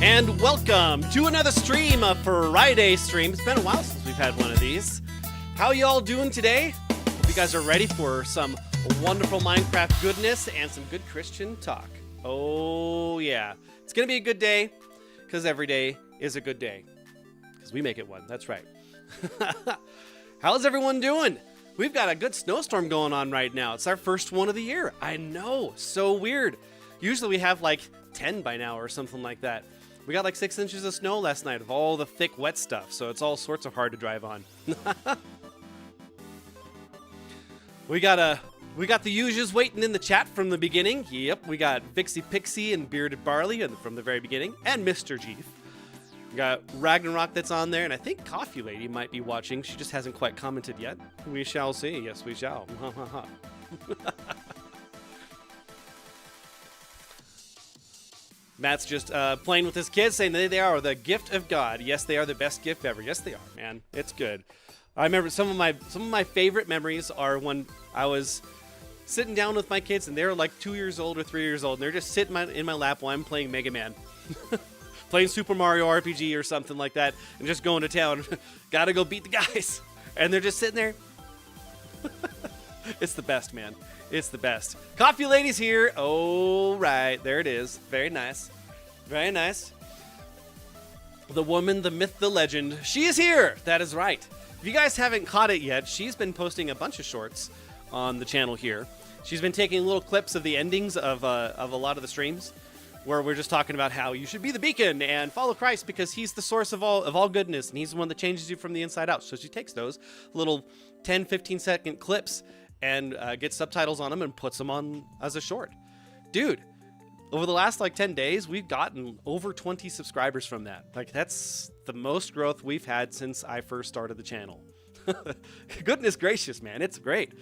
and welcome to another stream, a Friday stream. It's been a while since we've had one of these. How y'all doing today? Hope you guys are ready for some wonderful Minecraft goodness and some good Christian talk. Oh yeah, it's gonna be a good day, because every day is a good day, because we make it one. That's right. How's everyone doing? We've got a good snowstorm going on right now. It's our first one of the year. I know, so weird. Usually we have like 10 by now or something like that. We got like 6 inches of snow last night of all the thick, wet stuff, so it's all sorts of hard to drive on. We got the usuals waiting in the chat from the beginning. Yep, we got Vixie Pixie and Bearded Barley from the very beginning, and Mr. Jeef. We got Ragnarok that's on there, and I think Coffee Lady might be watching. She just hasn't quite commented yet. We shall see. Yes, we shall. Matt's just playing with his kids, saying they are the gift of God. Yes, they are the best gift ever. Yes, they are, man. It's good. I remember some of my favorite memories are when I was sitting down with my kids, and they were like 2 years old or 3 years old, and they're just sitting in my lap while I'm playing Mega Man. Playing Super Mario RPG or something like that, and just going to town. Gotta go beat the guys. And they're just sitting there. It's the best, man. It's the best. Coffee Lady's here. Oh, right. There it is. Very nice. Very nice. The woman, the myth, the legend. She is here. That is right. If you guys haven't caught it yet, she's been posting a bunch of shorts on the channel here. She's been taking little clips of the endings of a lot of the streams, where we're just talking about how you should be the beacon and follow Christ because he's the source of all goodness, and he's the one that changes you from the inside out. So she takes those little 10, 15-second clips and gets subtitles on them and puts them on as a short. Dude, over the last like 10 days, we've gotten over 20 subscribers from that. Like, that's the most growth we've had since I first started the channel. Goodness gracious, man. It's great.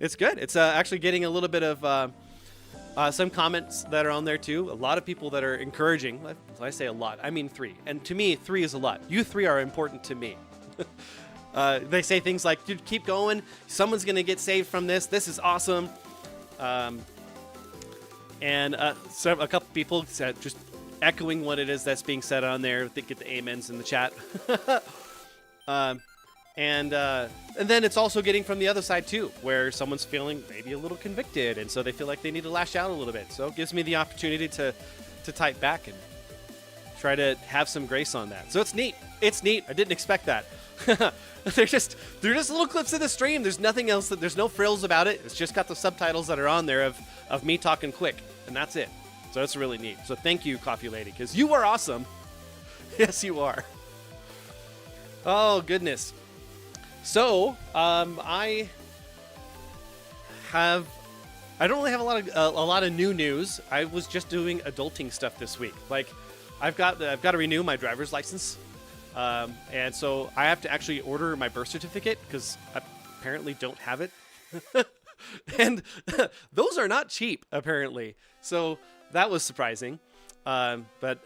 It's good. It's actually getting a little bit of some comments that are on there too. A lot of people that are encouraging. When I say a lot, I mean 3. And to me, 3 is a lot. You 3 are important to me. They say things like, dude, keep going. Someone's going to get saved from this. This is awesome. And so a couple people said, just echoing what it is that's being said on there. They get the amens in the chat. And then it's also getting from the other side too, where someone's feeling maybe a little convicted, and so they feel like they need to lash out a little bit. So it gives me the opportunity to type back and try to have some grace on that. So it's neat. It's neat. I didn't expect that. they're just little clips of the stream. There's nothing else. There's no frills about it. It's just got the subtitles that are on there of me talking quick, and that's it. So it's really neat. So thank you, Coffee Lady, because you are awesome. Yes, you are. Oh goodness. So, I don't really have a lot of new news. I was just doing adulting stuff this week. Like, I've got to renew my driver's license, and so I have to actually order my birth certificate because I apparently don't have it, and those are not cheap apparently. So that was surprising. But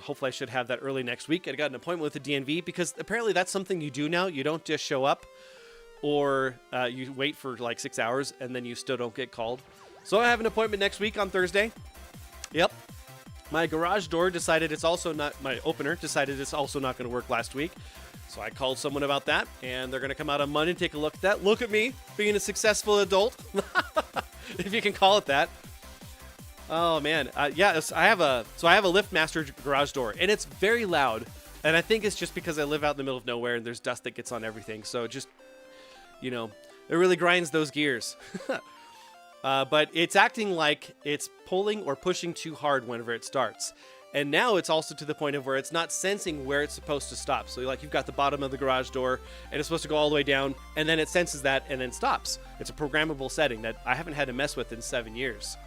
hopefully I should have that early next week. I got an appointment with the DMV because apparently that's something you do now. You don't just show up, or you wait for like 6 hours and then you still don't get called. So I have an appointment next week on Thursday. Yep. My garage door decided it's also not, my opener decided it's also not going to work last week. So I called someone about that, and they're going to come out on Monday and take a look at that. Look at me being a successful adult, if you can call it that. Oh man, yeah. I have a LiftMaster garage door, and it's very loud. And I think it's just because I live out in the middle of nowhere, and there's dust that gets on everything. So it just, it really grinds those gears. But it's acting like it's pulling or pushing too hard whenever it starts. And now it's also to the point of where it's not sensing where it's supposed to stop. So like you've got the bottom of the garage door, and it's supposed to go all the way down, and then it senses that and then stops. It's a programmable setting that I haven't had to mess with in 7 years.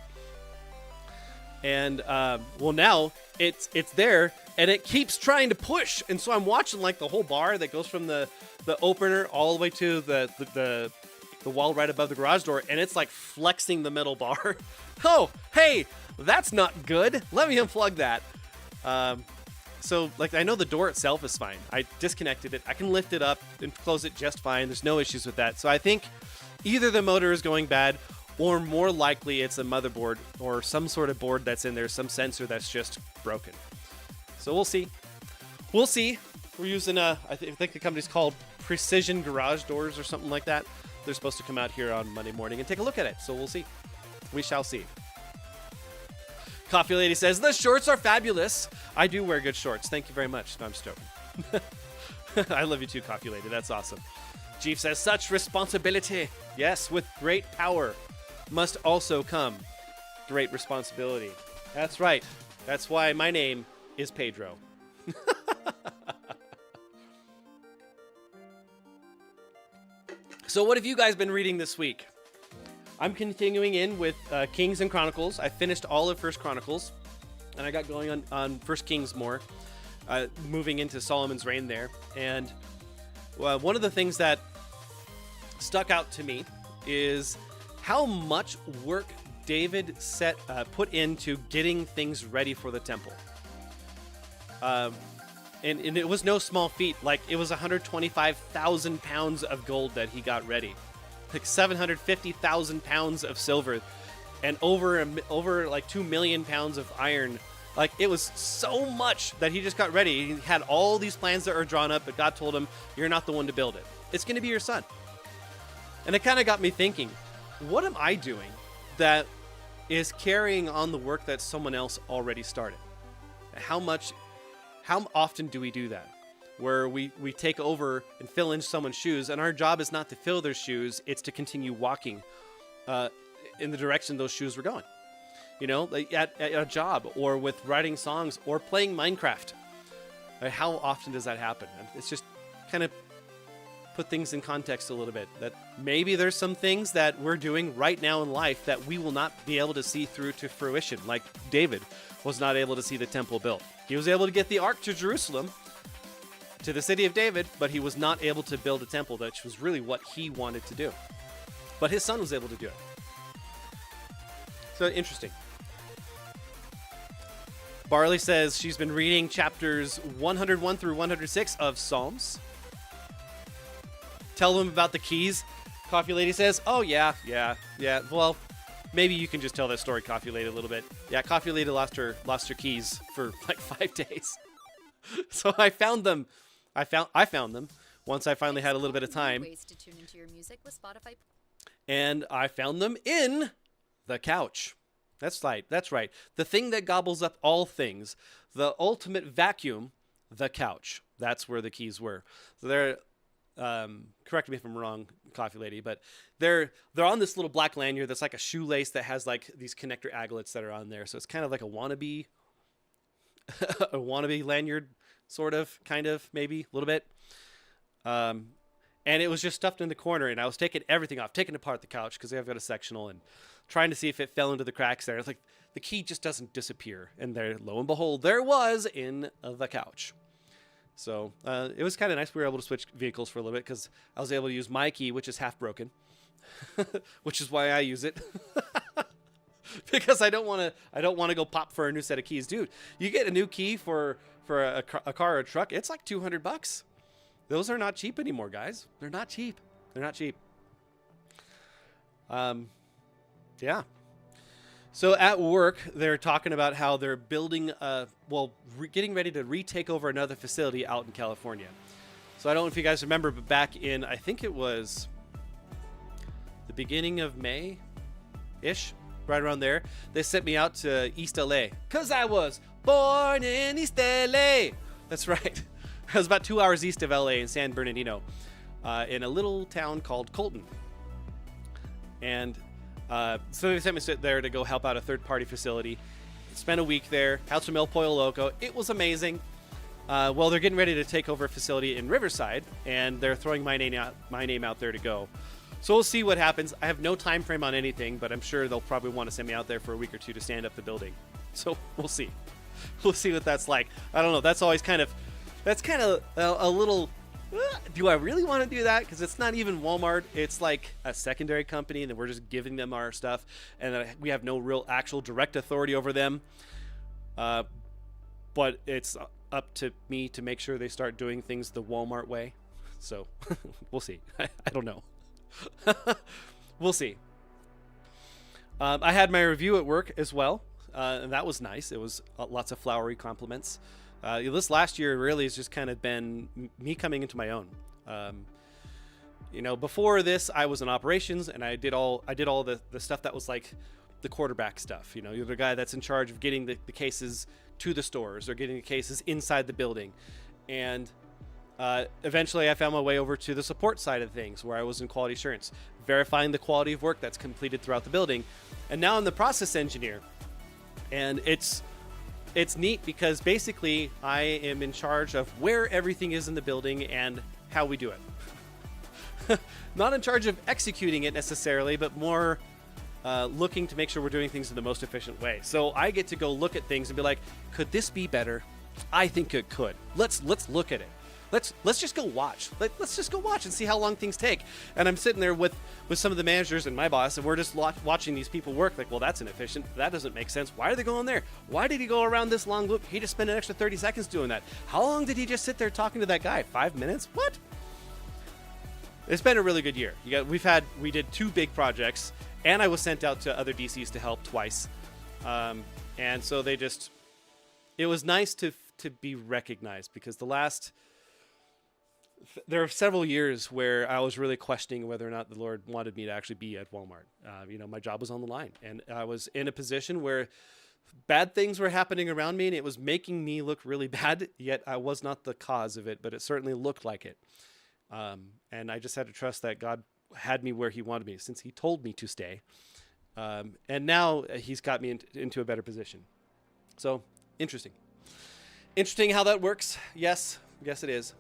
And well, now it's there, and it keeps trying to push, and so I'm watching like the whole bar that goes from the opener all the way to the wall right above the garage door, and it's like flexing the middle bar. Oh, hey, that's not good. Let me unplug that. So like I know the door itself is fine. I disconnected it. I can lift it up and close it just fine. There's no issues with that. So I think either the motor is going bad, or more likely it's a motherboard or some sort of board that's in there, some sensor that's just broken. So we'll see. We'll see. We're using I think the company's called Precision Garage Doors or something like that. They're supposed to come out here on Monday morning and take a look at it. So we'll see. We shall see. Coffee Lady says, the shorts are fabulous. I do wear good shorts. Thank you very much. I'm stoked. I love you too, Coffee Lady. That's awesome. Chief says, such responsibility. Yes, with great power must also come great responsibility. That's right. That's why my name is Pedro. So what have you guys been reading this week? I'm continuing in with Kings and Chronicles. I finished all of First Chronicles, and I got going on First Kings more, moving into Solomon's reign there. And one of the things that stuck out to me is how much work David put into getting things ready for the temple. And it was no small feat. Like, it was 125,000 pounds of gold that he got ready. Like 750,000 pounds of silver and over like 2 million pounds of iron. Like, it was so much that he just got ready. He had all these plans that are drawn up, but God told him, you're not the one to build it. It's going to be your son. And it kind of got me thinking, what am I doing that is carrying on the work that someone else already started? How often do we do that? Where we take over and fill in someone's shoes, and our job is not to fill their shoes, it's to continue walking in the direction those shoes were going. You know, like at a job, or with writing songs, or playing Minecraft. How often does that happen? It's just kind of put things in context a little bit, that maybe there's some things that we're doing right now in life that we will not be able to see through to fruition. Like David was not able to see the temple built. He was able to get the ark to Jerusalem, to the city of David, but he was not able to build a temple, which was really what he wanted to do. But his son was able to do it. So interesting. Barley says she's been reading chapters 101 through 106 of Psalms. Tell them about the keys. Coffee Lady says, oh yeah. Well, maybe you can just tell that story, Coffee Lady, a little bit. Yeah, Coffee Lady lost her keys for like 5 days. So I found them. I found them once I finally had a little bit of time. Ways to tune into your music with Spotify. And I found them in the couch. That's right. The thing that gobbles up all things, the ultimate vacuum, the couch. That's where the keys were. So they're, correct me if I'm wrong, Coffee Lady, but they're on this little black lanyard that's like a shoelace that has like these connector aglets that are on there. So it's kind of like a wannabe lanyard, sort of, kind of, maybe a little bit. And it was just stuffed in the corner, and I was taking everything off, taking apart the couch because I've got a sectional, and trying to see if it fell into the cracks there. It's like the key just doesn't disappear, and there, lo and behold, there was in the couch. So it was kind of nice. We were able to switch vehicles for a little bit because I was able to use my key, which is half broken, which is why I use it. Because I don't want to go pop for a new set of keys, dude. You get a new key for a car or a truck, it's like $200. Those are not cheap anymore, guys. They're not cheap. Yeah. So at work, they're talking about how they're building, getting ready to retake over another facility out in California. So I don't know if you guys remember, but back in, I think it was the beginning of May-ish, right around there, they sent me out to East LA because I was born in East LA. That's right. I was about 2 hours east of LA in San Bernardino, in a little town called Colton. And so they sent me there to go help out a third-party facility. Spent a week there, had some El Pollo Loco. It was amazing. Well, they're getting ready to take over a facility in Riverside, and they're throwing my name out there to go. So we'll see what happens. I have no time frame on anything, but I'm sure they'll probably want to send me out there for a week or two to stand up the building. So we'll see. We'll see what that's like. I don't know. That's kind of a little. Do I really want to do that? Because it's not even Walmart. It's like a secondary company, and then we're just giving them our stuff, and we have no real actual direct authority over them. But it's up to me to make sure they start doing things the Walmart way. So we'll see. I don't know. We'll see. I had my review at work as well, and that was nice. It was lots of flowery compliments. This last year really has just kind of been me coming into my own. You know, before this, I was in operations, and I did all the stuff that was like the quarterback stuff. You know, you're the guy that's in charge of getting the cases to the stores or getting the cases inside the building. And eventually I found my way over to the support side of things, where I was in quality assurance, verifying the quality of work that's completed throughout the building. And now I'm the process engineer. And it's neat because basically I am in charge of where everything is in the building and how we do it. Not in charge of executing it necessarily, but more looking to make sure we're doing things in the most efficient way. So I get to go look at things and be like, could this be better? I think it could. Let's look at it. Let's just go watch. Let's just go watch and see how long things take. And I'm sitting there with some of the managers and my boss, and we're just watching these people work. Like, well, that's inefficient. That doesn't make sense. Why are they going there? Why did he go around this long loop? He just spent an extra 30 seconds doing that. How long did he just sit there talking to that guy? 5 minutes? What? It's been a really good year. We did 2 big projects, and I was sent out to other DCs to help twice. And so it was nice to be recognized, because there are several years where I was really questioning whether or not the Lord wanted me to actually be at Walmart. You know, my job was on the line, and I was in a position where bad things were happening around me, and it was making me look really bad, yet I was not the cause of it, but it certainly looked like it. And I just had to trust that God had me where he wanted me, since he told me to stay. And now he's got me into a better position. So interesting how that works. Yes, it is.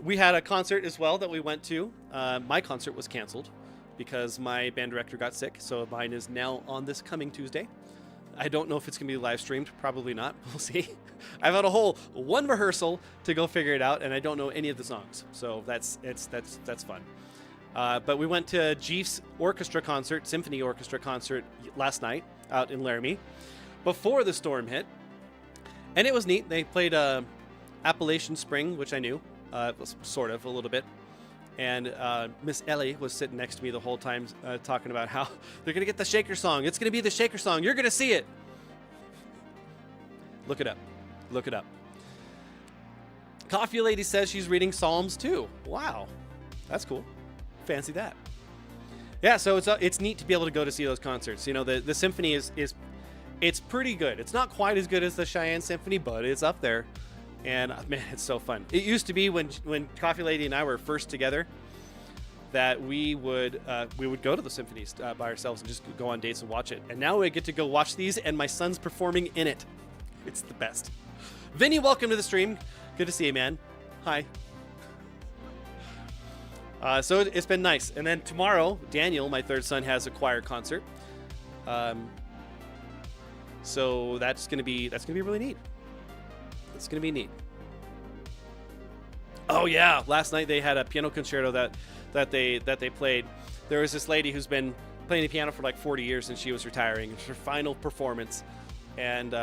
We had a concert as well that we went to. My concert was canceled because my band director got sick. So mine is now on this coming Tuesday. I don't know if it's going to be live streamed. Probably not. We'll see. I've had a whole one rehearsal to go figure it out, and I don't know any of the songs. So that's fun. But we went to Jeef's orchestra concert, symphony orchestra concert last night out in Laramie before the storm hit. And it was neat. They played Appalachian Spring, which I knew, sort of a little bit. And Miss Ellie was sitting next to me the whole time talking about how they're going to get the Shaker song. It's going to be the Shaker song. You're going to see it. Look it up. Look it up. Coffee Lady says she's reading Psalms too. Wow. That's cool. Fancy that. Yeah, so it's neat to be able to go to see those concerts. You know, the symphony is it's pretty good. It's not quite as good as the Cheyenne Symphony, but it's up there. And man, it's so fun. It used to be when Coffee Lady and I were first together that we would go to the symphonies by ourselves and just go on dates and watch it. And now we get to go watch these, and my son's performing in it. It's the best. Vinny, welcome to the stream. Good to see you, man. Hi. So it's been nice. And then tomorrow, Daniel, my third son, has a choir concert. So that's gonna be really neat. It's gonna be neat. Oh yeah, last night they had a piano concerto that they played. There was this lady who's been playing the piano for like 40 years, and she was retiring. It was her final performance, and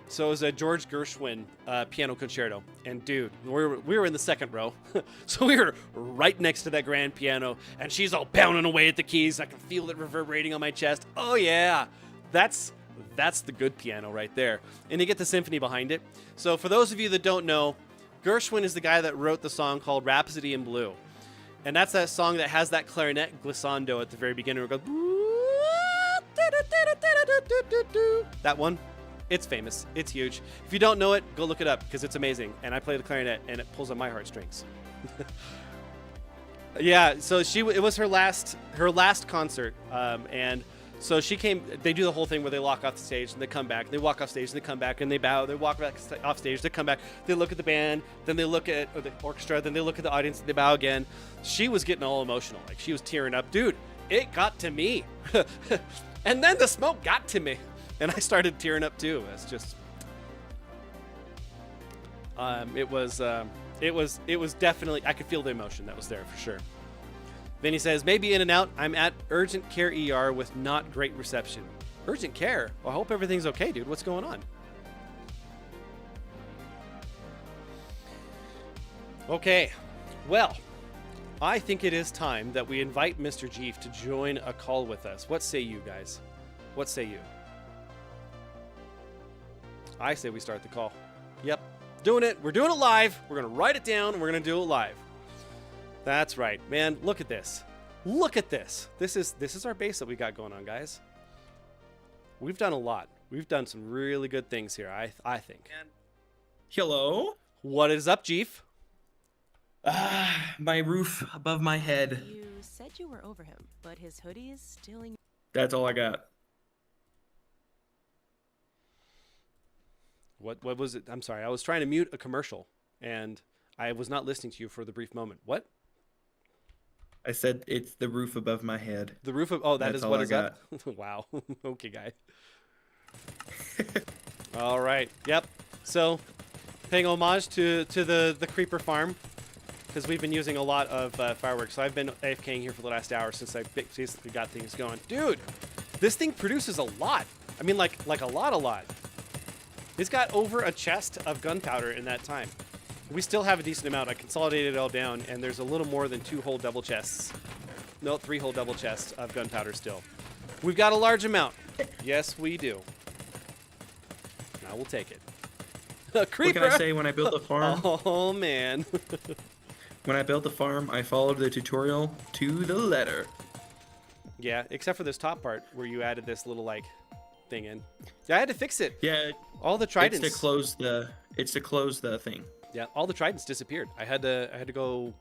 so it was a George Gershwin piano concerto. And dude, we were in the second row, so we were right next to that grand piano, and she's all pounding away at the keys. I can feel it reverberating on my chest. Oh yeah, that's the good piano right there. And you get the symphony behind it. So for those of you that don't know, Gershwin is the guy that wrote the song called Rhapsody in Blue. And that's that song that has that clarinet glissando at the very beginning where it goes... That one, it's famous. It's huge. If you don't know it, go look it up because it's amazing. And I play the clarinet and it pulls on my heartstrings. Yeah, so it was her last concert. And so she came, they do the whole thing where they walk off the stage and they come back, they walk off stage and they come back and they bow, they walk back off stage, they come back, they look at the band, then they look at the orchestra, then they look at the audience and they bow again. She was getting all emotional, like she was tearing up. Dude, it got to me. And then the smoke got to me and I started tearing up too. It's just, it was definitely, I could feel the emotion that was there for sure. Vinny says, maybe in and out. I'm at urgent care ER with not great reception. Urgent care? Well, I hope everything's okay, dude. What's going on? Okay. Well, I think it is time that we invite Mr. Jeef to join a call with us. What say you guys? What say you? I say we start the call. Yep. Doing it. We're doing it live. We're going to write it down and we're going to do it live. That's right. Man, look at this. Look at this. This is our base that we got going on, guys. We've done a lot. We've done some really good things here, I think. Hello? What is up, Chief? My roof above my head. You said you were over him, but his hoodie is still in. That's all I got. What was it? I'm sorry. I was trying to mute a commercial, and I was not listening to you for the brief moment. What? I said it's the roof above my head. The roof of... Oh, That's is all what I is up? Wow. Okay, guy. All right. Yep. So, paying homage to the creeper farm, because we've been using a lot of fireworks. So I've been AFKing here for the last hour since I basically got things going. Dude, this thing produces a lot. I mean, like a lot. It's got over a chest of gunpowder in that time. We still have a decent amount. I consolidated it all down, and there's a little more than 2 whole double chests. No, 3 whole double chests of gunpowder still. We've got a large amount. Yes, we do. Now we'll take it. A creeper! What can I say when I built the farm? Oh, man. When I built the farm, I followed the tutorial to the letter. Yeah, except for this top part where you added this little, like, thing in. Yeah, I had to fix it. Yeah. All the tridents. It's to close the thing. Yeah, all the tridents disappeared. I had to go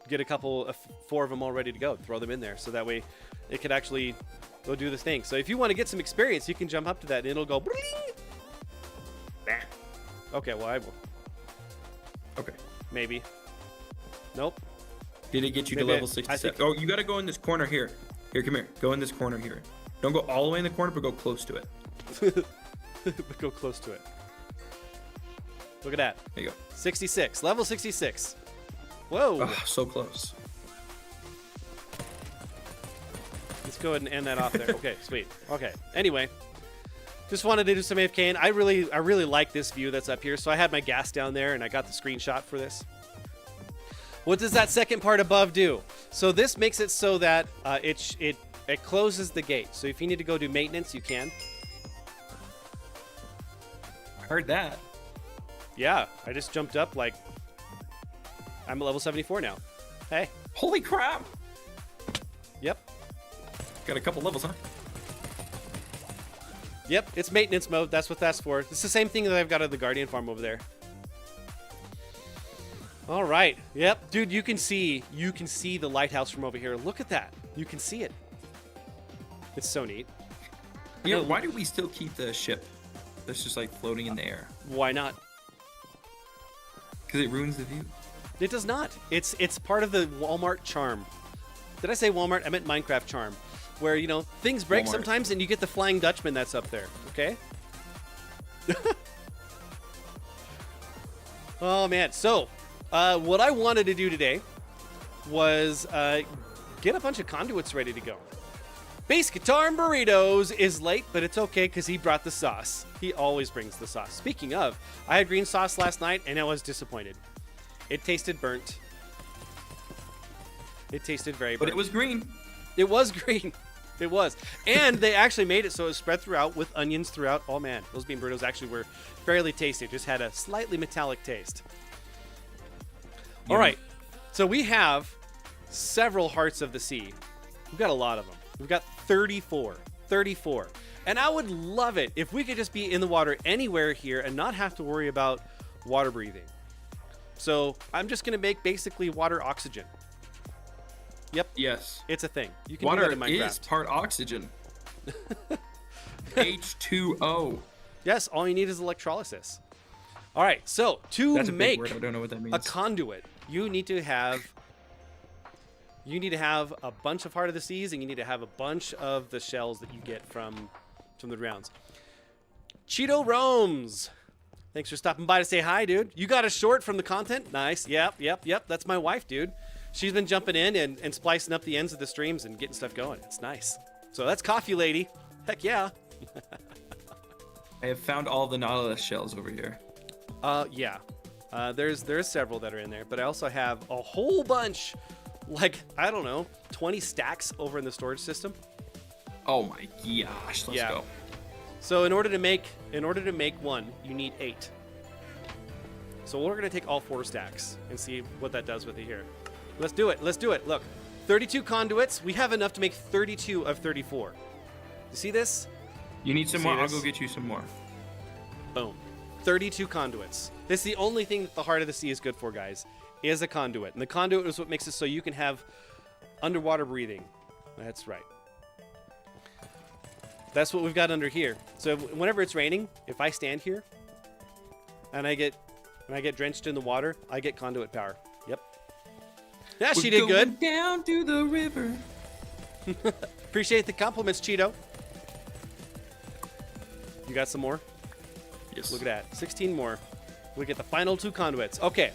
get a couple of 4 of them all ready to go, throw them in there, so that way it could actually go do this thing. So if you want to get some experience, you can jump up to that and it'll go bling. Okay, well I will. Okay. Maybe. Nope. Did it get you Maybe to level 67? Oh, you gotta go in this corner here. Here, come here. Go in this corner here. Don't go all the way in the corner, but go close to it. But go close to it. Look at that. There you go. 66. Level 66. Whoa. Oh, so close. Let's go ahead and end that off there. Okay, sweet. Okay. Anyway, just wanted to do some AFK, and I really like this view that's up here. So I had my gas down there, and I got the screenshot for this. What does that second part above do? So this makes it so that it closes the gate. So if you need to go do maintenance, you can. I heard that. Yeah, I just jumped up like I'm at level 74 now. Hey. Holy crap! Yep. Got a couple levels, huh? Yep, it's maintenance mode. That's what that's for. It's the same thing that I've got at the Guardian farm over there. All right. Yep, dude, you can see the lighthouse from over here. Look at that. You can see it. It's so neat. You know, why do we still keep the ship that's just like floating in the air? Why not? Because it ruins the view. It does not. It's part of the Walmart charm. Did I say Walmart? I meant Minecraft charm. Where, you know, things break Walmart. sometimes and you get the Flying Dutchman that's up there. Okay? Oh, man. So, what I wanted to do today was get a bunch of conduits ready to go. Bass Guitar and Burritos is late, but it's okay because he brought the sauce. He always brings the sauce. Speaking of, I had green sauce last night and I was disappointed. It tasted burnt. It tasted very burnt. But it was green. It was green. It was. And they actually made it so it was spread throughout with onions throughout. Oh man, those bean burritos actually were fairly tasty. Just had a slightly metallic taste. All right. So we have several hearts of the sea. We've got a lot of them. We've got 34. 34. And I would love it if we could just be in the water anywhere here and not have to worry about water breathing. So I'm just going to make basically water oxygen. Yep. Yes. It's a thing. You can Water do that in Minecraft. is part oxygen. H2O. Yes, all you need is electrolysis. All right, so to That's a big make word. I don't know what that means. a conduit, you need to have a bunch of Heart of the Seas, and you need to have a bunch of the shells that you get from the rounds. Cheeto Roams. Thanks for stopping by to say hi, dude. You got a short from the content? Nice. Yep. That's my wife, dude. She's been jumping in and splicing up the ends of the streams and getting stuff going. It's nice. So that's Coffee Lady. Heck yeah. I have found all the Nautilus shells over here. Yeah. There's several that are in there, but I also have a whole bunch, like, I don't know, 20 stacks over in the storage system. Oh my gosh, let's go. So in order to make one, you need 8. So we're going to take all 4 stacks and see what that does with it here. Let's do it. Let's do it. Look, 32 conduits. We have enough to make 32 of 34. You see this? You need some See more? I'll this? go get you some more. Boom. 32 conduits. This is the only thing that the Heart of the Sea is good for, guys, is a conduit. And the conduit is what makes it so you can have underwater breathing. That's right. That's what we've got under here. So whenever it's raining, if I stand here and I get drenched in the water, I get conduit power. Yep. Yeah, she did good. Down to the river. Appreciate the compliments, Cheeto. You got some more? Yes. Look at that. 16 more. We get the final 2 conduits. Okay.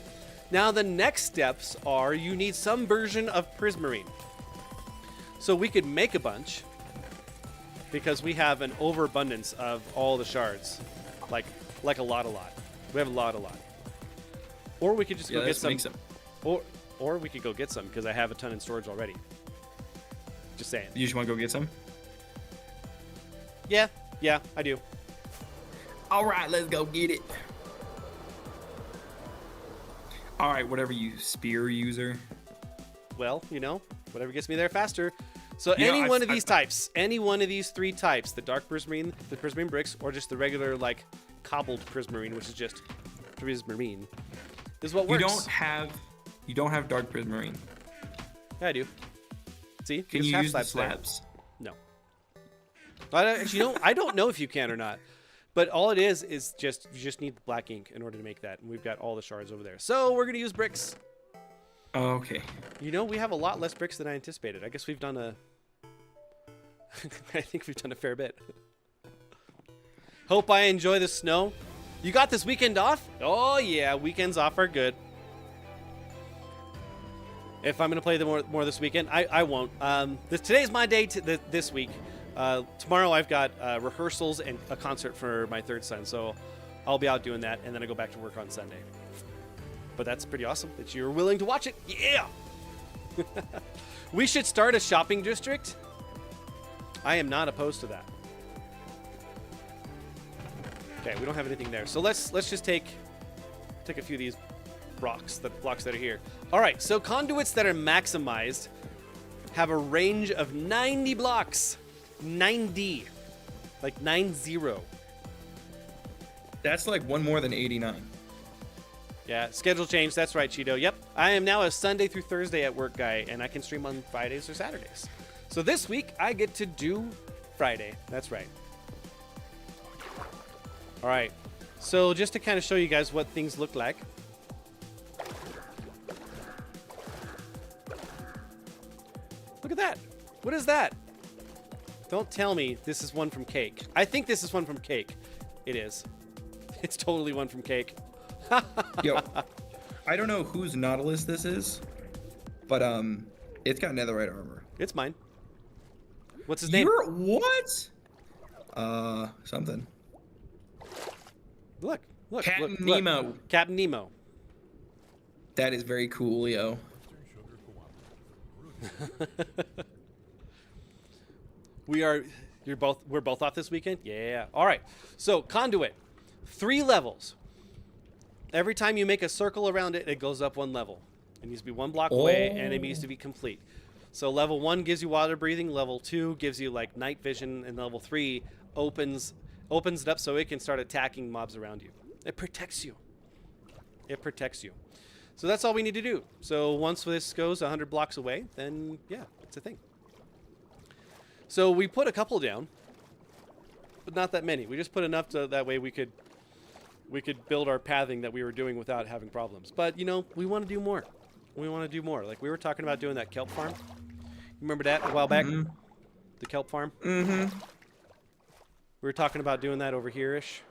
Now the next steps are you need some version of prismarine. So we could make a bunch because we have an overabundance of all the shards. Like a lot. We have a lot. Or we could just go get some. Or we could go get some because I have a ton in storage already. Just saying. You just want to go get some? Yeah, I do. All right, let's go get it. All right, whatever you spear user. Well, whatever gets me there faster. So You know, any I've- one of I've- these types, any one of these 3 types, the dark prismarine, the prismarine bricks, or just the regular like cobbled prismarine, which is just prismarine, is what works. You don't have dark prismarine. Yeah, I do. See? Can There's you half use the there. slabs? No. I don't know if you can or not. But all it is just you just need the black ink in order to make that, and we've got all the shards over there. So we're gonna use bricks. Oh, okay. We have a lot less bricks than I anticipated. I guess we've done I think we've done a fair bit. Hope I enjoy the snow. You got this weekend off? Oh yeah, weekends off are good. If I'm gonna play the more this weekend, I won't. Today's my day this week. Tomorrow I've got rehearsals and a concert for my 3rd son, so I'll be out doing that, and then I go back to work on Sunday. But that's pretty awesome that you're willing to watch it. Yeah! We should start a shopping district. I am not opposed to that. Okay, we don't have anything there, so let's just take a few of these blocks that are here. All right, so conduits that are maximized have a range of 90 blocks. 90, like 90. That's like one more than 89. Yeah, schedule change. That's right, Cheeto. Yep, I am now a Sunday through Thursday at work guy, and I can stream on Fridays or Saturdays. So this week I get to do Friday. That's right. All right. So just to kind of show you guys what things look like. Look at that. What is that? Don't tell me this is one from Cake. I think this is one from Cake. It is. It's totally one from Cake. Yo, I don't know whose Nautilus this is, but it's got netherite armor. It's mine. What's his name? You're what? Something. Look. Captain look. Nemo. Captain Nemo. That is very cool, yo. We're both off this weekend? Yeah. All right. So, conduit. 3 levels. Every time you make a circle around it, it goes up 1 level. It needs to be 1 block away, and it needs to be complete. So, level 1 gives you water breathing, level 2 gives you like night vision, and level 3 opens it up so it can start attacking mobs around you. It protects you. So that's all we need to do. So once this goes 100 blocks away, then yeah, it's a thing. So we put a couple down, but not that many. We just put enough so that way we could build our pathing that we were doing without having problems. But we want to do more. Like we were talking about doing that kelp farm. You remember that a while back? Mm-hmm. The kelp farm? Mm-hmm. We were talking about doing that over here-ish.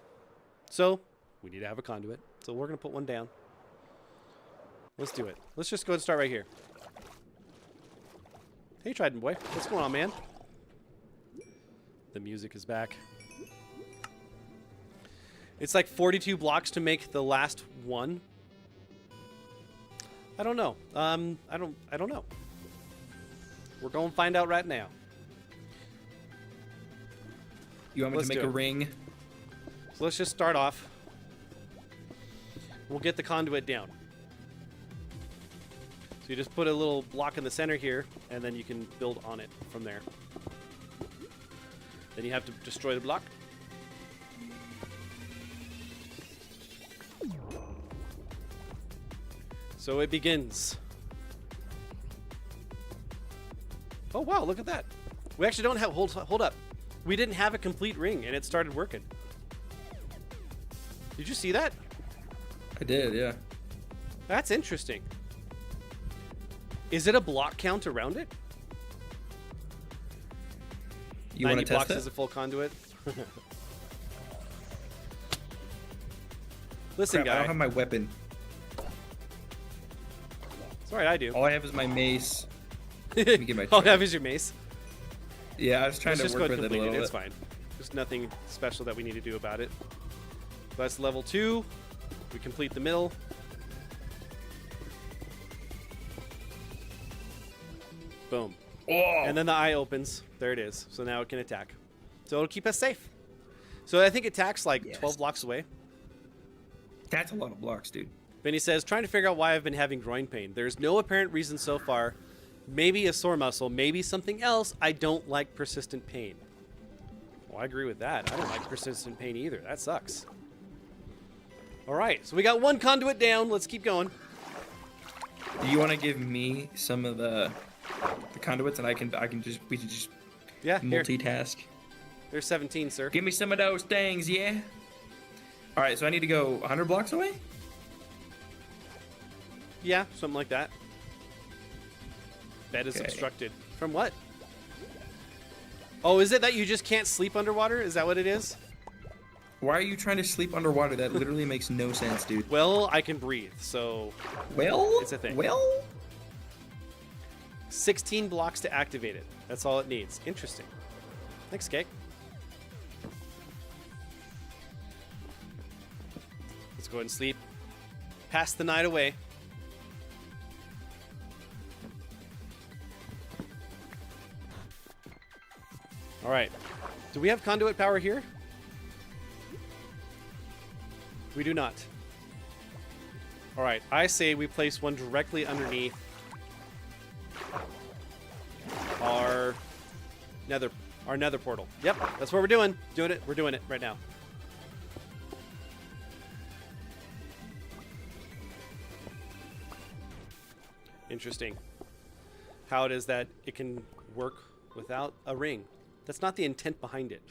So we need to have a conduit. So we're going to put one down. Let's do it. Let's just go and start right here. Hey, Trident Boy. What's going on, man? The music is back. It's like 42 blocks to make the last one. I don't know. I don't know. We're going to find out right now. You want me Let's to make do a it. ring? So let's just start off. will get the conduit down. So you just put a little block in the center here, and then you can build on it from there. Then you have to destroy the block. So it begins. Oh wow, look at that. We actually don't have, hold up. We didn't have a complete ring and it started working. Did you see that? I did, yeah. That's interesting. Is it a block count around it? You want to 90 test blocks it? is a full conduit. Listen, Crap, I guy. don't have my weapon. It's alright, I do. All I have is my mace. Let me get my All I tray. have is your mace. Yeah, I was trying Let's to just go work ahead with and it a complete little it. It's bit. fine. There's nothing special that we need to do about it. That's level 2. We complete the middle. Boom. Oh, And then the eye opens. There it is. So now it can attack. So it'll keep us safe. So I think it attacks like Yes. 12 blocks away. that's a lot of blocks, dude. Benny says, trying to figure out why I've been having groin pain. There's no apparent reason so far. Maybe a sore muscle, maybe something else. I don't like persistent pain. Well, I agree with that. I don't like persistent pain either. That sucks. All right, so we got one conduit down. Let's keep going. Do you want to give me some of the conduits, and we can just Yeah, here. multitask? There's 17, sir. Give me some of those things, yeah. All right, so I need to go 100 blocks away. Yeah, something like that. Bed is Okay. obstructed. From what? Oh, is it that you just can't sleep underwater? Is that what it is? Why are you trying to sleep underwater? That literally makes no sense, dude. Well, I can breathe, so Well, It's a thing. Well, 16 blocks to activate it. That's all it needs. Interesting. Thanks, Cake. Let's go ahead and sleep. Pass the night away. All right. Do we have conduit power here? We do not. All right. I say we place one directly underneath our nether portal. Yep, that's what we're doing. We're doing it right now. Interesting. How it is that it can work without a ring. That's not the intent behind it.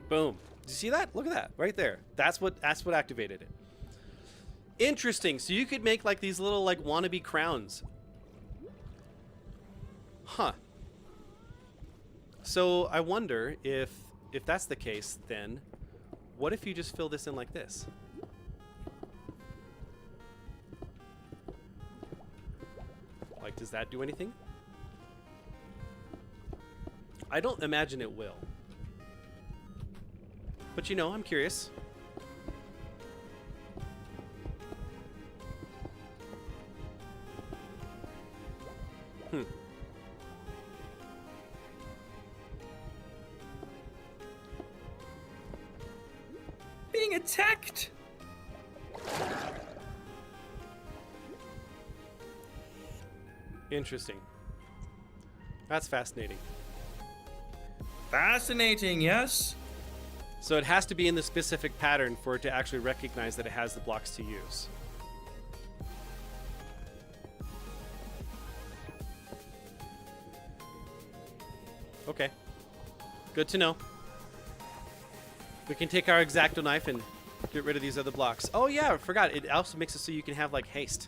Boom. Did you see that? Look at that right there. That's what activated it. Interesting. So you could make like these little like wannabe crowns. Huh. So I wonder if that's the case, then what if you just fill this in like this? Like, does that do anything? I don't imagine it will. But you know, I'm curious. being attacked. Interesting. That's fascinating. Fascinating, yes. So it has to be in the specific pattern for it to actually recognize that it has the blocks to use. Okay. Good to know. We can take our X-Acto knife and get rid of these other blocks. Oh yeah, I forgot. It also makes it so you can have like haste.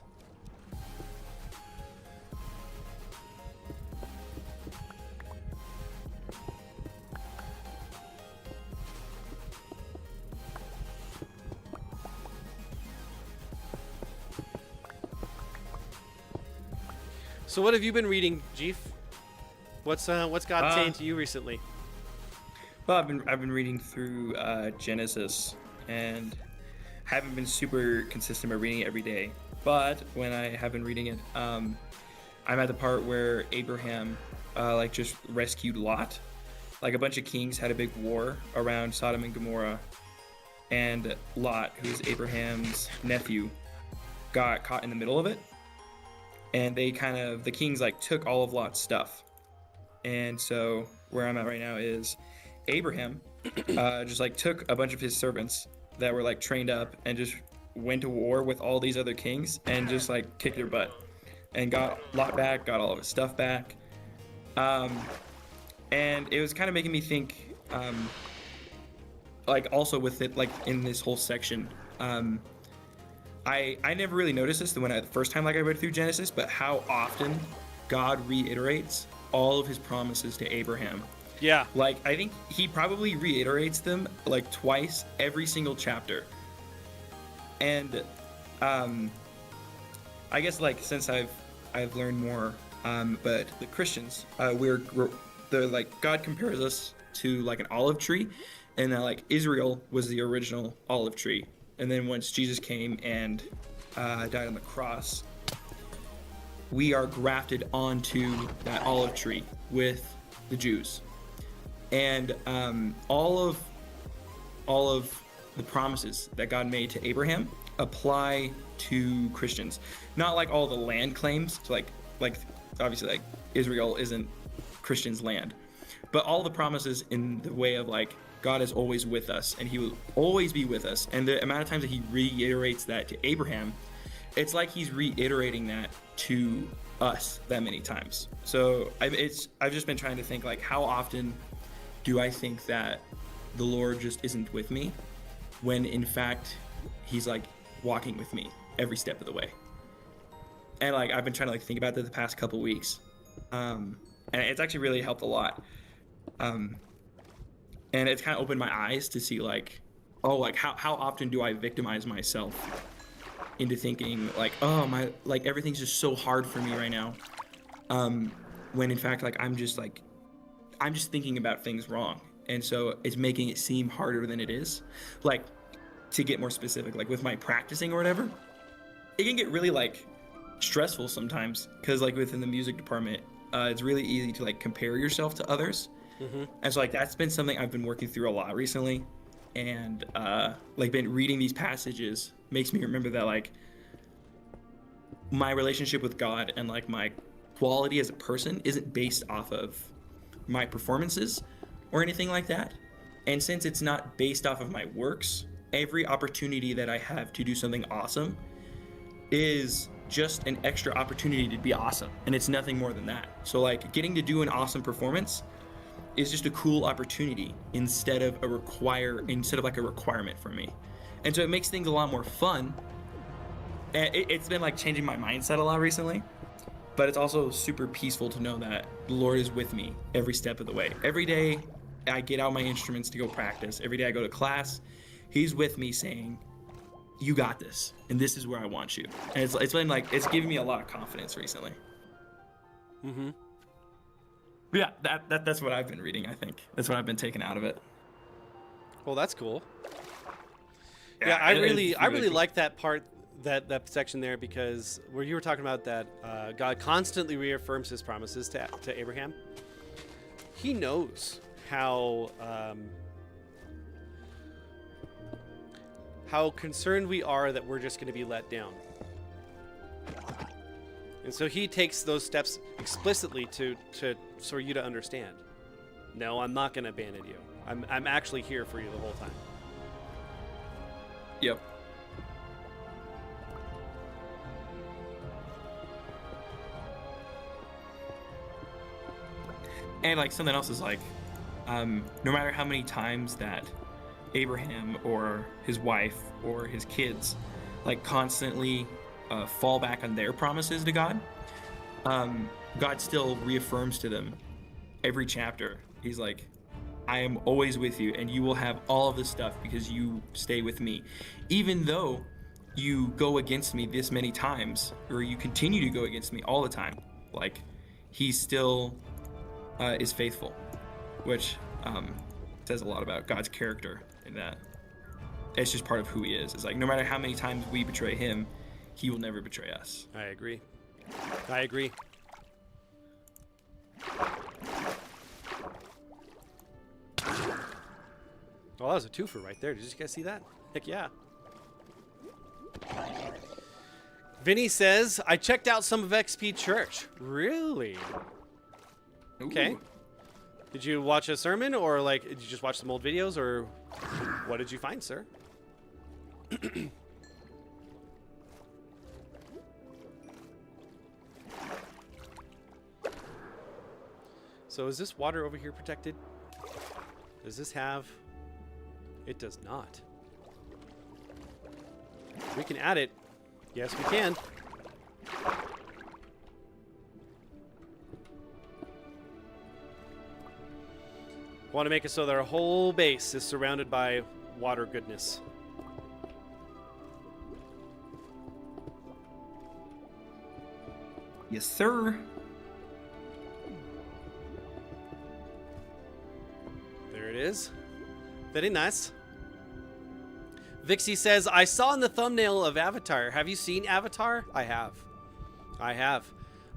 So what have you been reading, Jeef? What's God saying to you recently? Well, I've been reading through Genesis, and haven't been super consistent about reading it every day. But when I have been reading it, I'm at the part where Abraham just rescued Lot, like a bunch of kings had a big war around Sodom and Gomorrah, and Lot, who's Abraham's nephew, got caught in the middle of it. And the kings like took all of Lot's stuff. And so where I'm at right now is Abraham just like took a bunch of his servants that were like trained up and just went to war with all these other kings and just like kicked their butt and got Lot back, got all of his stuff back. And it was kind of making me think, like also with it, like in this whole section, I never really noticed this the first time like I read through Genesis, but how often God reiterates all of his promises to Abraham. Yeah. Like, I think he probably reiterates them like twice every single chapter. And I guess like since I've learned more, but the Christians, they're like, God compares us to like an olive tree, and that like Israel was the original olive tree. And then once Jesus came and died on the cross, we are grafted onto that olive tree with the Jews. And all of the promises that God made to Abraham apply to Christians. Not like all the land claims, so like obviously like Israel isn't Christians' land, but all the promises in the way of like God is always with us and he will always be with us. And the amount of times that he reiterates that to Abraham, it's like he's reiterating that to us that many times. So I've just been trying to think like, how often do I think that the Lord just isn't with me when in fact he's like walking with me every step of the way? And like I've been trying to like think about that the past couple weeks, and it's actually really helped a lot. And it's kind of opened my eyes to see like, oh, like how often do I victimize myself into thinking like, oh my, like everything's just so hard for me right now, when in fact like I'm just thinking about things wrong, and so it's making it seem harder than it is. Like, to get more specific, like with my practicing or whatever, it can get really like stressful sometimes, because like within the music department, it's really easy to like compare yourself to others. Mm-hmm. And so like that's been something I've been working through a lot recently, and like been reading these passages makes me remember that like my relationship with God and like my quality as a person isn't based off of my performances or anything like that. And since it's not based off of my works, every opportunity that I have to do something awesome is just an extra opportunity to be awesome, and it's nothing more than that. So like getting to do an awesome performance is just a cool opportunity instead of like a requirement for me. And so it makes things a lot more fun. And it's been like changing my mindset a lot recently, but it's also super peaceful to know that the Lord is with me every step of the way. Every day I get out my instruments to go practice. Every day I go to class, he's with me saying, you got this, and this is where I want you. And it's been like, it's given me a lot of confidence recently. Mm-hmm. Yeah, that's what I've been reading, I think. That's what I've been taking out of it. Well, that's cool. Yeah, I really like that part, that section there, because where you were talking about that God constantly reaffirms his promises to Abraham. He knows how concerned we are that we're just going to be let down. And so he takes those steps explicitly to for you to understand. No, I'm not going to abandon you. I'm actually here for you the whole time. Yep. And like something else is like, no matter how many times that Abraham or his wife or his kids like constantly fall back on their promises to God, God still reaffirms to them every chapter. He's like, I am always with you, and you will have all of this stuff because you stay with me. Even though you go against me this many times, or you continue to go against me all the time, like he still is faithful, which says a lot about God's character, in that it's just part of who he is. It's like no matter how many times we betray him, he will never betray us. I agree. Oh, that was a twofer right there. Did you guys see that? Heck yeah. Vinny says, I checked out some of XP Church. Really? Okay. Ooh. Did you watch a sermon, or like did you just watch some old videos, or what did you find, sir? So is this water over here protected? Does this have... It does not. We can add it. Yes, we can. Want to make it so that our whole base is surrounded by water goodness. Yes, sir. There it is. Very nice. Vixie says, I saw in the thumbnail of Avatar. Have you seen Avatar? I have. I have.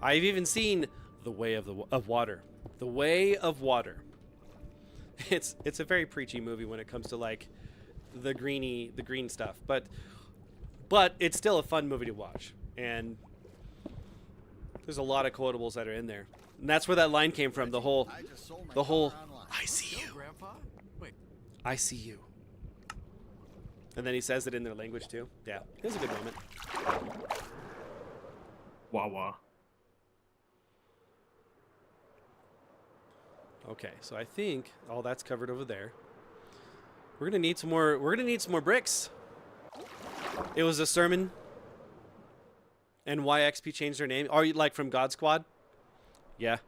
I've even seen The Way of Water. The Way of Water. It's a very preachy movie when it comes to like the green stuff, but it's still a fun movie to watch, and there's a lot of quotables that are in there, and that's where that line came from. The whole I see you, I see you, and then he says it in their language too. Yeah, it was a good moment. Wah wah. Okay, so I think all that's covered over there. We're gonna need some more. We're gonna need some more bricks. It was a sermon. And why XP changed their name? Are you like from God Squad? Yeah.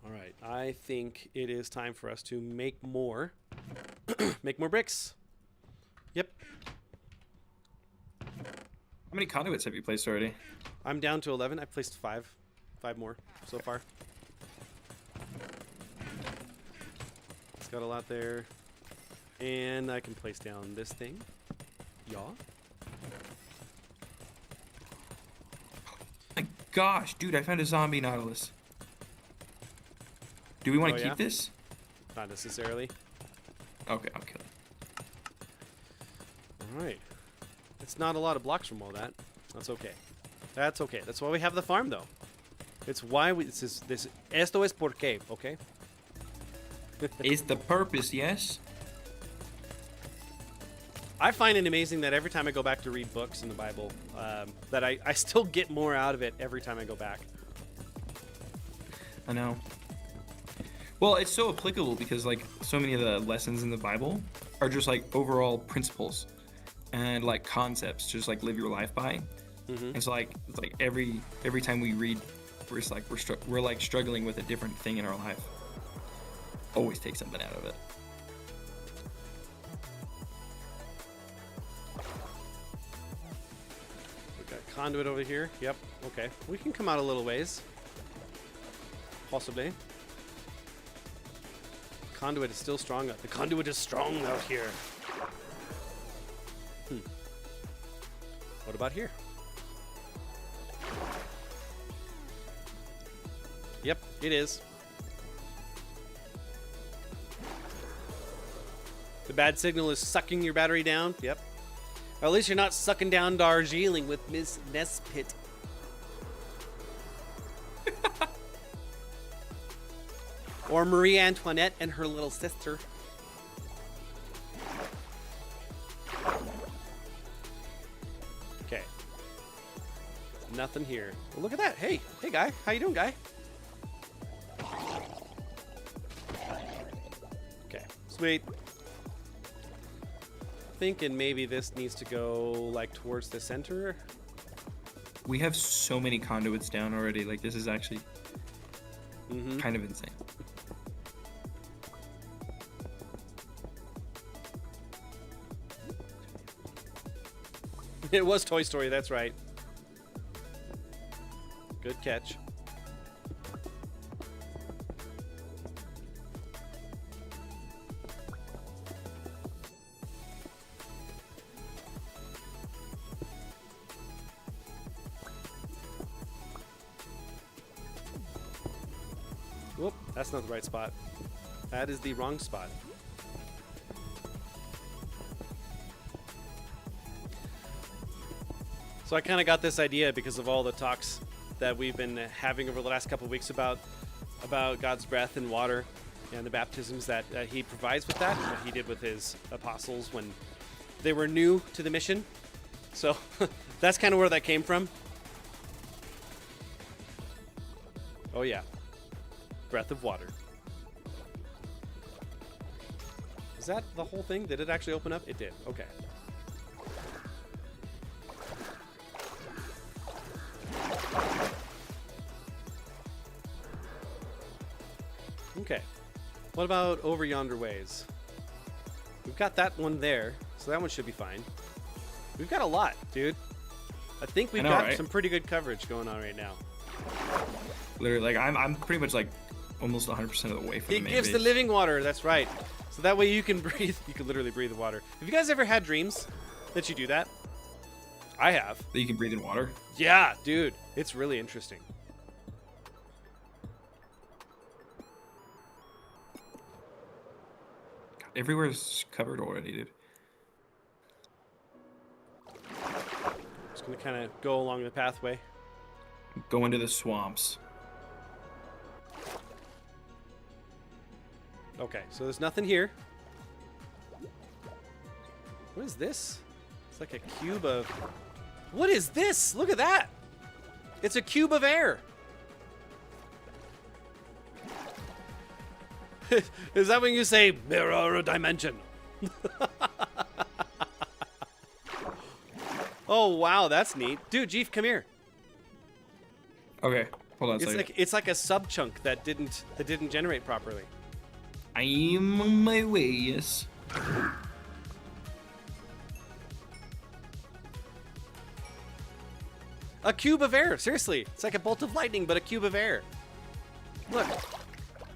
All right. I think it is time for us to make more. Make more bricks. Yep. How many conduits have you placed already? I'm down to 11. I placed 5 more so far. It's got a lot there. And I can place down this thing. Yeah. My gosh, dude, I found a zombie Nautilus. Do we want to keep this? Not necessarily. Okay, I'll kill it. Alright. It's not a lot of blocks from all that. That's okay. That's okay. That's why we have the farm, though. It's why we... Esto es por qué, okay? It's the purpose, yes? I find it amazing that every time I go back to read books in the Bible, that I still get more out of it every time I go back. I know. Well, it's so applicable because, like, so many of the lessons in the Bible are just, like, overall principles and, like, concepts, just, like, live your life by. Mm-hmm. It's like every time we read, we're just like we're like struggling with a different thing in our life. Always take something out of it. We've got conduit over here. Yep. Okay. We can come out a little ways. Possibly. Conduit is still strong. The conduit is strong out here. What about here? Yep, it is. The bad signal is sucking your battery down. Yep. Or at least you're not sucking down Darjeeling with Miss Nesbitt. Or Marie Antoinette and her little sister. Okay. Nothing here. Well, look at that. Hey, guy. How you doing, guy? Okay, sweet. Thinking maybe this needs to go like towards the center. We have so many conduits down already. Like, this is actually kind of insane. It was Toy Story, that's right. Good catch. That's not the right spot. That is the wrong spot. So I kind of got this idea because of all the talks that we've been having over the last couple of weeks about God's breath and water and the baptisms that he provides with that, what he did with his apostles when they were new to the mission. So that's kind of where that came from. Oh yeah, breath of water. Is that the whole thing? Did it actually open up? It did. Okay. Okay. What about over yonder ways? We've got that one there, so that one should be fine. We've got a lot, dude. I think we've got some pretty good coverage going on right now. Literally, like I'm pretty much like almost 100% of the way from the main gives base. the living water. That's right. So that way you can breathe. You can literally breathe the water. Have you guys ever had dreams that you do that? I have. That you can breathe in water? Yeah, dude. It's really interesting. God, everywhere's covered already, dude. Just gonna kind of go along the pathway. Go into the swamps. Okay, so there's nothing here. What is this? It's like a cube of... What is this? Look at that! It's a cube of air. Is that when you say mirror dimension? Oh wow, that's neat, dude. Jeef, come here. Okay, hold on a second. It's like a sub chunk that didn't generate properly. I'm on my way, yes. A cube of air, seriously. It's like a bolt of lightning, but a cube of air. Look,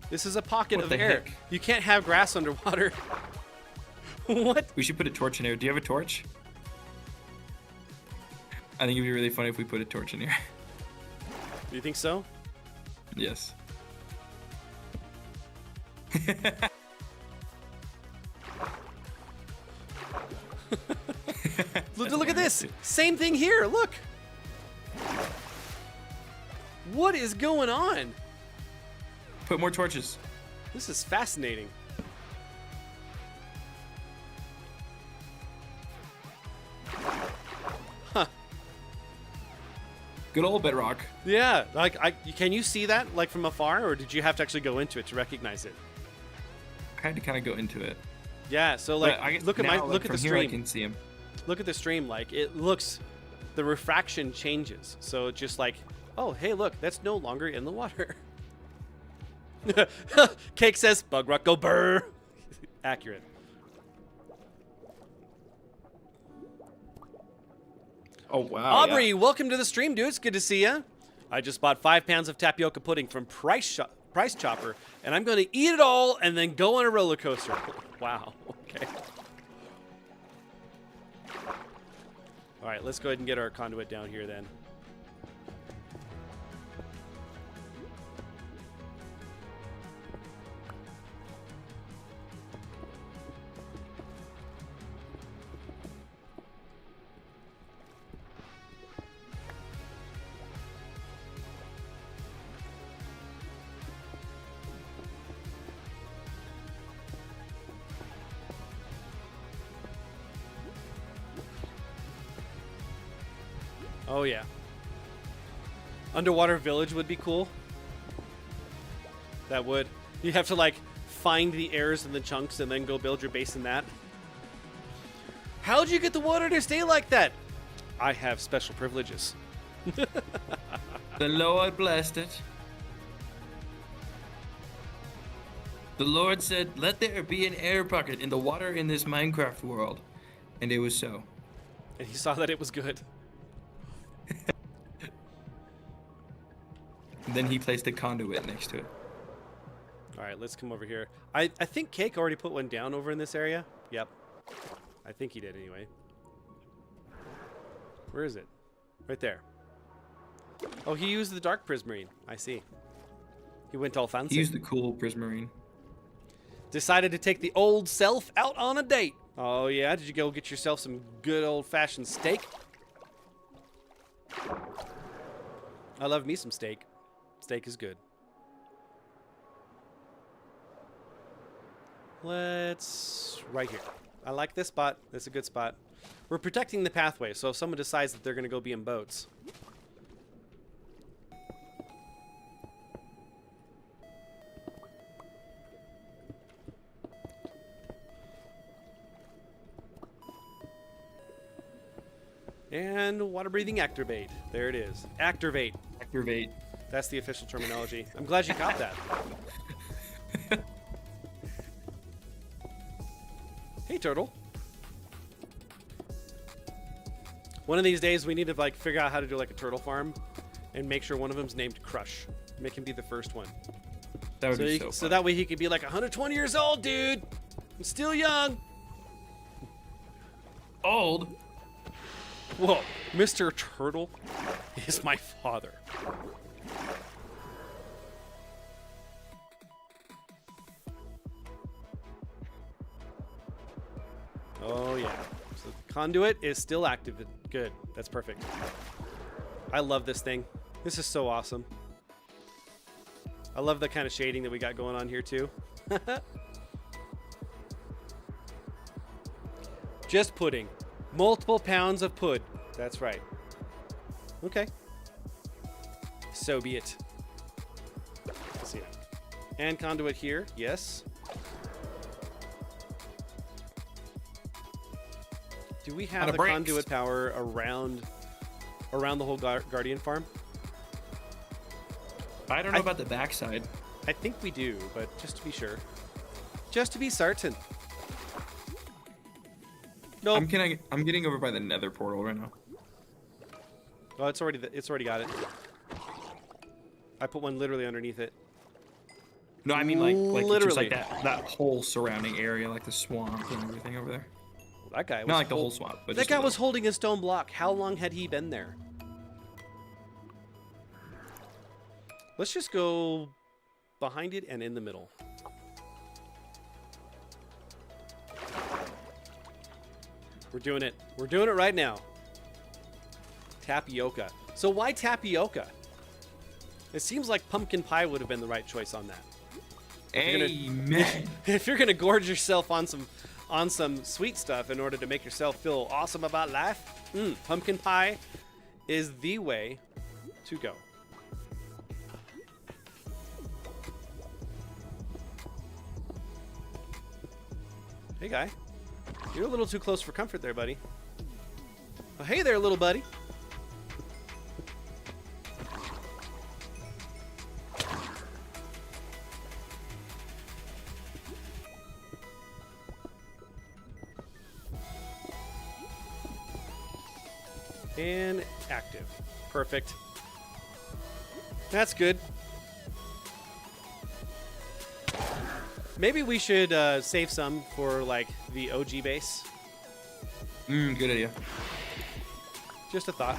this is a pocket of air. Heck? You can't have grass underwater. What? We should put a torch in here. Do you have a torch? I think it'd be really funny if we put a torch in here. Do you think so? Yes. Look at this. Same thing here. Look. What is going on? Put more torches. This is fascinating. Huh. Good old bedrock. Yeah. Like, can you see that like from afar, or did you have to actually go into it to recognize it? I had to kind of go into it. Yeah. So like, But I guess look at now, look at from the here I stream. can see him. Look at the stream. Like it looks, the refraction changes. So it's just like, oh hey, look, that's no longer in the water. Cake says, "Bug rock go burr." Accurate. Oh wow. Aubrey, yeah. welcome to the stream, dude. It's good to see you. I just bought 5 pounds of tapioca pudding from Price Chopper, and I'm going to eat it all and then go on a roller coaster. Wow. Okay. All right, let's go ahead and get our conduit down here then. Oh yeah. Underwater village would be cool. That would. You have to like find the airs and the chunks and then go build your base in that. How'd you get the water to stay like that? I have special privileges. The Lord blessed it. The Lord said, "Let there be an air pocket in the water in this Minecraft world," and it was so. And he saw that it was good. And then he placed a conduit next to it. All right, let's come over here. I think Cake already put one down over in this area. Yep. I think he did anyway. Where is it? Right there. Oh, he used the dark prismarine. I see. He went all fancy. He used the cool Prismarine. Decided to take the old self out on a date. Oh yeah, did you go get yourself some good old-fashioned steak? I love me some steak. Steak is good. Let's... right here. I like this spot. It's a good spot. We're protecting the pathway, so if someone decides that they're going to go be in boats... And water breathing activate. There it is. Activate. Activate. That's the official terminology. I'm glad you caught that. Hey, turtle. One of these days, we need to like figure out how to do like a turtle farm, and make sure one of them's named Crush. Make him be the first one. That would be so fun. So that way he could be like 120 years old, dude. I'm still young. Old. Whoa, Mr. Turtle is my father. Oh yeah, so the conduit is still active. Good, that's perfect. I love this thing. This is so awesome. I love the kind of shading that we got going on here too. Just pudding. Multiple pounds of pud. That's right. Okay. So be it. Let's see that. And conduit here. Yes. Do we have the conduit power around the whole Guardian farm? I don't know about the backside. I think we do, but just to be sure. Just to be certain. No. I'm getting over by the Nether portal right now. Oh, it's already got it. I put one literally underneath it. No, I mean like literally. just like that whole surrounding area, like the swamp and everything over there. That guy was not like the whole swamp, but that guy was holding a stone block. How long had he been there? Let's just go behind it and in the middle. We're doing it. We're doing it right now. Tapioca. So why tapioca? It seems like pumpkin pie would have been the right choice on that. Amen. If you're gonna gorge yourself on some sweet stuff in order to make yourself feel awesome about life, pumpkin pie is the way to go. Hey guy, you're a little too close for comfort there, buddy. Oh, hey there, little buddy. And active. Perfect. That's good. Maybe we should save some for like the OG base. Good idea. Just a thought.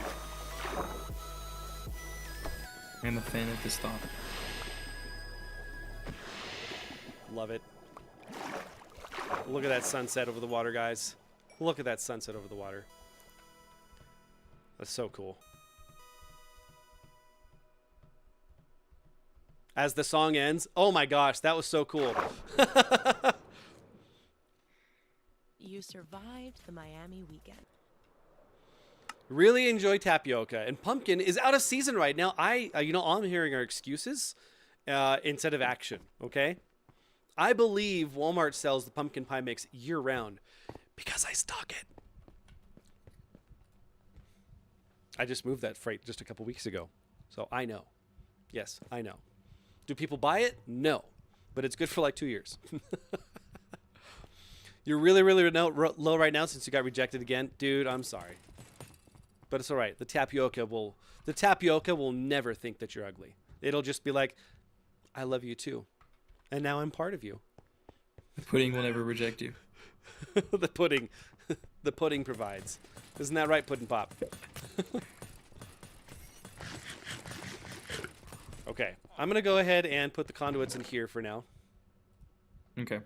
And the fan at this top. Love it. Look at that sunset over the water, guys. Look at that sunset over the water. That's so cool. As the song ends, oh my gosh, that was so cool. You survived the Miami weekend. Really enjoy tapioca, and pumpkin is out of season right now. All I'm hearing are excuses instead of action. Okay, I believe Walmart sells the pumpkin pie mix year round because I stock it. I just moved that freight just a couple weeks ago, so I know. Yes, I know. Do people buy it? No, but it's good for like 2 years. You're really, really low right now since you got rejected again, dude. I'm sorry, but it's all right. The tapioca will never think that you're ugly. It'll just be like, I love you too, and now I'm part of you. The pudding will never reject you. the pudding provides. Isn't that right, Puddin' Pop? Okay, I'm gonna go ahead and put the conduits in here for now. Okay.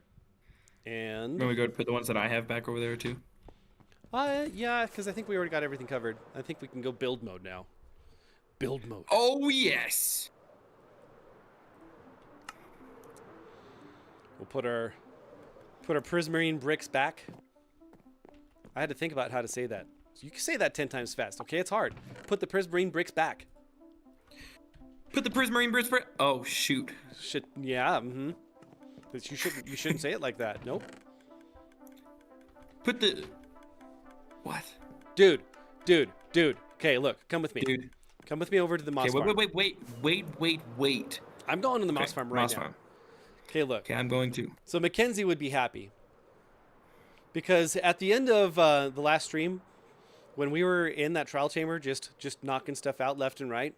And Then we go to put the ones that I have back over there too. yeah, because I think we already got everything covered. I think we can go build mode now. Build mode. Oh yes. We'll put our prismarine bricks back. I had to think about how to say that. So you can say that 10 times fast, okay? It's hard. Put the prismarine bricks back. Put the prismarine bricks back. Oh shoot. Shit. Yeah. But you shouldn't say it like that. Nope. Put the. What? Dude. Okay, look. Come with me. Dude. Come with me over to the moss farm. Wait. I'm going to the moss farm right Moss now. farm. Okay, look. Okay, I'm going to. So Mackenzie would be happy. Because at the end of the last stream, when we were in that trial chamber just knocking stuff out left and right,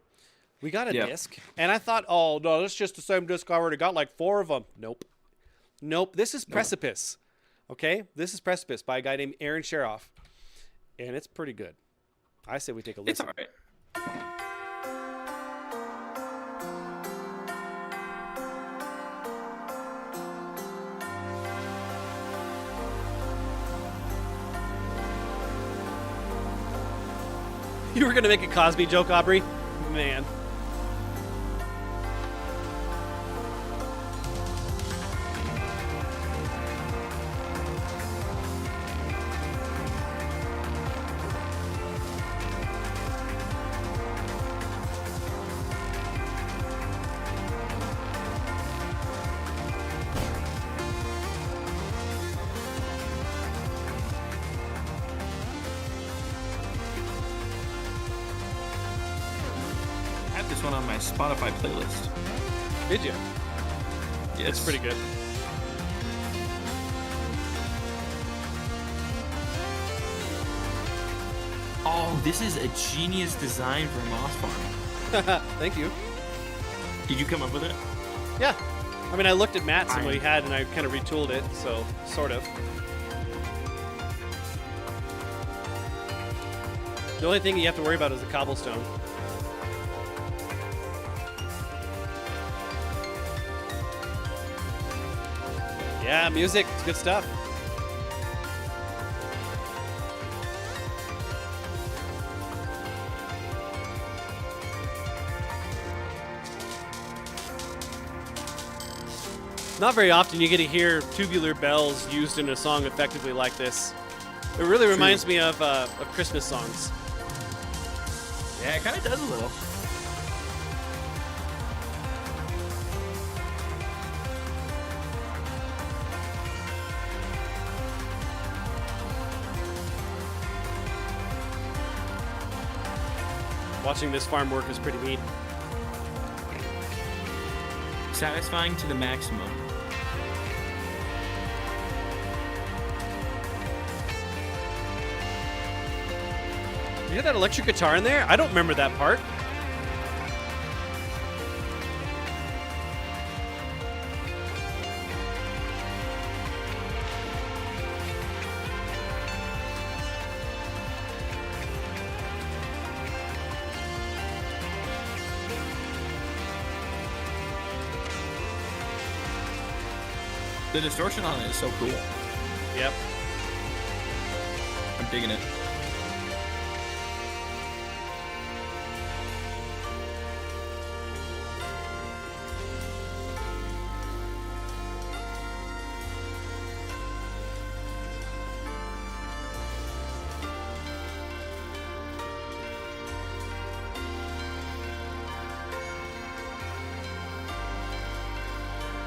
we got a disc. And I thought, oh, no, that's just the same disc I already got, like 4 of them. Nope. This is Precipice. Okay? This is Precipice by a guy named Aaron Sheroff. And it's pretty good. I say we take a listen. It's all right. You were going to make a Cosby joke, Aubrey? Man. This one on my Spotify playlist. Did you? Yes. It's pretty good. Oh, this is a genius design for Moss Farm. Thank you. Did you come up with it? Yeah. I mean, I looked at Matt's and what he had, and I kind of retooled it, so sort of. The only thing you have to worry about is the cobblestone. Yeah, music. It's good stuff. Not very often you get to hear tubular bells used in a song effectively like this. It really reminds me of Christmas songs. Yeah, it kind of does a little. Watching this farm work is pretty neat. Satisfying to the maximum. You hear that electric guitar in there? I don't remember that part. The distortion on it is so cool. Yep. I'm digging it.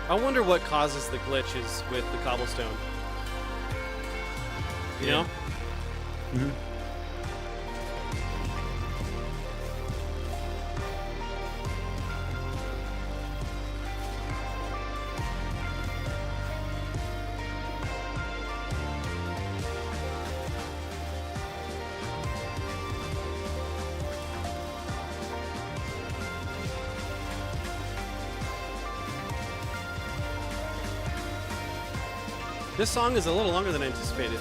I wonder what causes the glitches with the cobblestone. You know? Mm-hmm. This song is a little longer than I anticipated.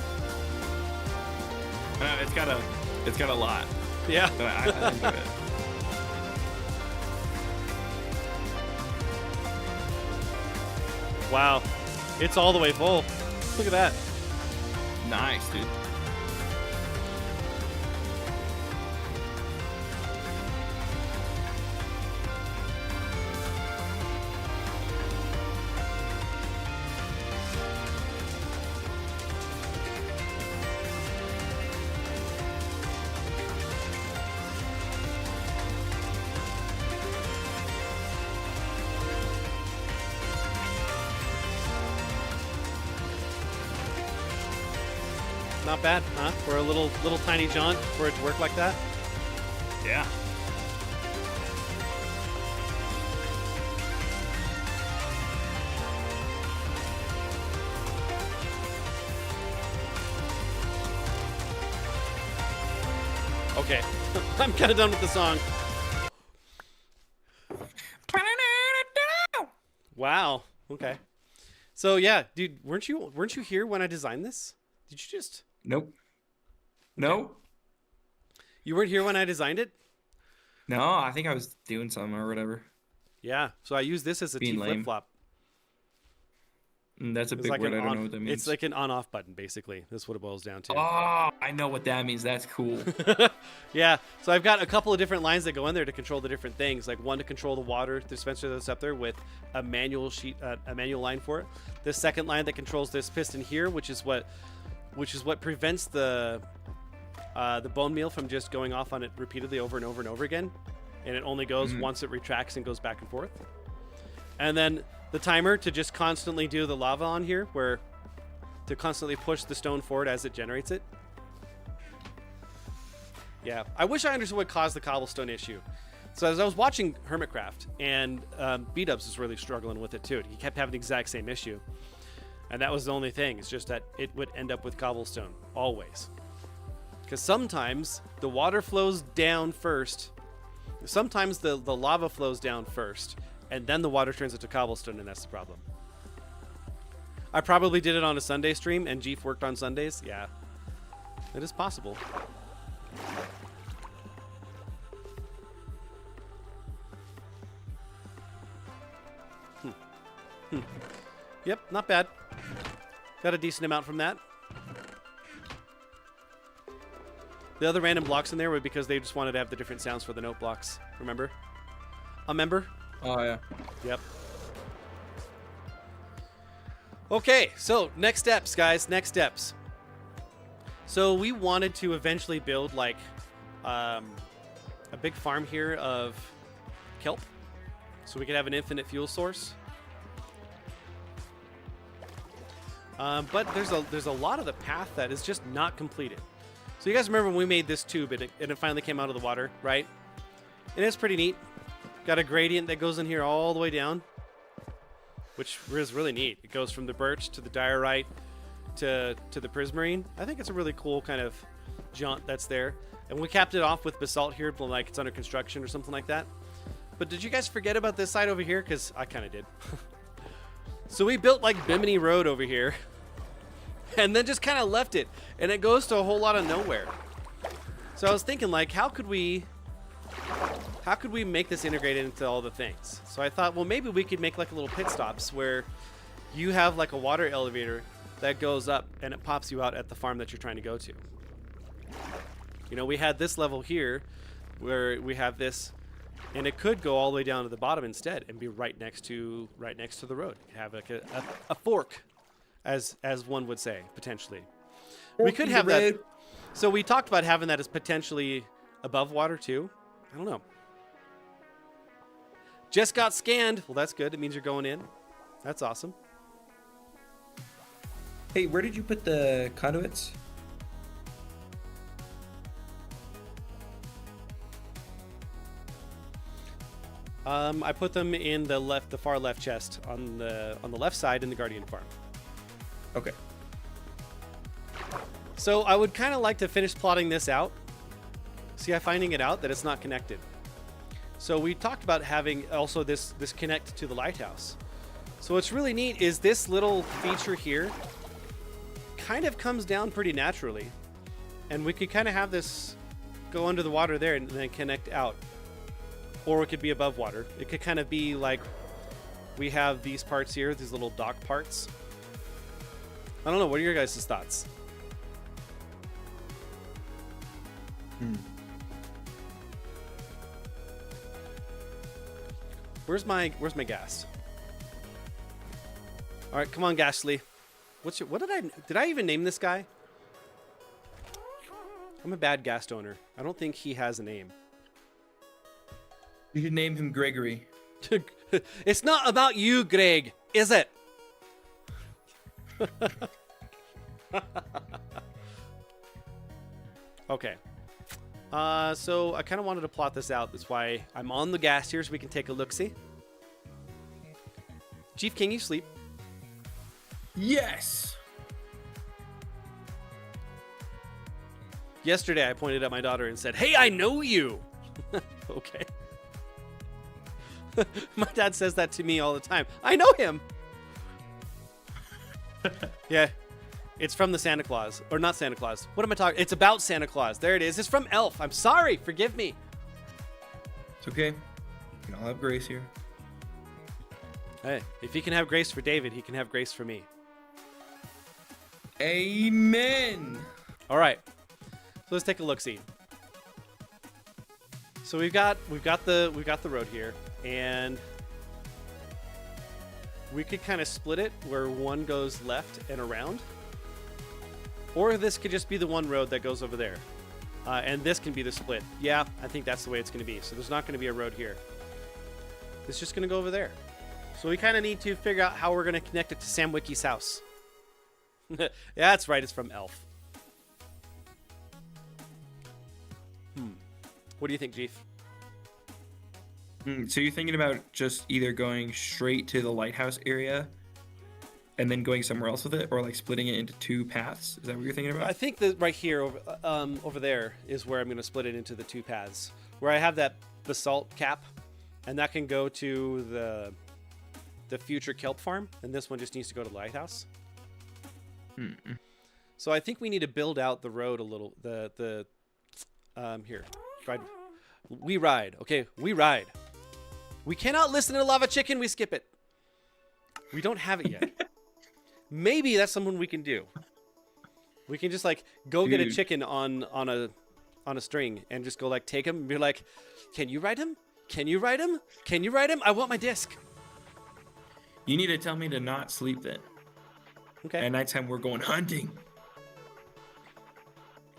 It's got a lot. Yeah. But I enjoy it. Wow. It's all the way full. Look at that. Nice, dude. Not bad, huh? For a little tiny jaunt, for it to work like that. Yeah. Okay, I'm kind of done with the song. Wow. Okay. So yeah, dude, weren't you here when I designed this? Did you just? Nope. No. You weren't here when I designed it? No, I think I was doing something or whatever. Yeah. So I use this as a T Being lame. flip flop. That's a It's big like word. an I don't on, know what that means. It's like an on-off button, basically. That's what it boils down to. Oh, I know what that means. That's cool. Yeah. So I've got a couple of different lines that go in there to control the different things. Like one to control the water dispenser that's up there with a manual line for it. The second line that controls this piston here, which is what prevents the bone meal from just going off on it repeatedly over and over and over again, and it only goes once it retracts and goes back and forth. And then the timer to just constantly do the lava on here, where to constantly push the stone forward as it generates it. Yeah, I wish I understood what caused the cobblestone issue. So as I was watching Hermitcraft, and B-Dubs was really struggling with it too. He kept having the exact same issue. And that was the only thing. It's just that it would end up with cobblestone, always. Because sometimes the water flows down first. Sometimes the lava flows down first, and then the water turns into cobblestone, and that's the problem. I probably did it on a Sunday stream, and Jeef worked on Sundays. Yeah, it is possible. Yep, not bad. Got a decent amount from that. The other random blocks in there were because they just wanted to have the different sounds for the note blocks. Remember? Remember? Oh, yeah. Yep. Okay, so next steps, guys. Next steps. So we wanted to eventually build like a big farm here of kelp, so we could have an infinite fuel source. But there's a lot of the path that is just not completed. So you guys remember when we made this tube and it finally came out of the water, right? And it's pretty neat. Got a gradient that goes in here all the way down, which is really neat. It goes from the birch to the diorite to the prismarine. I think it's a really cool kind of jaunt that's there. And we capped it off with basalt here, like it's under construction or something like that. But did you guys forget about this side over here? Because I kind of did. So we built like Bimini Road over here and then just kind of left it, and it goes to a whole lot of nowhere. So I was thinking, like, how could we make this integrated into all the things? So I thought, well, maybe we could make like a little pit stops where you have like a water elevator that goes up and it pops you out at the farm that you're trying to go to. You know, we had this level here where we have this, and it could go all the way down to the bottom instead and be right next to the road. Have like a fork, as one would say, potentially. We could have that. So we talked about having that as potentially above water too. I don't know. Just got scanned. Well, that's good. It means you're going in. That's awesome. Hey, where did you put the conduits? I put them in the far left chest on the left side in the Guardian farm. Okay. So I would kind of like to finish plotting this out. See, I'm finding it out that it's not connected. So we talked about having also this connect to the lighthouse. So what's really neat is this little feature here kind of comes down pretty naturally, and we could kind of have this go under the water there and then connect out. Or it could be above water. It could kind of be like we have these parts here, these little dock parts. I don't know. What are your guys' thoughts? Where's my gas? All right, come on, Gasly. Did I even name this guy? I'm a bad gas donor. I don't think he has a name. You should name him Gregory. It's not about you, Greg, is it? Okay. So I kind of wanted to plot this out. That's why I'm on the gas here so we can take a look-see. Chief, can you sleep? Yes. Yesterday, I pointed at my daughter and said, "Hey, I know you." Okay. My dad says that to me all the time. I know him. Yeah. It's from the Santa Claus. Or not Santa Claus. What am I talking? It's about Santa Claus. There it is. It's from Elf. I'm sorry. Forgive me. It's okay. We can all have grace here. Hey, if he can have grace for David, he can have grace for me. Amen. All right. So let's take a look-see. So we've got the road here, and we could kind of split it where one goes left and around, or this could just be the one road that goes over there, and this can be the split. Yeah, I think that's the way it's going to be. So there's not going to be a road here. It's just going to go over there. So we kind of need to figure out how we're going to connect it to Sam Wiki's house. Yeah, that's right. It's from Elf. What do you think, Chief? So you're thinking about just either going straight to the lighthouse area and then going somewhere else with it, or like splitting it into two paths? Is that what you're thinking about? I think that right here, over there, is where I'm going to split it into the two paths. Where I have that basalt cap, and that can go to the future kelp farm, and this one just needs to go to the lighthouse. So I think we need to build out the road a little. Here. We ride. Okay, we ride. We cannot listen to Lava Chicken. We skip it. We don't have it yet. Maybe that's something we can do. We can just like go get a chicken on a string and just go like take him and be like, "Can you ride him? Can you ride him? Can you ride him? I want my disc." You need to tell me to not sleep then. Okay. At nighttime we're going hunting.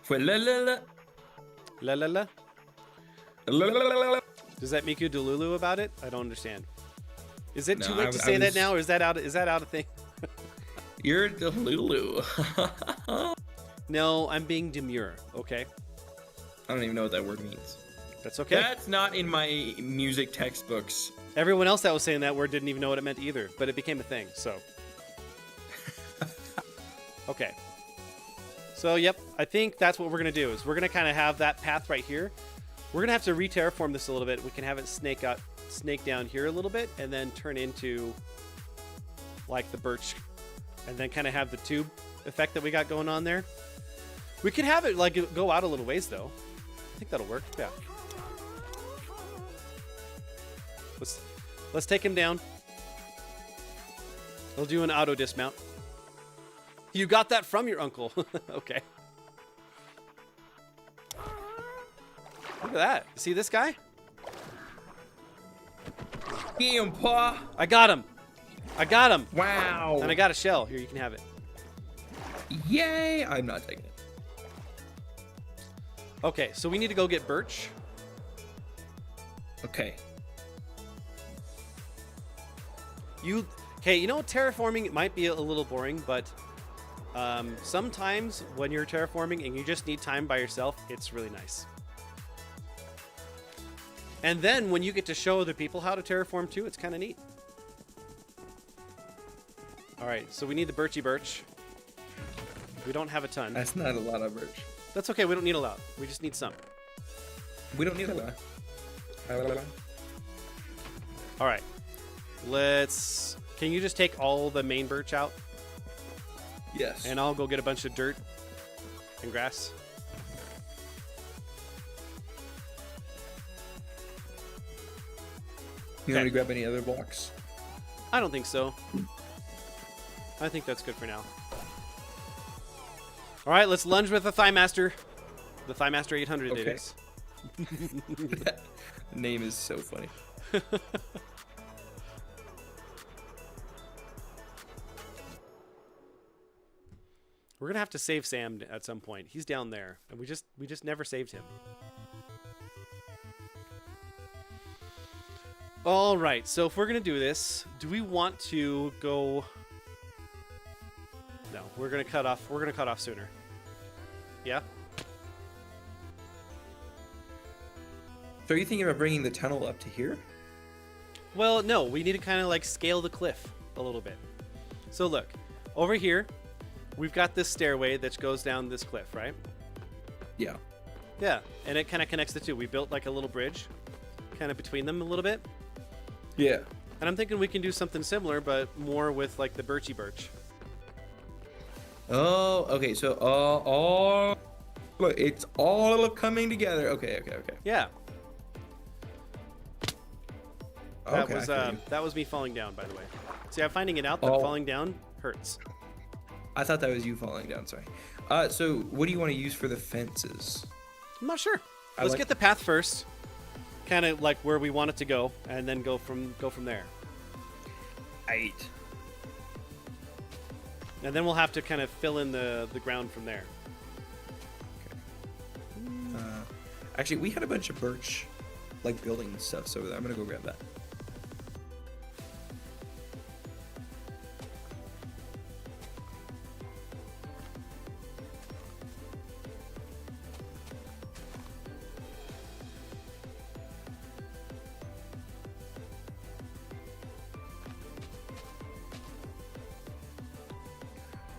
For la la la. La la la. La la la la. Does that make you delulu about it? I don't understand. Is it too No, late to say that now, or is that out of thing? You're the Lulu. No, I'm being demure. Okay. I don't even know what that word means. That's okay. That's not in my music textbooks. Everyone else that was saying that word didn't even know what it meant either, but it became a thing, so. Okay. So, yep, I think that's what we're going to do, is we're going to kind of have that path right here. We're going to have to re-terraform this a little bit. We can have it snake down here a little bit, and then turn into, like, the birch, and then kind of have the tube effect that we got going on there. We could have it, like, go out a little ways, though. I think that'll work, yeah. Let's take him down. We'll do an auto dismount. You got that from your uncle. Okay. Look at that. See this guy? Damn, Pa. I got him. I got him. Wow. And I got a shell. Here, you can have it. Yay. I'm not taking it. Okay, so we need to go get birch. Okay. Okay, you know, terraforming might be a little boring, but sometimes when you're terraforming and you just need time by yourself, it's really nice. And then when you get to show other people how to terraform too, it's kind of neat. All right, so we need the birchy birch. We don't have a ton. That's not a lot of birch. That's okay, we don't need a lot. We just need some. We don't need a lot. All right, can you just take all the main birch out? Yes. And I'll go get a bunch of dirt and grass. You want me to grab any other blocks? I don't think so. I think that's good for now. All right, let's lunge with the Thigh Master. The Thigh Master 800 it Okay. is. That name is so funny. We're gonna have to save Sam at some point. He's down there, and we just never saved him. All right, so if we're gonna do this, do we want to go? No, we're gonna cut off. We're gonna cut off sooner. Yeah. So are you thinking about bringing the tunnel up to here? Well, no, we need to kind of like scale the cliff a little bit. So look, over here, we've got this stairway that goes down this cliff, right? Yeah. Yeah, and it kind of connects the two. We built like a little bridge, kind of between them a little bit. Yeah. And I'm thinking we can do something similar, but more with like the birchy birch. Oh, okay. So all look, it's all coming together. Okay. Yeah. That Okay, was I feel you. that was me falling down, by the way. See, I'm finding it out that Oh. falling down hurts. I thought that was you falling down. Sorry. So what do you want to use for the fences? I'm not sure. I Let's like- get the path first, kind of like where we want it to go, and then go from there. 8. And then we'll have to kind of fill in the ground from there. Actually, we had a bunch of birch, like building stuff. So I'm gonna go grab that.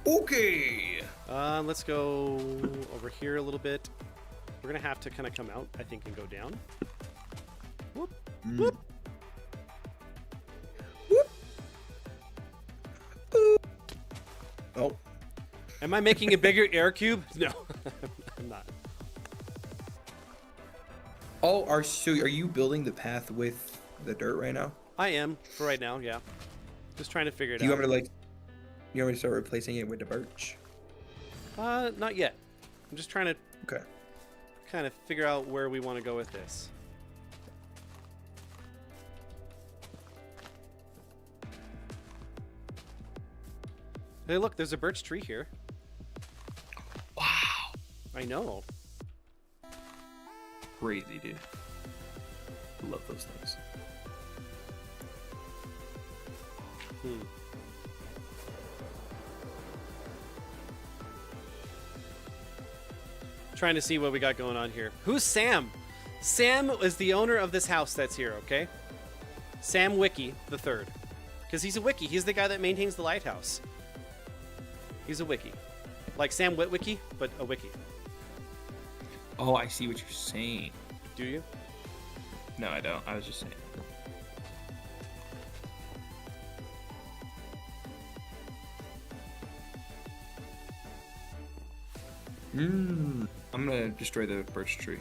Okay. Let's go over here a little bit. We're gonna have to kind of come out, I think, and go down. Whoop, whoop. Oh. Am I making a bigger air cube? No, I'm not. Oh, are you building the path with the dirt right now? I am for right now. Yeah, just trying to figure it Do you out. want me to you want me to start replacing it with the birch? Not yet. I'm just trying to Okay. kind of figure out where we want to go with this. Hey, look, there's a birch tree here. Wow. I know. Crazy, dude. Love those things. Trying to see what we got going on here. Who's Sam? Sam is the owner of this house that's here, okay? Sam Wiki the third. Because he's a wiki. He's the guy that maintains the lighthouse. He's a wiki. Like Sam Witwicky, but a wiki. Oh, I see what you're saying. Do you? No, I don't. I was just saying. I'm gonna destroy the birch tree.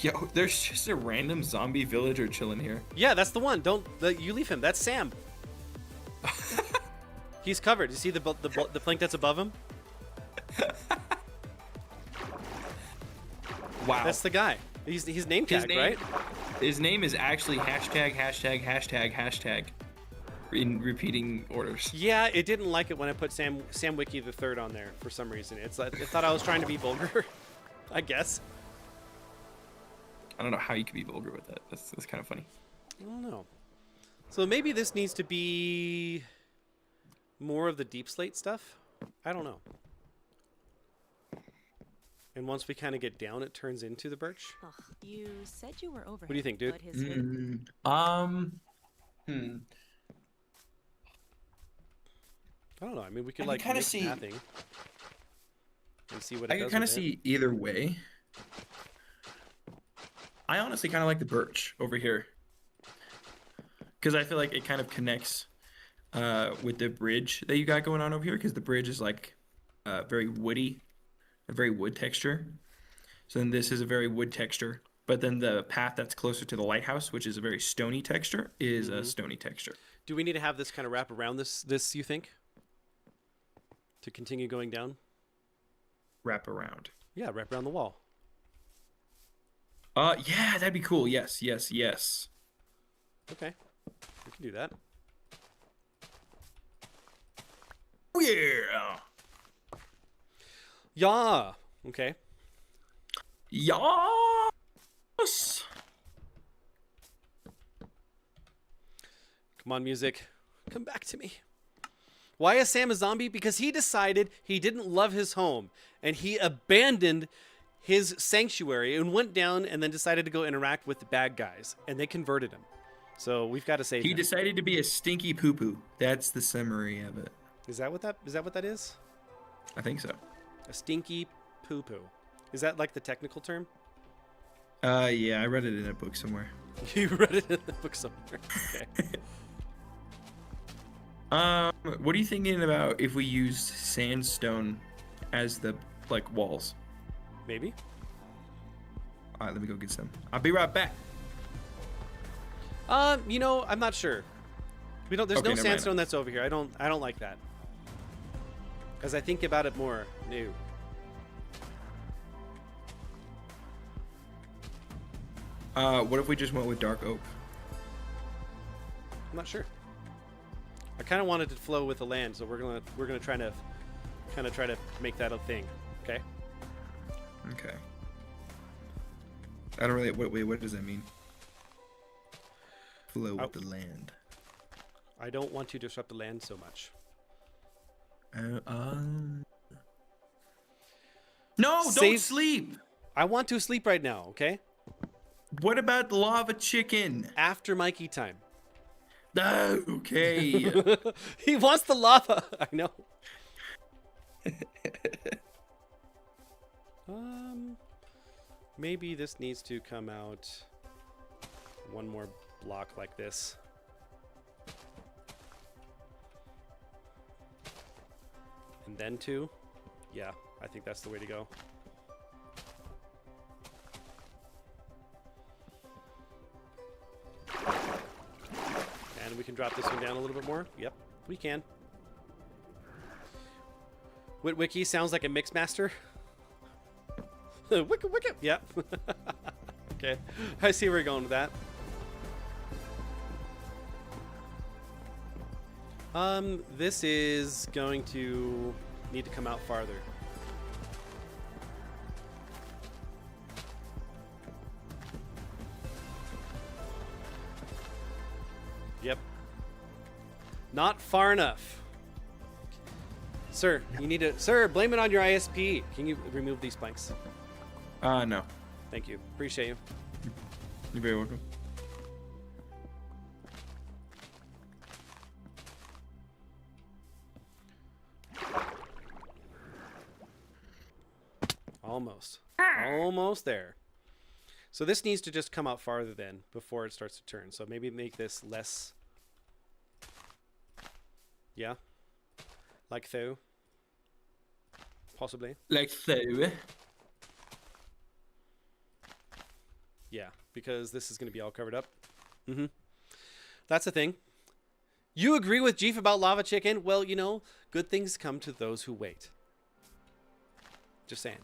Yo, there's just a random zombie villager chilling here. Yeah, that's the one. You leave him. That's Sam. He's covered. You see the plank that's above him? Wow. That's the guy. He's name tagged, right? His name is actually ###### in repeating orders. Yeah, it didn't like it when I put Sam Wiki the third on there for some reason. It thought I was trying to be vulgar, I guess. I don't know how you could be vulgar with that. That's kind of funny. I don't know. So maybe this needs to be more of the deep slate stuff. I don't know. And once we kind of get down, it turns into the birch. Ugh, you said you were over. What do you think, dude? But his hood- I don't know. I mean, we could I like can kinda mix see- pathing and see what it I does. can kind of with it. see either way. I honestly kind of like the birch over here because I feel like it kind of connects with the bridge that you got going on over here because the bridge is like very woody a very wood texture. So then this is a very wood texture. But then the path that's closer to the lighthouse, which is a very stony texture, is a stony texture. Do we need to have this kind of wrap around this, you think? To continue going down? Wrap around. Yeah, wrap around the wall. Yeah, that'd be cool. Yes, yes, yes. Okay. We can do that. Oh, yeah. Yeah. Okay. Yes. Come on, music. Come back to me. Why is Sam a zombie? Because he decided he didn't love his home, and he abandoned his sanctuary and went down and then decided to go interact with the bad guys, and they converted him. So we've got to save him. He decided to be a stinky poo-poo. That's the summary of it. Is that what that is? I think so. A stinky poo-poo. Is that like the technical term? Yeah, I read it in a book somewhere. You read it in the book somewhere. Okay. What are you thinking about if we used sandstone as the walls? Maybe. All right, let me go get some. I'll be right back. You know, I'm not sure. There's Okay, no never mind. sandstone that's over here. I don't like that. As I think about it more, new. What if we just went with dark oak? I'm not sure. I kind of wanted to flow with the land, so we're gonna try to make that a thing. Okay. Okay. I don't really. Wait, what does that mean? Flow with the land. I don't want to disrupt the land so much. No, don't Save- sleep. I want to sleep right now. Okay. What about the lava chicken? After Mikey time. Okay. He wants the lava. I know. Maybe this needs to come out one more block like this. And then two. Yeah, I think that's the way to go. And we can drop this one down a little bit more. Yep, we can. Witwiki sounds like a mix master. Wicked. Yep. Okay, I see where you're going with that. This is going to need to come out farther. Yep. Not far enough. Sir, you need to... Sir, blame it on your ISP. Can you remove these planks? No. Thank you. Appreciate you. You're very welcome. Almost. Almost there. So this needs to just come out farther then before it starts to turn. So maybe make this less... Yeah. Like so. Possibly. Like so. Yeah, because this is going to be all covered up. Mm-hmm. That's the thing. You agree with Jeef about lava chicken? Well, you know, good things come to those who wait. Just saying.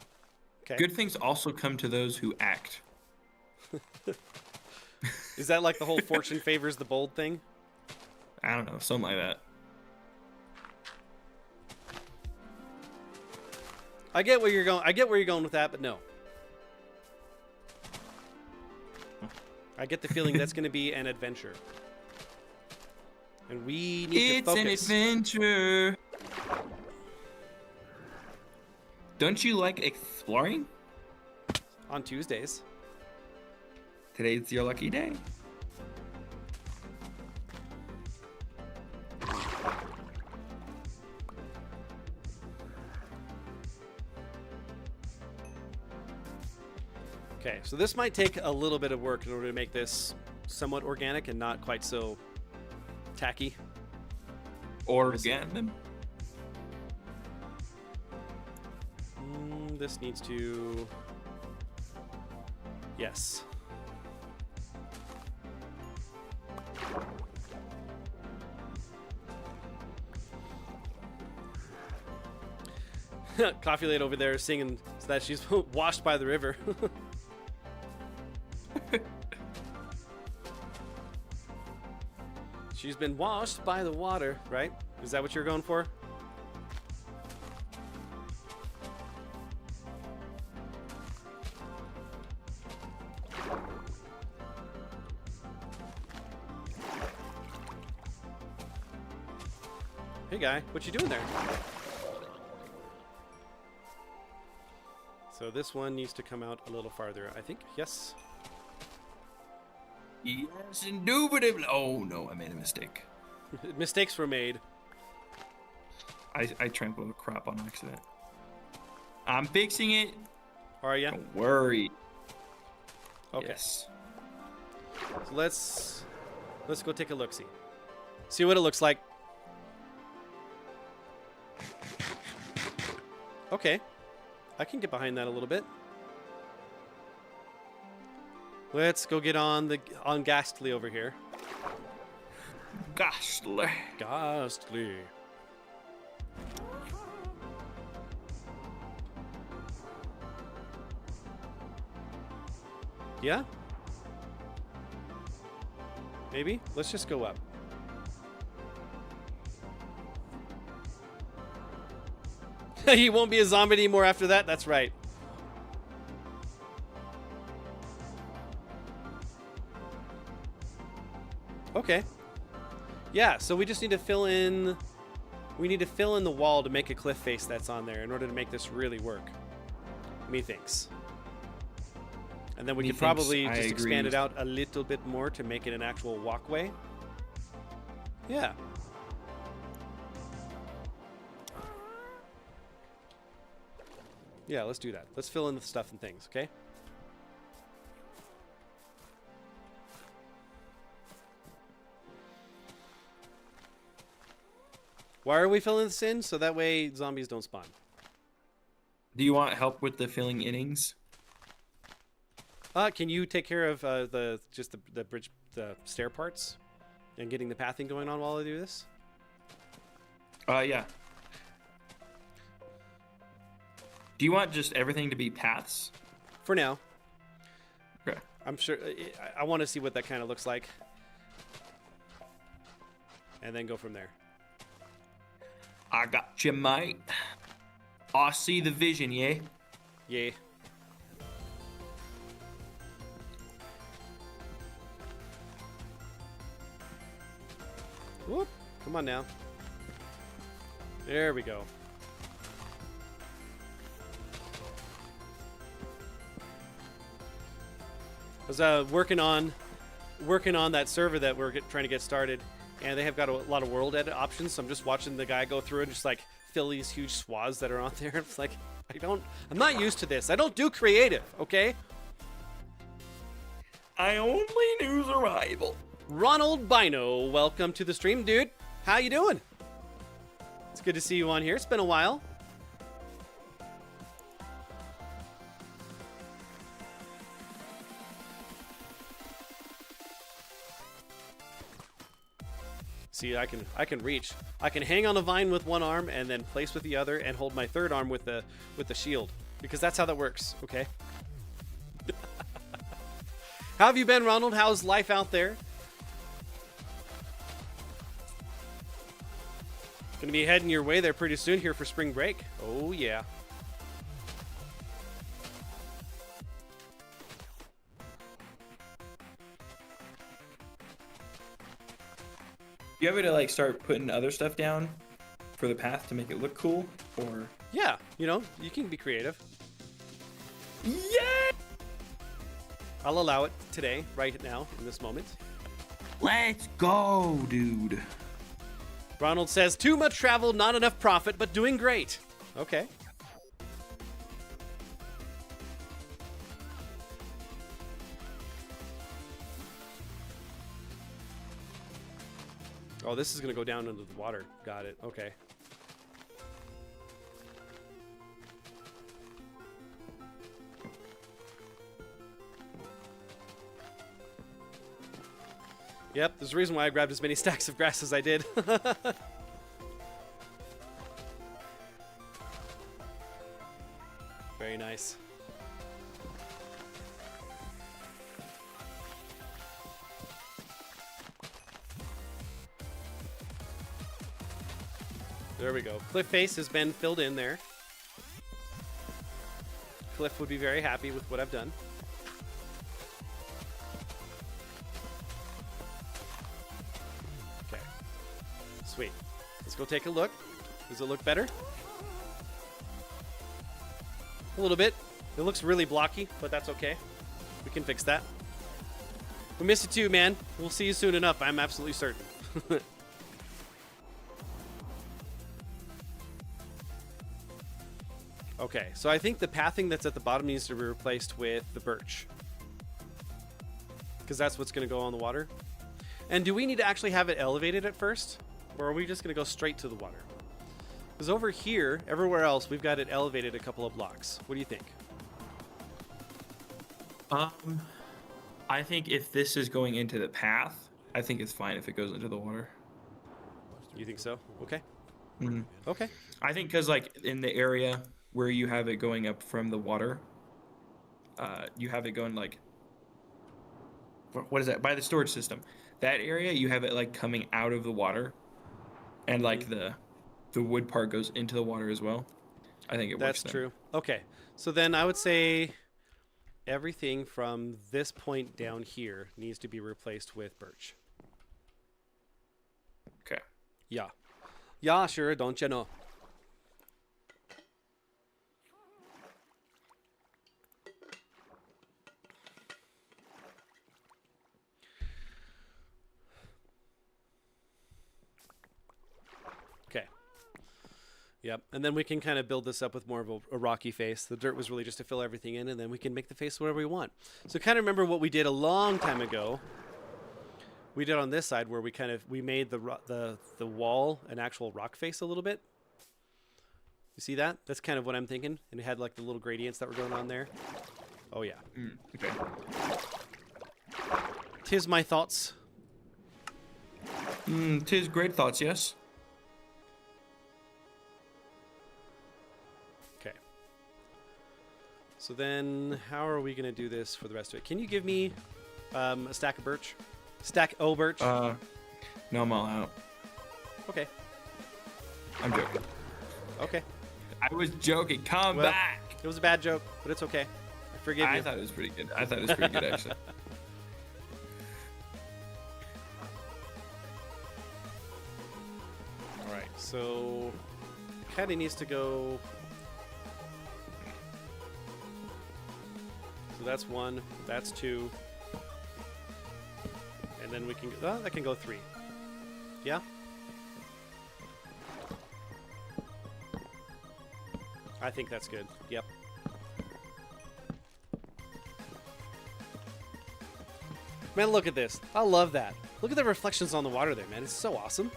Okay. Good things also come to those who act. Is that like the whole fortune favors the bold thing? I don't know, something like that. I get where you're going. I get where you're going with that, but no. I get the feeling that's going to be an adventure. And we need to focus. It's an adventure. Don't you like exploring? On Tuesdays. Today's your lucky day. Okay, so this might take a little bit of work in order to make this somewhat organic and not quite so tacky. Orgasm? This needs to... Yes. Coffee Late over there singing that she's washed by the river. She's been washed by the water, right? Is that what you're going for? Hey guy, what you doing there? So this one needs to come out a little farther, I think. Yes. Yes, indubitably. Oh no, I made a mistake. Mistakes were made. I trampled a crop on accident. I'm fixing it. Are ya? Don't worry. Okay. Yes. So let's go take a look. See what it looks like. Okay. I can get behind that a little bit. Let's go get on Ghastly over here. Ghastly. Ghastly. Yeah? Maybe? Let's just go up. He won't be a zombie anymore after that? That's right. Okay. Yeah, so we just need to fill in... We need to fill in the wall to make a cliff face that's on there in order to make this really work. Methinks. And then we could probably just expand it out a little bit more to make it an actual walkway. Yeah. Yeah, let's do that. Let's fill in the stuff and things, okay? Why are we filling this in? So that way zombies don't spawn. Do you want help with the filling innings? Can you take care of the bridge, the stair parts, and getting the pathing going on while I do this? Yeah. Do you want just everything to be paths? For now. Okay. I'm sure. I want to see what that kind of looks like, and then go from there. I got you, mate. I see the vision, yeah? Yeah. Whoop. Come on now. There we go. I was working on that server that we're trying to get started, and they have got a lot of world edit options. So I'm just watching the guy go through and just like fill these huge swaths that are on there. It's like I'm not used to this. I don't do creative, okay? I only do survival. Ronald Bino, welcome to the stream, dude. How you doing? It's good to see you on here. It's been a while. See, I can reach. I can hang on a vine with one arm and then place with the other and hold my third arm with the shield, because that's how that works, okay? How have you been, Ronald? How's life out there? Gonna be heading your way there pretty soon here for spring break. Oh yeah. Do you ever to like start putting other stuff down for the path to make it look cool, or? Yeah, you know, you can be creative. Yeah! I'll allow it today, right now, in this moment. Let's go, dude. Ronald says, too much travel, not enough profit, but doing great. Okay. Oh, this is going to go down into the water. Got it. Okay. Yep, there's a reason why I grabbed as many stacks of grass as I did. Very nice. There we go. Cliff face has been filled in there. Cliff would be very happy with what I've done. Okay. Sweet. Let's go take a look. Does it look better? A little bit. It looks really blocky, but that's okay. We can fix that. We missed you too, man. We'll see you soon enough. I'm absolutely certain. Okay, so I think the pathing that's at the bottom needs to be replaced with the birch. Because that's what's going to go on the water. And do we need to actually have it elevated at first? Or are we just going to go straight to the water? Because over here, everywhere else, we've got it elevated a couple of blocks. What do you think? I think if this is going into the path, I think it's fine if it goes into the water. You think so? Okay. Mm-hmm. Okay. I think because like in the area where you have it going up from the water, you have it going like, what is that? By the storage system. That area, you have it like coming out of the water, and like the wood part goes into the water as well. I think it works. That's true. Okay. So then I would say everything from this point down here needs to be replaced with birch. Okay. Yeah. Yeah, sure. Don't you know? Okay. Yep. And then we can kind of build this up with more of a rocky face. The dirt was really just to fill everything in, and then we can make the face whatever we want. So kind of remember what we did a long time ago. We did on this side where we made the wall an actual rock face a little bit. You see that? That's kind of what I'm thinking. And it had like the little gradients that were going on there. Oh yeah. Okay. Tis my thoughts. Tis great thoughts, yes. Okay. So then how are we going to do this for the rest of it? Can you give me a stack of birch? Stack O birch? No, I'm all out. Okay. I'm joking. Okay. I was joking. Come Well, back. It was a bad joke, but it's okay. I forgive I you. thought it was pretty good. Actually. All right. So kind of needs to go. So that's 1. That's 2. And then we can go, that can go 3. Yeah? I think that's good. Yep. Man, look at this. I love that. Look at the reflections on the water there, man. It's so awesome.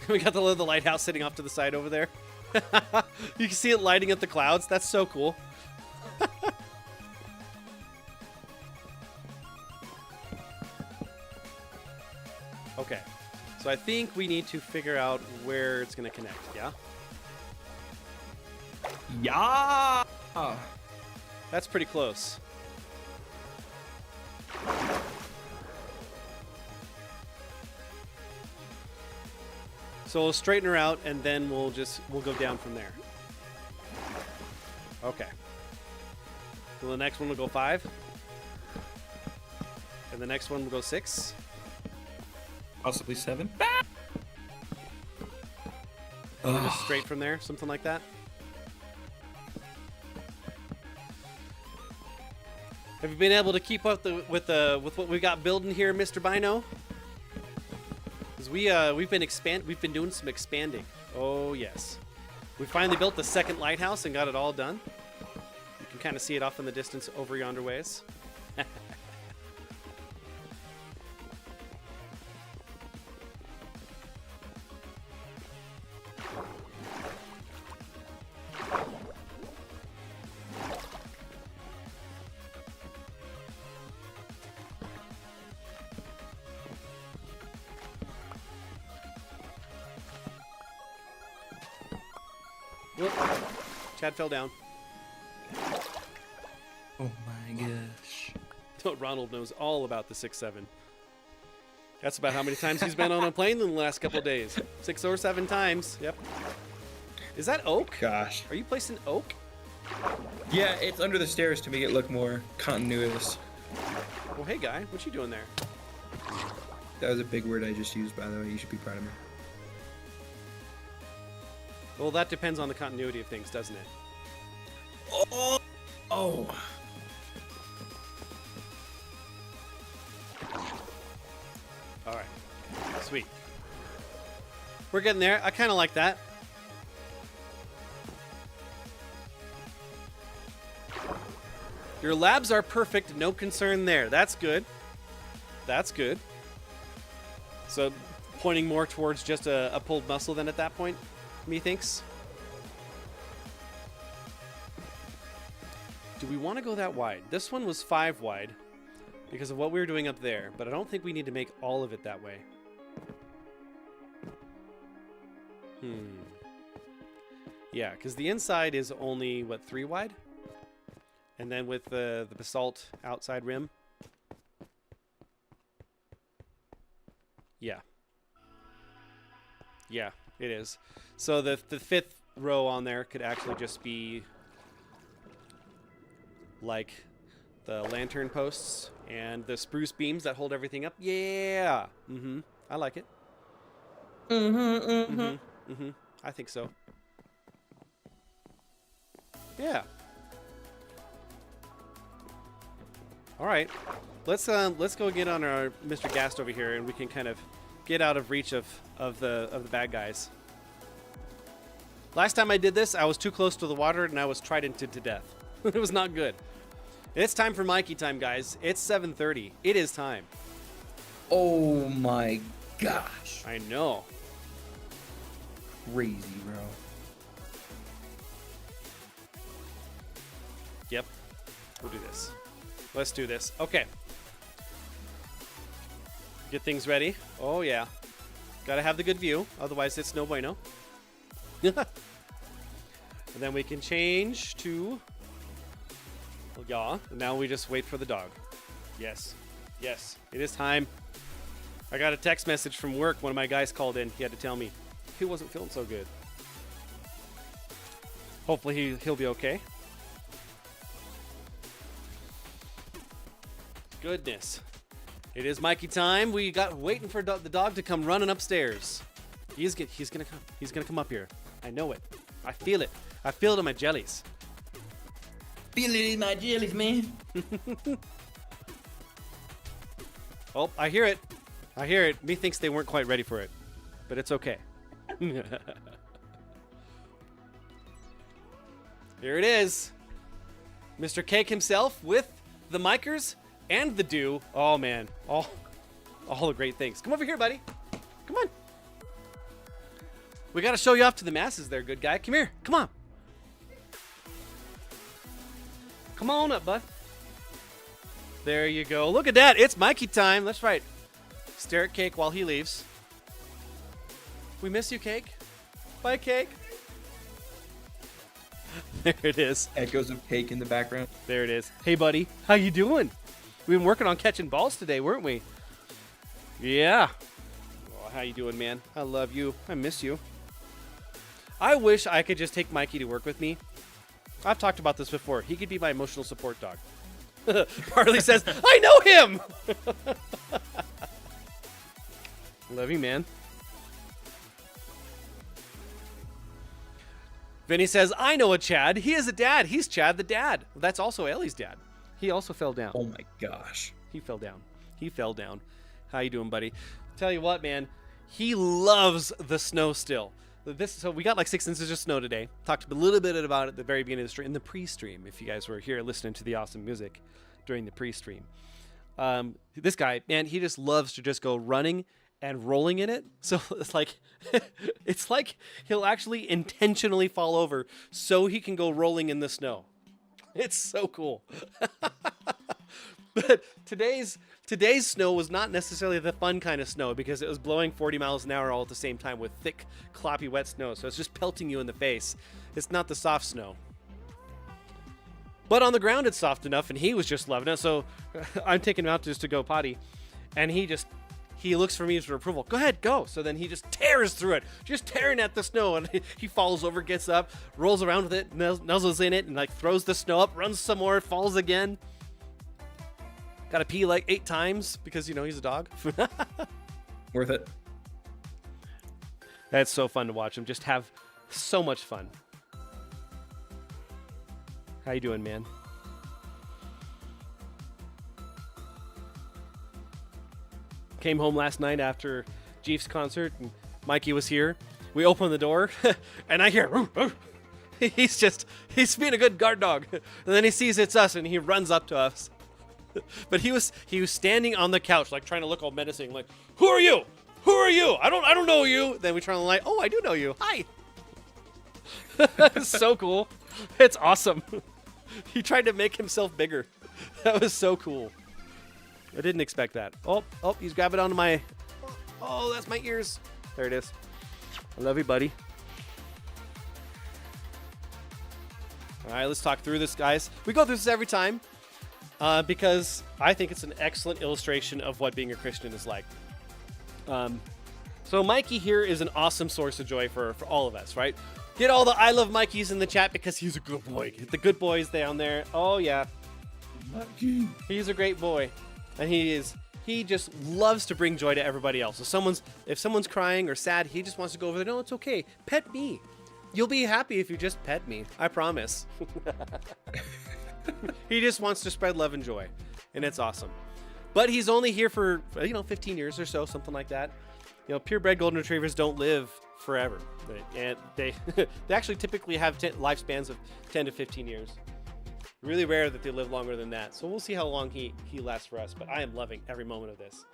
We got the lighthouse sitting off to the side over there. You can see it lighting up the clouds. That's so cool. Okay, so I think we need to figure out where it's going to connect, yeah? Yeah. That's pretty close. So we'll straighten her out, and then we'll go down from there. Okay. So the next one will go 5. And the next one will go 6. Possibly 7. And then just straight from there, something like that. Have you been able to keep up with what we got building here, Mr. Bino? Because we've been doing some expanding. Oh yes, we finally built the second lighthouse and got it all done. You can kind of see it off in the distance over yonder ways. Whoop. Chad fell down. Oh my gosh. Ronald knows all about the 6-7. That's about how many times he's been on a plane in the last couple days. 6 or 7 times. Yep. Is that oak? Gosh. Are you placing oak? Yeah, it's under the stairs to make it look more continuous. Well, hey, guy. What you doing there? That was a big word I just used, by the way. You should be proud of me. Well, that depends on the continuity of things, doesn't it? Oh! Oh! All right. Sweet. We're getting there. I kind of like that. Your labs are perfect. No concern there. That's good. That's good. So, pointing more towards just a pulled muscle then at that point, methinks. Do we want to go that wide? This one was 5 wide because of what we were doing up there, but I don't think we need to make all of it that way. Yeah, because the inside is only, what, 3 wide? And then with the basalt outside rim. Yeah. Yeah, it is. So the 5th row on there could actually just be like the lantern posts and the spruce beams that hold everything up. Yeah. I like it. I think so. Yeah. All right. Let's go get on our Mr. Gast over here, and we can kind of get out of reach of the bad guys. Last time I did this, I was too close to the water, and I was tridented to death. It was not good. It's time for Mikey time, guys. It's 7:30. It is time. Oh my gosh. I know. Crazy, bro. Yep. We'll do this. Let's do this. Okay. Get things ready. Oh, yeah. Gotta have the good view. Otherwise, it's no bueno. And then we can change to... Yeah. And now we just wait for the dog. Yes. Yes. It is time. I got a text message from work. One of my guys called in. He had to tell me he wasn't feeling so good. Hopefully he'll be okay. Goodness. It is Mikey time. We got waiting for the dog to come running upstairs. He's gonna come. He's gonna come up here. I know it. I feel it. I feel it in my jellies. Feel it in my jellies, man. Oh, I hear it. I hear it. Me thinks they weren't quite ready for it, but it's okay. Here it is. Mr. Cake himself with the micers and the dew. Oh man, all the great things. Come over here, buddy. Come on. We got to show you off to the masses there, good guy. Come here. Come on. Come on up, bud. There you go. Look at that. It's Mikey time. That's right. Stare at Cake while he leaves. We miss you, Cake. Bye, Cake. There it is. Echoes of Cake in the background. There it is. Hey, buddy. How you doing? We've been working on catching balls today, weren't we? Yeah. Oh, how you doing, man? I love you. I miss you. I wish I could just take Mikey to work with me. I've talked about this before. He could be my emotional support dog. Harley says, I know him! Love you, man. Vinny says, I know a Chad. He is a dad. He's Chad the dad. That's also Ellie's dad. He also fell down. Oh my gosh. He fell down. He fell down. How you doing, buddy? Tell you what, man. He loves the snow still. So we got like 6 inches of snow today. Talked a little bit about it at the very beginning of the stream, in the pre-stream, if you guys were here listening to the awesome music during the pre-stream. This guy, man, he just loves to just go running and rolling in it. So it's like he'll actually intentionally fall over so he can go rolling in the snow. It's so cool. But today's snow was not necessarily the fun kind of snow because it was blowing 40 miles an hour all at the same time with thick, cloppy, wet snow. So it's just pelting you in the face. It's not the soft snow. But on the ground, it's soft enough, and he was just loving it. So I'm taking him out just to go potty, and he looks for me for approval. Go ahead, go. So then he just tears through it, just tearing at the snow, and he falls over, gets up, rolls around with it, nuzzles in it, and like throws the snow up, runs some more, falls again. Got to pee like 8 times because he's a dog. Worth it. That's so fun to watch him just have so much fun. How you doing, man? Came home last night after Jeef's concert, and Mikey was here. We opened the door, and I hear, "Roo, roo." He's being a good guard dog. And then he sees it's us, and he runs up to us. But he was standing on the couch, like trying to look all menacing, like, "Who are you? Who are you? I don't know you." Then we turn on the light. "Oh, I do know you. Hi." It's so cool. It's awesome. He tried to make himself bigger. That was so cool. I didn't expect that. Oh, he's grabbing onto my... Oh, that's my ears. There it is. I love you, buddy. All right, let's talk through this, guys. We go through this every time because I think it's an excellent illustration of what being a Christian is like. So Mikey here is an awesome source of joy for all of us, right? Get all the I love Mikeys in the chat because he's a good boy. Get the good boys down there. Oh, yeah. Mikey. He's a great boy. And he just loves to bring joy to everybody else. If someone's crying or sad, he just wants to go over there. "No, it's okay. Pet me. You'll be happy if you just pet me. I promise." He just wants to spread love and joy. And it's awesome. But he's only here for, 15 years or so, something like that. Purebred golden retrievers don't live forever. And they actually typically have lifespans of 10 to 15 years. Really rare that they live longer than that. So we'll see how long he lasts for us. But I am loving every moment of this.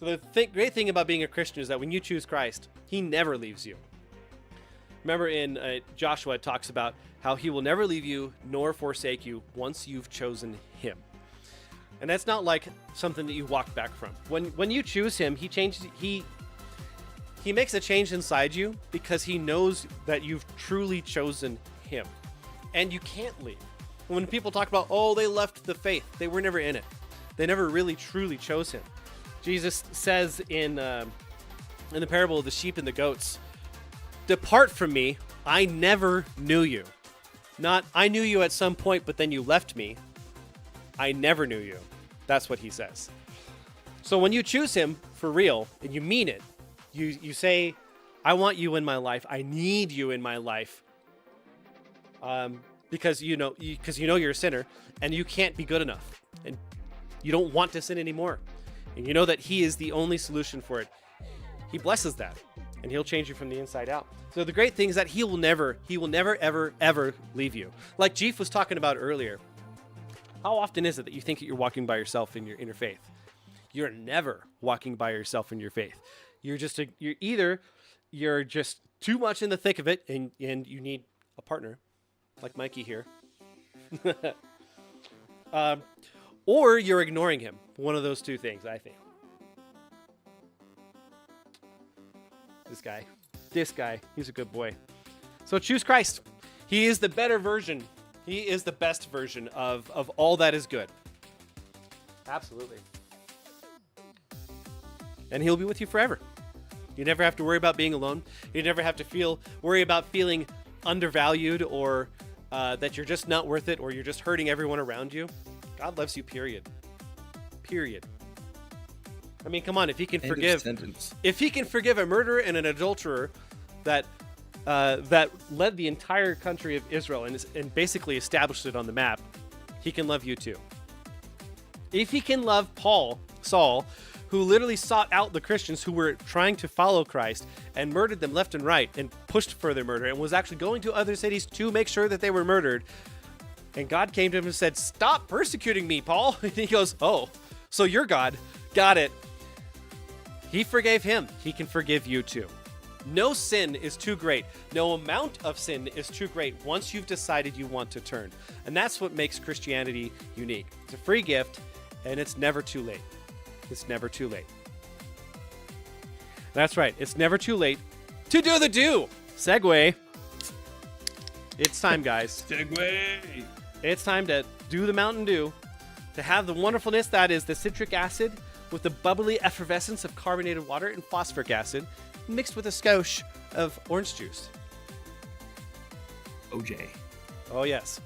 So the great thing about being a Christian is that when you choose Christ, he never leaves you. Remember in Joshua, it talks about how he will never leave you nor forsake you once you've chosen him. And that's not like something that you walk back from. When you choose him, he makes a change inside you because he knows that you've truly chosen him. And you can't leave. When people talk about, "Oh, they left the faith," they were never in it. They never really truly chose him. Jesus says in the parable of the sheep and the goats, "Depart from me, I never knew you." Not, "I knew you at some point, but then you left me." I never knew you. That's what he says. So when you choose him for real, and you mean it, you say, "I want you in my life. I need you in my life." Because you know you're a sinner, and you can't be good enough, and you don't want to sin anymore, and you know that he is the only solution for it. He blesses that, and he'll change you from the inside out. So the great thing is that he will never, ever, ever leave you. Like Jeef was talking about earlier. How often is it that you think that you're walking by yourself in your inner faith? You're never walking by yourself in your faith. You're just too much in the thick of it, and you need a partner, like Mikey here. Or you're ignoring him. One of those two things, I think. This guy, he's a good boy. So choose Christ. He is the better version. He is the best version of all that is good. Absolutely. And he'll be with you forever. You never have to worry about being alone. You never have to worry about feeling undervalued or that you're just not worth it or you're just hurting everyone around you. God loves you, period. Period. I mean, come on, if he can forgive a murderer and an adulterer that led the entire country of Israel and basically established it on the map, he can love you too. If he can love Saul, who literally sought out the Christians who were trying to follow Christ and murdered them left and right and pushed for their murder and was actually going to other cities to make sure that they were murdered. And God came to him and said, "Stop persecuting me, Paul." And he goes, "Oh, so you're God. Got it." He forgave him. He can forgive you too. No sin is too great. No amount of sin is too great once you've decided you want to turn. And that's what makes Christianity unique. It's a free gift, and it's never too late. It's never too late. That's right. It's never too late to do the do. Segway. It's time, guys. Segway. It's time to do the Mountain Dew, to have the wonderfulness that is the citric acid with the bubbly effervescence of carbonated water and phosphoric acid mixed with a skosh of orange juice. OJ. Oh, yes.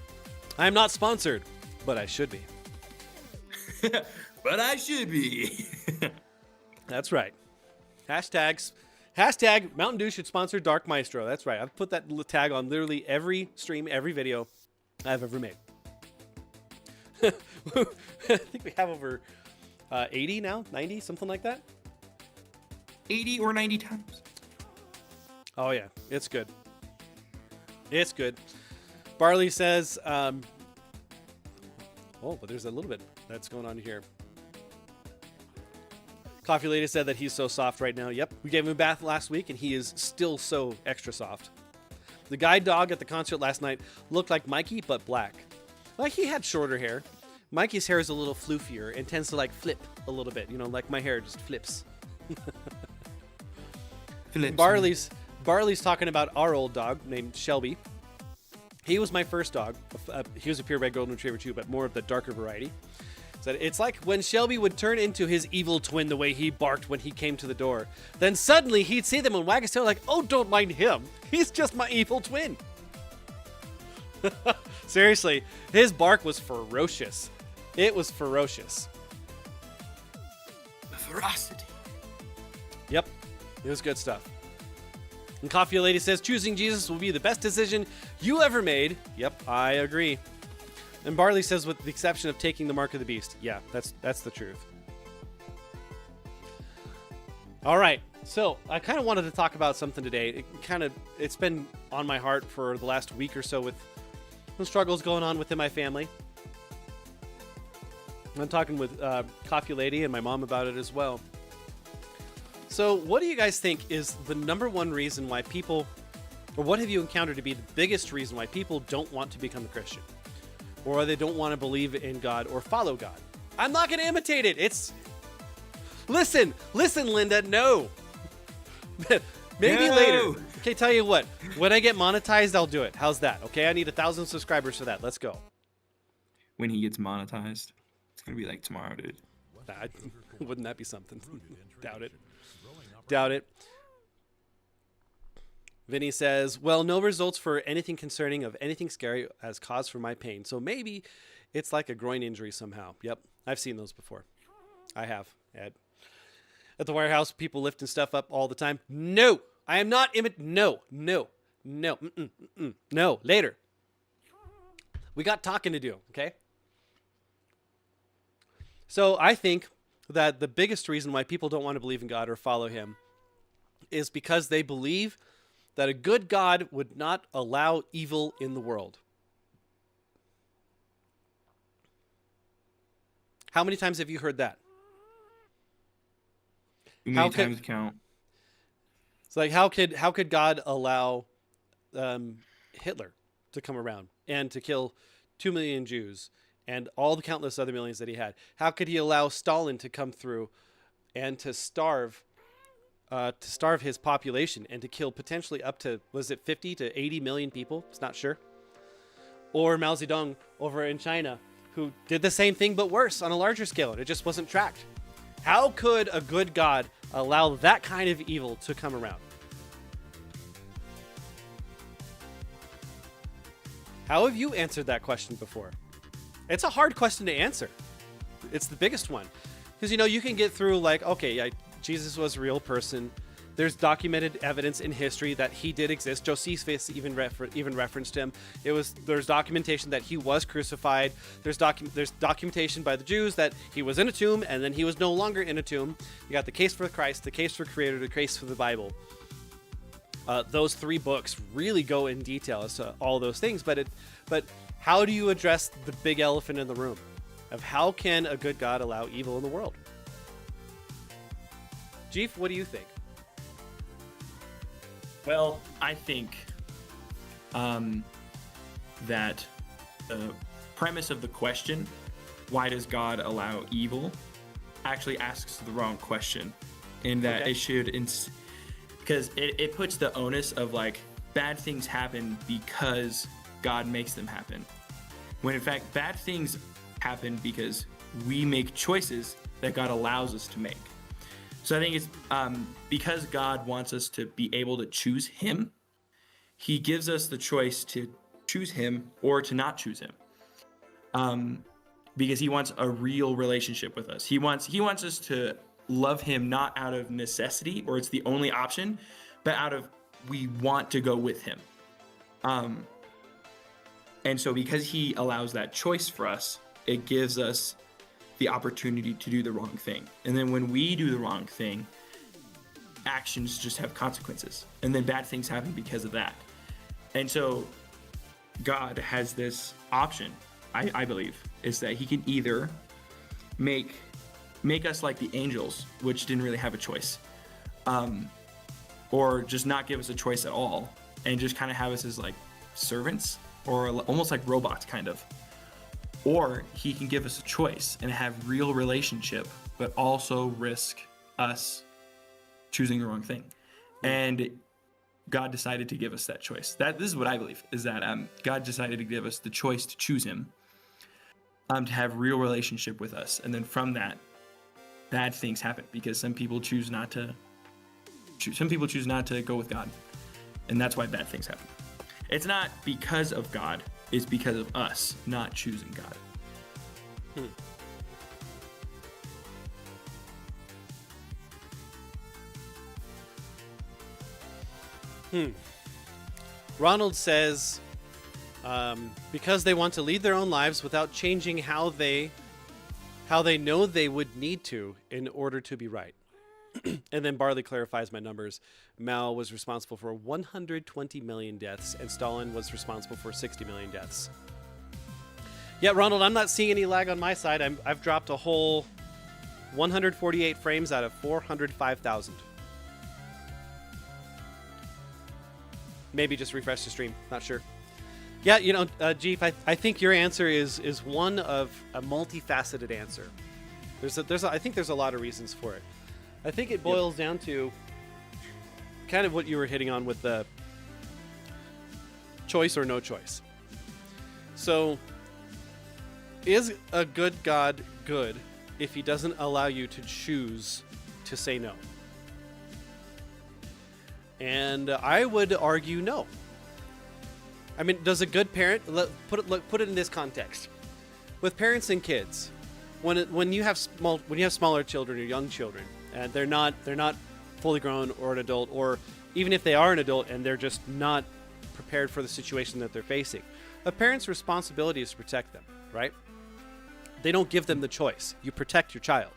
I am not sponsored, but I should be. But I should be. That's right. Hashtag Mountain Dew should sponsor Dark Maestro. That's right. I've put that tag on literally every stream, every video I've ever made. I think we have over 80 now, 90, something like that. 80 or 90 times. Oh, yeah. It's good. It's good. Barley says, oh, but there's a little bit that's going on here. Coffee Lady said that he's so soft right now. Yep. We gave him a bath last week, and he is still so extra soft. The guide dog at the concert last night looked like Mikey, but black. Like, he had shorter hair. Mikey's hair is a little floofier and tends to, like, flip a little bit. You know, like my hair just flips. Barley's talking about our old dog named Shelby. He was my first dog. He was a purebred golden retriever too, but more of the darker variety. So it's like when Shelby would turn into his evil twin the way he barked when he came to the door. Then suddenly he'd see them and wag his tail like, oh, don't mind him. He's just my evil twin. Seriously, his bark was ferocious. It was ferocious. The ferocity. Yep, it was good stuff. And Coffee Lady says, choosing Jesus will be the best decision you ever made. Yep, I agree. And Barley says, with the exception of taking the mark of the beast. Yeah, that's the truth. All right, so I kind of wanted to talk about something today. It's been on my heart for the last week or so with the struggles going on within my family. I'm talking with Coffee Lady and my mom about it as well. So what do you guys think is the number one reason why people, or what have you encountered to be the biggest reason why people don't want to become a Christian? Or they don't want to believe in God or follow God? I'm not going to imitate it. Listen, Linda, no. Maybe No. later. Okay, tell you what. When I get monetized, I'll do it. How's that? Okay, I need 1,000 subscribers for that. Let's go. When he gets monetized, it's gonna be like tomorrow, dude. Wouldn't that be something? Doubt it. Vinny says, well, no results for anything concerning of anything scary as cause for my pain. So maybe it's like a groin injury somehow. Yep, I've seen those before. I have, Ed. At the warehouse, people lifting stuff up all the time. No, I am not No, later. We got talking to do, okay? So I think that the biggest reason why people don't want to believe in God or follow him is because they believe that a good God would not allow evil in the world. How many times have you heard that? Too many times count. It's like, how could God allow Hitler to come around and to kill 2 million Jews and all the countless other millions that he had? How could he allow Stalin to come through and to starve his population and to kill potentially up to, was it 50 to 80 million people? It's not sure. Or Mao Zedong over in China, who did the same thing but worse on a larger scale, and it just wasn't tracked. How could a good God allow that kind of evil to come around? How have you answered that question before? It's a hard question to answer. It's the biggest one. Because, you can get through like, okay, yeah, Jesus was a real person. There's documented evidence in history that he did exist. Josephus even referenced him. There's documentation that he was crucified. There's documentation by the Jews that he was in a tomb and then he was no longer in a tomb. You got the case for Christ, the case for Creator, the case for the Bible. Those 3 books really go in detail as to all those things. But how do you address the big elephant in the room of how can a good God allow evil in the world? Jeef, what do you think? Well, I think that the premise of the question, why does God allow evil, actually asks the wrong question. In that Okay. it should, because it puts the onus of like bad things happen because God makes them happen. When in fact, bad things happen because we make choices that God allows us to make. So I think it's because God wants us to be able to choose Him, He gives us the choice to choose Him or to not choose Him. Because He wants a real relationship with us. He wants us to love Him not out of necessity or it's the only option, but out of we want to go with Him. And so because He allows that choice for us, it gives us the opportunity to do the wrong thing. And then when we do the wrong thing, actions just have consequences. And then bad things happen because of that. And so God has this option, I believe, is that He can either make us like the angels, which didn't really have a choice, or just not give us a choice at all and just kind of have us as like servants or almost like robots kind of. Or He can give us a choice and have real relationship, but also risk us choosing the wrong thing. And God decided to give us that choice. This is what I believe, is that God decided to give us the choice to choose Him, to have real relationship with us. And then from that, bad things happen because some people choose not to go with God. And that's why bad things happen. It's not because of God, it's because of us not choosing God. Ronald says, because they want to lead their own lives without changing how they know they would need to in order to be right. And then Barley clarifies my numbers. Mao was responsible for 120 million deaths, and Stalin was responsible for 60 million deaths. Yeah, Ronald, I'm not seeing any lag on my side. I've dropped a whole 148 frames out of 405,000. Maybe just refresh the stream. Not sure. Yeah, Jeep, I think your answer is one of a multifaceted answer. I think there's a lot of reasons for it. I think it boils down to kind of what you were hitting on with the choice or no choice. So, is a good God good if He doesn't allow you to choose to say no? And I would argue no. I mean, does a good parent put it in this context? With parents and kids, when you have smaller children or young children, and they're not fully grown or an adult, or even if they are an adult and they're just not prepared for the situation that they're facing, a parent's responsibility is to protect them, right? They don't give them the choice. You protect your child.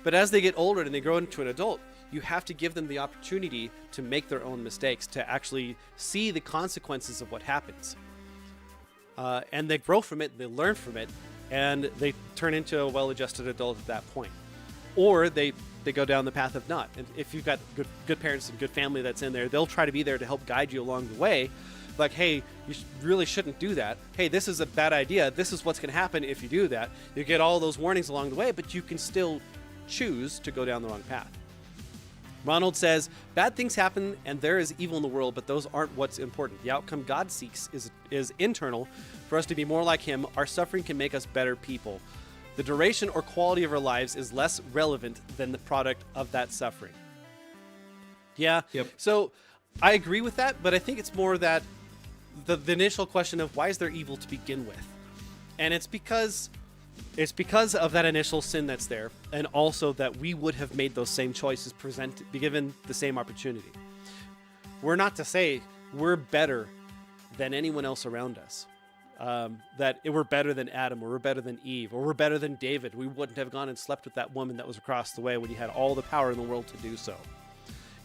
But as they get older and they grow into an adult, you have to give them the opportunity to make their own mistakes, to actually see the consequences of what happens. And they grow from it, they learn from it, and they turn into a well-adjusted adult at that point. Or they go down the path of not. And if you've got good parents and good family that's in there, they'll try to be there to help guide you along the way. Like, hey, you really shouldn't do that. Hey, this is a bad idea. This is what's going to happen if you do that. You get all those warnings along the way, but you can still choose to go down the wrong path. Ronald says, bad things happen and there is evil in the world, but those aren't what's important. The outcome God seeks is internal. For us to be more like Him, our suffering can make us better people. The duration or quality of our lives is less relevant than the product of that suffering. Yeah. Yep. So I agree with that, but I think it's more that the initial question of why is there evil to begin with? And it's because of that initial sin that's there, and also that we would have made those same choices, be given the same opportunity. We're not to say we're better than anyone else around us. That we're better than Adam, or we're better than Eve, or we're better than David. We wouldn't have gone and slept with that woman that was across the way when he had all the power in the world to do so,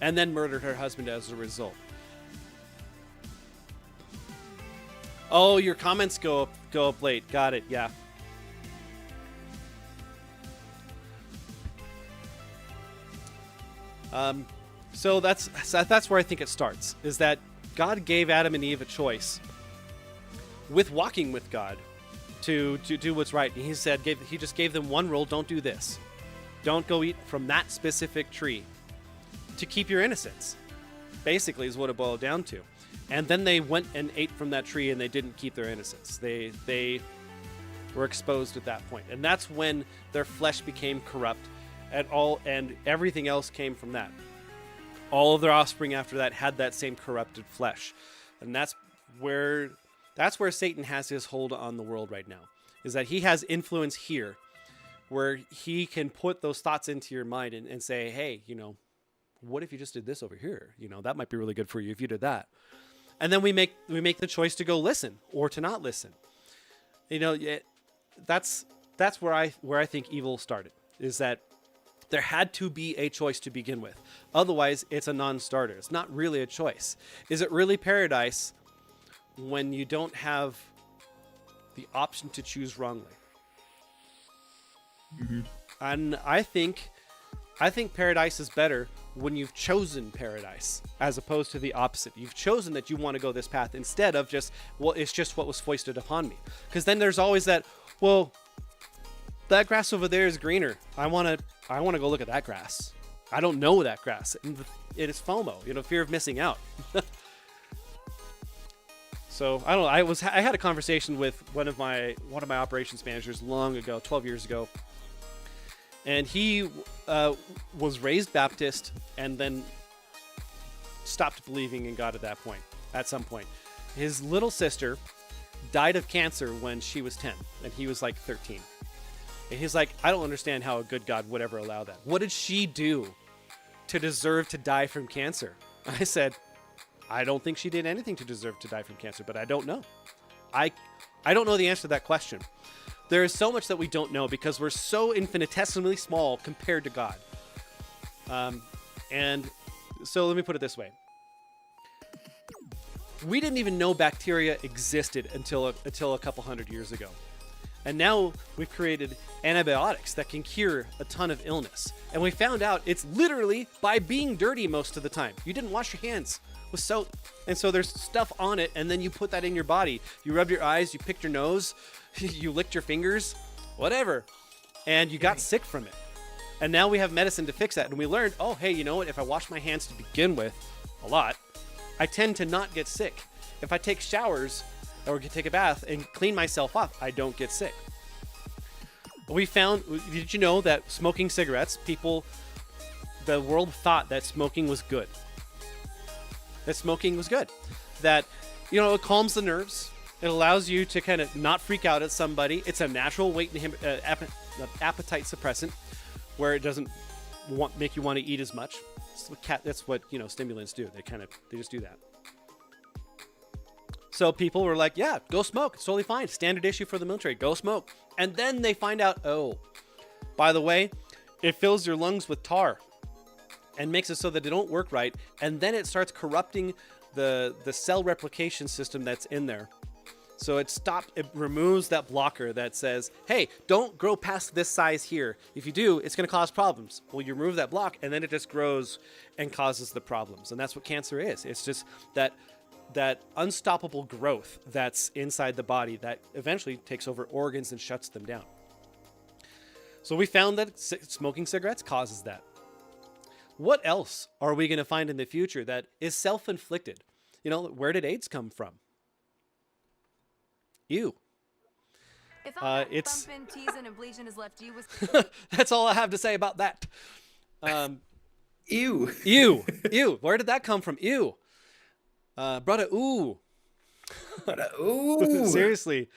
and then murdered her husband as a result. Oh, your comments go up late. Got it. Yeah. So that's where I think it starts, is that God gave Adam and Eve a choice with walking with God to do what's right. And he said, he just gave them one rule: don't do this. Don't go eat from that specific tree, to keep your innocence, basically, is what it boiled down to. And then they went and ate from that tree, and they didn't keep their innocence. They were exposed at that point. And that's when their flesh became corrupt and everything else came from that. All of their offspring after that had that same corrupted flesh. And that's where Satan has his hold on the world right now, is that he has influence here, where he can put those thoughts into your mind and say, hey, what if you just did this over here? That might be really good for you if you did that. And then we make the choice to go listen or to not listen. That's where I think evil started, is that there had to be a choice to begin with. Otherwise, it's a non-starter. It's not really a choice. Is it really paradise when you don't have the option to choose wrongly? Mm-hmm. And I think paradise is better when you've chosen paradise, as opposed to the opposite. You've chosen that you want to go this path instead of just, well, it's just what was foisted upon me. Because then there's always that, well, that grass over there is greener. I want to go look at that grass. I don't know that grass. And it is FOMO, fear of missing out. So I don't know. I had a conversation with one of my operations managers long ago, 12 years ago, and he was raised Baptist and then stopped believing in God at some point. His little sister died of cancer when she was 10, and he was like 13. And he's like, I don't understand how a good God would ever allow that. What did she do to deserve to die from cancer? I said, I don't think she did anything to deserve to die from cancer, but I don't know. I don't know the answer to that question. There is so much that we don't know because we're so infinitesimally small compared to God. And so let me put it this way. We didn't even know bacteria existed until a couple hundred years ago. And now we've created antibiotics that can cure a ton of illness. And we found out it's literally by being dirty most of the time. You didn't wash your hands with soap. And so there's stuff on it, and then you put that in your body. You rubbed your eyes, you picked your nose, you licked your fingers, whatever. And you got sick from it. And now we have medicine to fix that. And we learned, oh, hey, you know what? If I wash my hands to begin with a lot, I tend to not get sick. If I take showers or take a bath and clean myself up, I don't get sick. We found, did you know that smoking cigarettes, the world thought that smoking was good. That, it calms the nerves. It allows you to kind of not freak out at somebody. It's a natural weight appetite suppressant where it doesn't make you want to eat as much. That's what stimulants do. They just do that. So people were like, yeah, go smoke. It's totally fine. Standard issue for the military. Go smoke. And then they find out, oh, by the way, it fills your lungs with tar and makes it so that they don't work right. And then it starts corrupting the cell replication system that's in there. So it removes that blocker that says, hey, don't grow past this size here. If you do, it's going to cause problems. Well, you remove that block, and then it just grows and causes the problems. And that's what cancer is. It's just that unstoppable growth that's inside the body that eventually takes over organs and shuts them down. So we found that smoking cigarettes causes that. What else are we going to find in the future that is self-inflicted? Where did AIDS come from? Ew. If all that it's thumping, teasing, and bleaching has left you with... That's all I have to say about that. Ew. Ew. Where did that come from? Ew. Brother, ooh. Ooh. Seriously.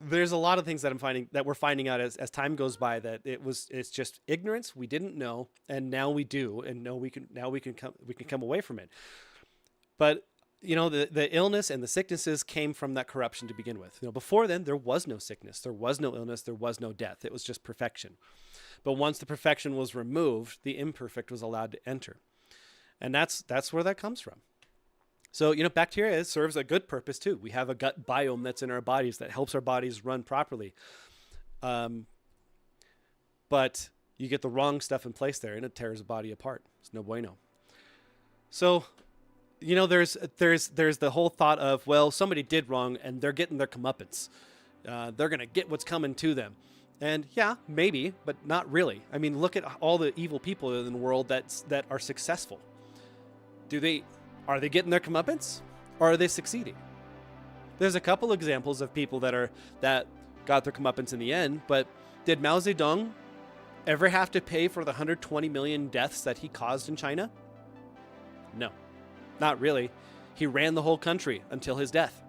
There's a lot of things that we're finding out as time goes by that it's just ignorance. We didn't know, and now we do, and we can come away from it. But the illness and the sicknesses came from that corruption to begin with. Before then, there was no sickness, there was no illness, there was no death. It was just perfection. But once the perfection was removed, the imperfect was allowed to enter. And that's where that comes from. So, bacteria serves a good purpose too. We have a gut biome that's in our bodies that helps our bodies run properly. But, You get the wrong stuff in place there, and it tears a body apart. It's no bueno. So, you know, there's the whole thought of, well, somebody did wrong, and they're getting their comeuppance. They're gonna get what's coming to them. And yeah, maybe, but not really. I mean, look at all the evil people in the world that are successful. Are they getting their comeuppance, or are they succeeding? There's a couple examples of people that got their comeuppance in the end, but did Mao Zedong ever have to pay for the 120 million deaths that he caused in China? No, not really. He ran the whole country until his death.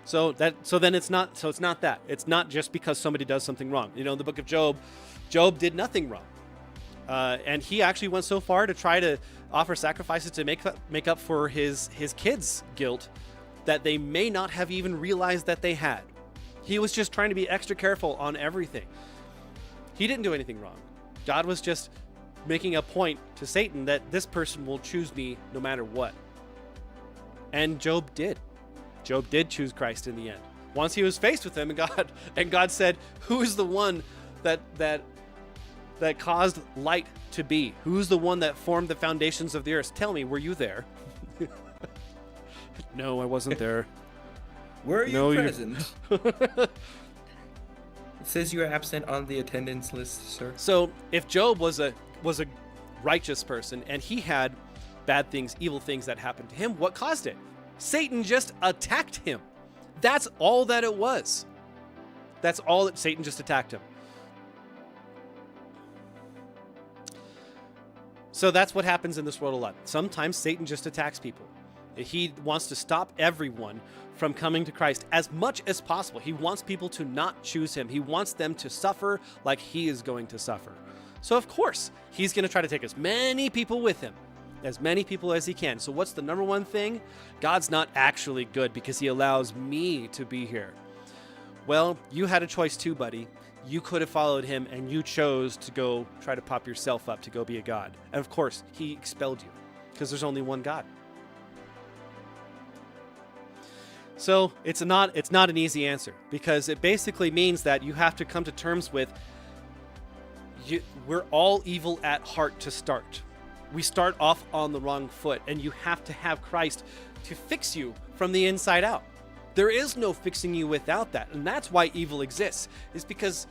So then it's not that. It's not just because somebody does something wrong. You know, in the book of Job, Job did nothing wrong. And he actually went so far to try to offer sacrifices to make up for his kids' guilt that they may not have even realized that they had. He was just trying to be extra careful on everything. He didn't do anything wrong. God was just making a point to Satan that this person will choose me no matter what. And Job did. Job did choose Christ in the end. Once he was faced with him, and God said, "Who is the one that caused light to be? Who's the one that formed the foundations of the earth? Tell me, were you there?" No, I wasn't there. Were you No, present? It says you are absent on the attendance list, sir. So if Job was a righteous person and he had bad things, evil things that happened to him, what caused it? Satan just attacked him. That's all that it was. That's all that Satan just attacked him. So that's what happens in this world a lot. Sometimes Satan just attacks people. He wants to stop everyone from coming to Christ as much as possible. He wants people to not choose him. He wants them to suffer like he is going to suffer. So of course, he's going to try to take as many people with him, as many people as he can. So what's the number one thing? God's not actually good because he allows me to be here. Well, you had a choice too, buddy. You could have followed him, and you chose to go try to pop yourself up to go be a god. And of course, he expelled you because there's only one God. So it's not an easy answer, because it basically means that you have to come to terms with we're all evil at heart to start. We start off on the wrong foot, and you have to have Christ to fix you from the inside out. There is no fixing you without that, and that's why evil exists, is because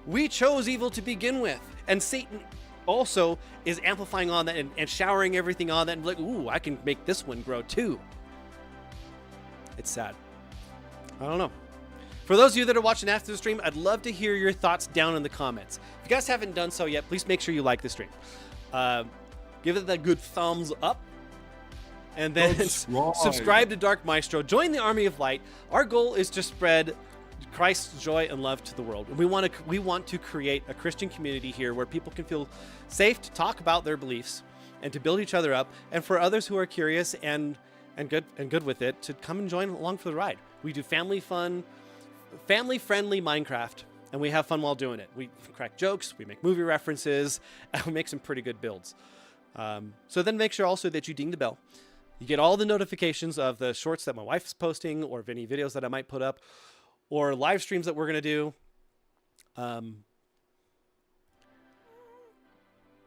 we chose evil to begin with, and Satan also is amplifying on that and showering everything on that, and like, ooh, I can make this one grow too. It's sad. I don't know. For those of you that are watching after the stream, I'd love to hear your thoughts down in the comments. If you guys haven't done so yet, please make sure you like the stream. Give it that good thumbs up. And then subscribe to Dark Maestro. Join the Army of Light. Our goal is to spread Christ's joy and love to the world. We want to create a Christian community here where people can feel safe to talk about their beliefs and to build each other up, and for others who are curious and good with it to come and join along for the ride. We do family friendly Minecraft, and we have fun while doing it. We crack jokes, we make movie references, and we make some pretty good builds. So then make sure also that you ding the bell. You get all the notifications of the shorts that my wife is posting, or of any videos that I might put up, or live streams that we're going to do.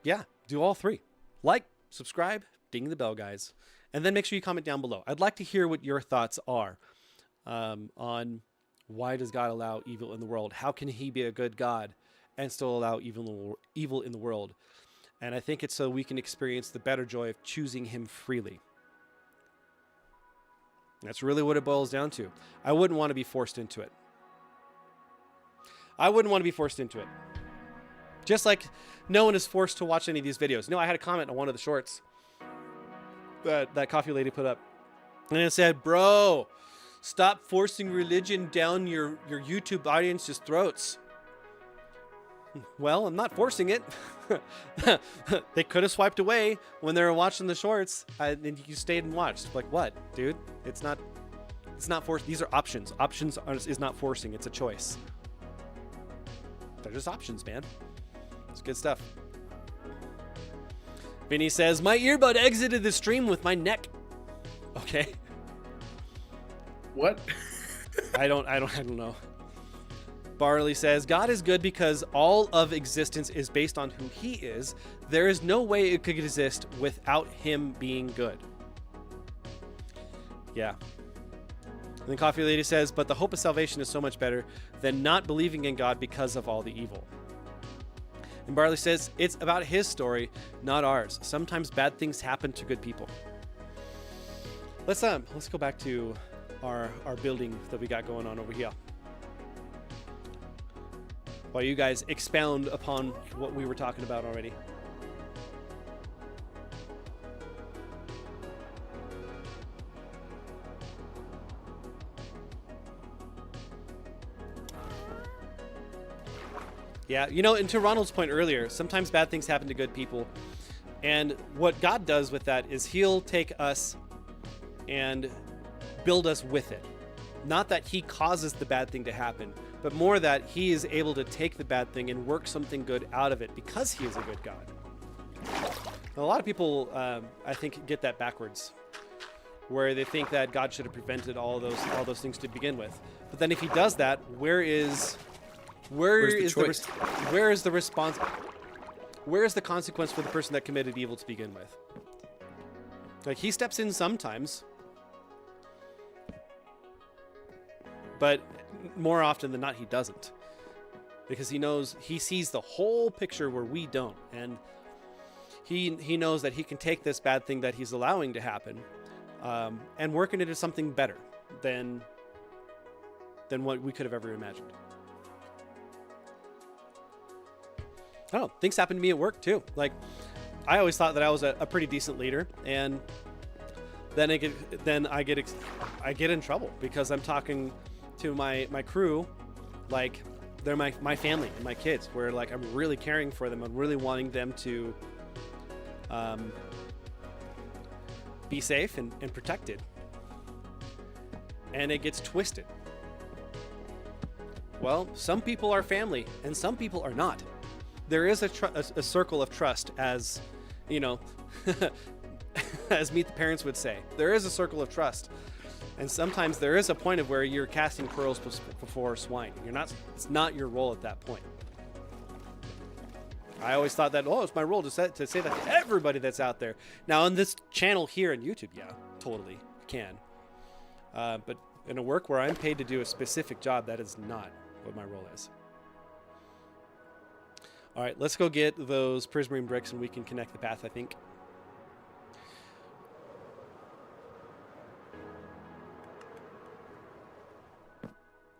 Yeah, do all three. Like, subscribe, ding the bell, guys. And then make sure you comment down below. I'd like to hear what your thoughts are on why does God allow evil in the world? How can he be a good God and still allow evil in the world? And I think it's so we can experience the better joy of choosing him freely. That's really what it boils down to. I wouldn't want to be forced into it. Just like no one is forced to watch any of these videos. No, I had a comment on one of the shorts that coffee lady put up, and it said, "Bro, stop forcing religion down your YouTube audience's throats." Well, I'm not forcing it. They could have swiped away when they were watching the shorts, and you stayed and watched. Like, what, dude? It's not forced. These are options. Is not forcing. It's a choice. They're just options, man. It's good stuff. Vinny says, "My earbud exited the stream with my neck." Okay. What? I don't know. Barley says, God is good because all of existence is based on who he is. There is no way it could exist without him being good. Yeah. And then Coffee Lady says, but the hope of salvation is so much better than not believing in God because of all the evil. And Barley says, it's about his story, not ours. Sometimes bad things happen to good people. Let's go back to our building that we got going on over here, while you guys expound upon what we were talking about already. Yeah, you know, and to Ronald's point earlier, sometimes bad things happen to good people. And what God does with that is he'll take us and build us with it. Not that he causes the bad thing to happen, but more that he is able to take the bad thing and work something good out of it because he is a good God. A lot of people, I think, get that backwards, where they think that God should have prevented all those things to begin with. But then if he does that, where is the response? Where is the consequence for the person that committed evil to begin with? Like, he steps in sometimes, but more often than not, he doesn't, because he sees the whole picture where we don't, and he knows that he can take this bad thing that he's allowing to happen, and work it into something better than what we could have ever imagined. I don't know, things happen to me at work too. Like, I always thought that I was a pretty decent leader, and then I get in trouble because I'm talking to my crew like they're my family and my kids, where like I'm really caring for them. I'm really wanting them to be safe and protected, and it gets twisted. Well, some people are family and some people are not. There is a circle of trust, as you know, as Meet the Parents would say. There is a circle of trust, and sometimes there is a point of where you're casting pearls before swine. It's not your role at that point. I always thought that, it's my role to say that to everybody that's out there. Now, on this channel here on YouTube, yeah, totally can. But in a work where I'm paid to do a specific job, that is not what my role is. All right, let's go get those prismarine bricks and we can connect the path, I think.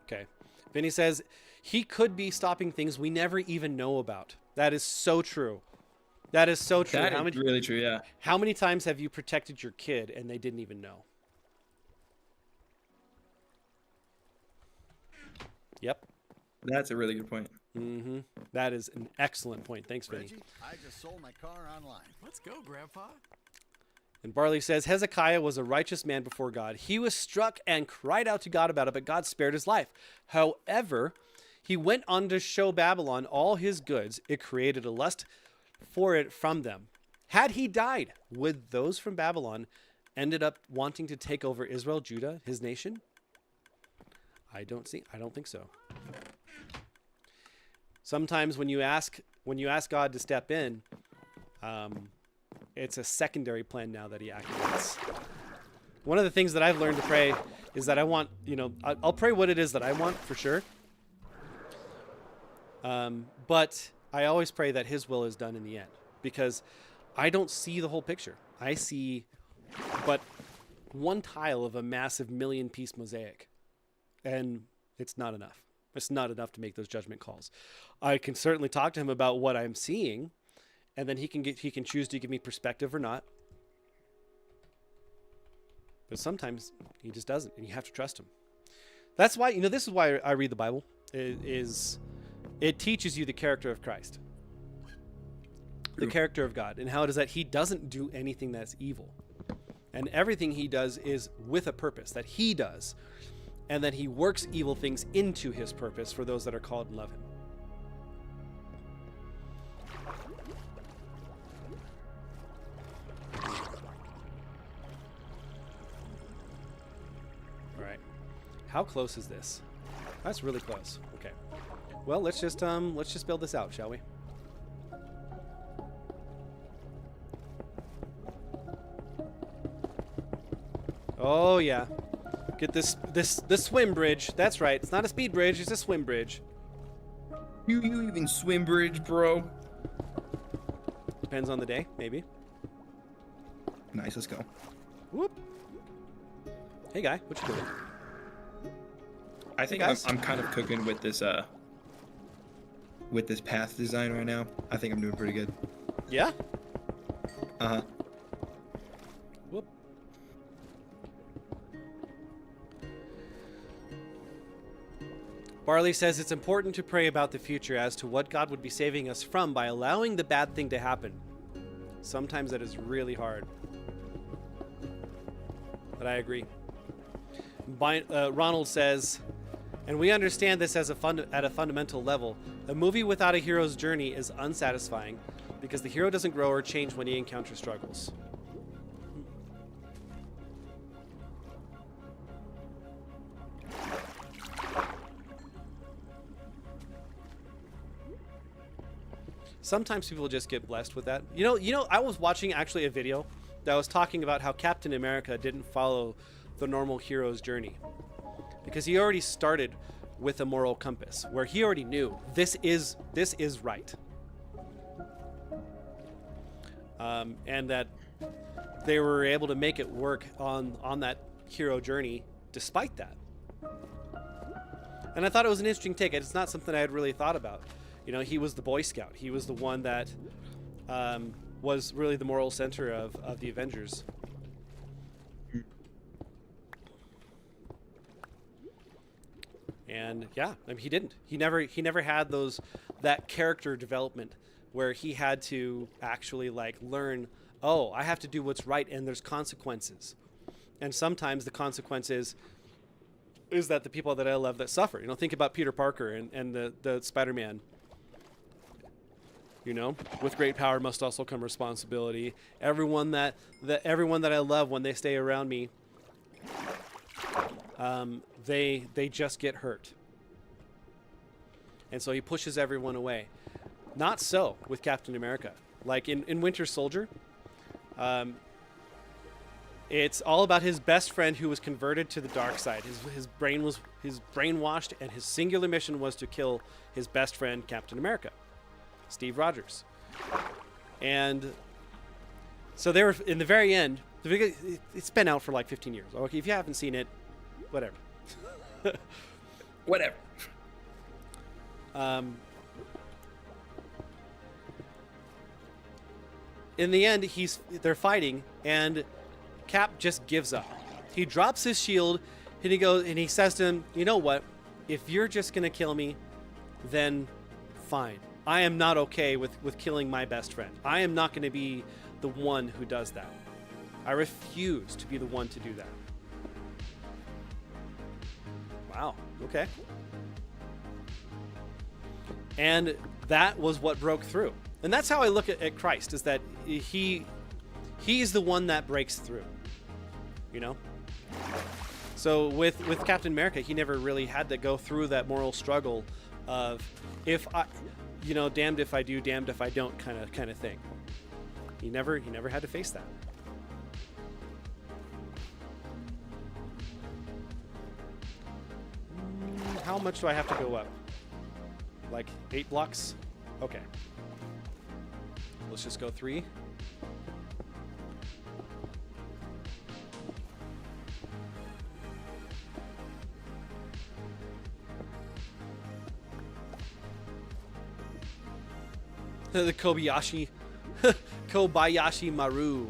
Okay. Vinny says, he could be stopping things we never even know about. That is so true. That is so true. That is really true, yeah. How many times have you protected your kid and they didn't even know? Yep. That's a really good point. Mm-hmm. That is an excellent point. Thanks, Vinny. Reggie, I just sold my car online. Let's go, Grandpa. And Barley says, Hezekiah was a righteous man before God. He was struck and cried out to God about it, but God spared his life. However, he went on to show Babylon all his goods. It created a lust for it from them. Had he died, would those from Babylon ended up wanting to take over Israel, Judah, his nation? I don't think so. Sometimes when you ask God to step in, it's a secondary plan now that he activates. One of the things that I've learned to pray is that I want, I'll pray what it is that I want for sure. But I always pray that his will is done in the end, because I don't see the whole picture. I see but one tile of a massive million-piece mosaic, and it's not enough. It's not enough to make those judgment calls. I can certainly talk to him about what I'm seeing, and then he can choose to give me perspective or not. But sometimes he just doesn't, and you have to trust him. That's why, this is why I read the Bible. It teaches you the character of Christ, the character of God, and how it is that he doesn't do anything that's evil, and everything he does is with a purpose that he does. And then he works evil things into his purpose for those that are called and love him. All right. How close is this? That's really close. Okay. Well, let's just build this out, shall we? Oh yeah. Get this swim bridge. That's right. It's not a speed bridge, it's a swim bridge. You even swim bridge, bro? Depends on the day, maybe. Nice, let's go. Whoop. Hey guy, what you doing? I think I'm kind of cooking with this path design right now. I think I'm doing pretty good. Yeah? Uh-huh. Whoop. Barley says it's important to pray about the future as to what God would be saving us from by allowing the bad thing to happen. Sometimes that is really hard. But I agree. Ronald says, and we understand this as at a fundamental level. A movie without a hero's journey is unsatisfying because the hero doesn't grow or change when he encounters struggles. Sometimes people just get blessed with that. You know, I was watching actually a video that was talking about how Captain America didn't follow the normal hero's journey because he already started with a moral compass where he already knew this is right, and that they were able to make it work on that hero journey despite that. And I thought it was an interesting take. It's not something I had really thought about. You know, he was the Boy Scout. He was the one that was really the moral center of the Avengers. And yeah, I mean, he didn't. He never had that character development where he had to actually like learn, oh, I have to do what's right and there's consequences. And sometimes the consequences is that the people that I love that suffer. You know, think about Peter Parker and the Spider-Man. You know, with great power must also come responsibility. Everyone that I love, when they stay around me, they just get hurt. And so he pushes everyone away. Not so with Captain America. Like in Winter Soldier, it's all about his best friend who was converted to the dark side. His brain was brainwashed, and his singular mission was to kill his best friend, Captain America, Steve Rogers. And so they were in the very end. It's been out for like 15 years. Okay, if you haven't seen it, whatever. Whatever. In the end, they're fighting, and Cap just gives up. He drops his shield, and he says to him, "You know what? If you're just gonna kill me, then fine. I am not okay with killing my best friend. I am not going to be the one who does that. I refuse to be the one to do that." Wow. Okay. And that was what broke through. And that's how I look at Christ, is that he's the one that breaks through. You know? So with Captain America, he never really had to go through that moral struggle of damned if I do, damned if I don't kind of thing. He never had to face that. How much do I have to go up? Like 8 blocks? Okay. Let's just go 3. The Kobayashi Maru.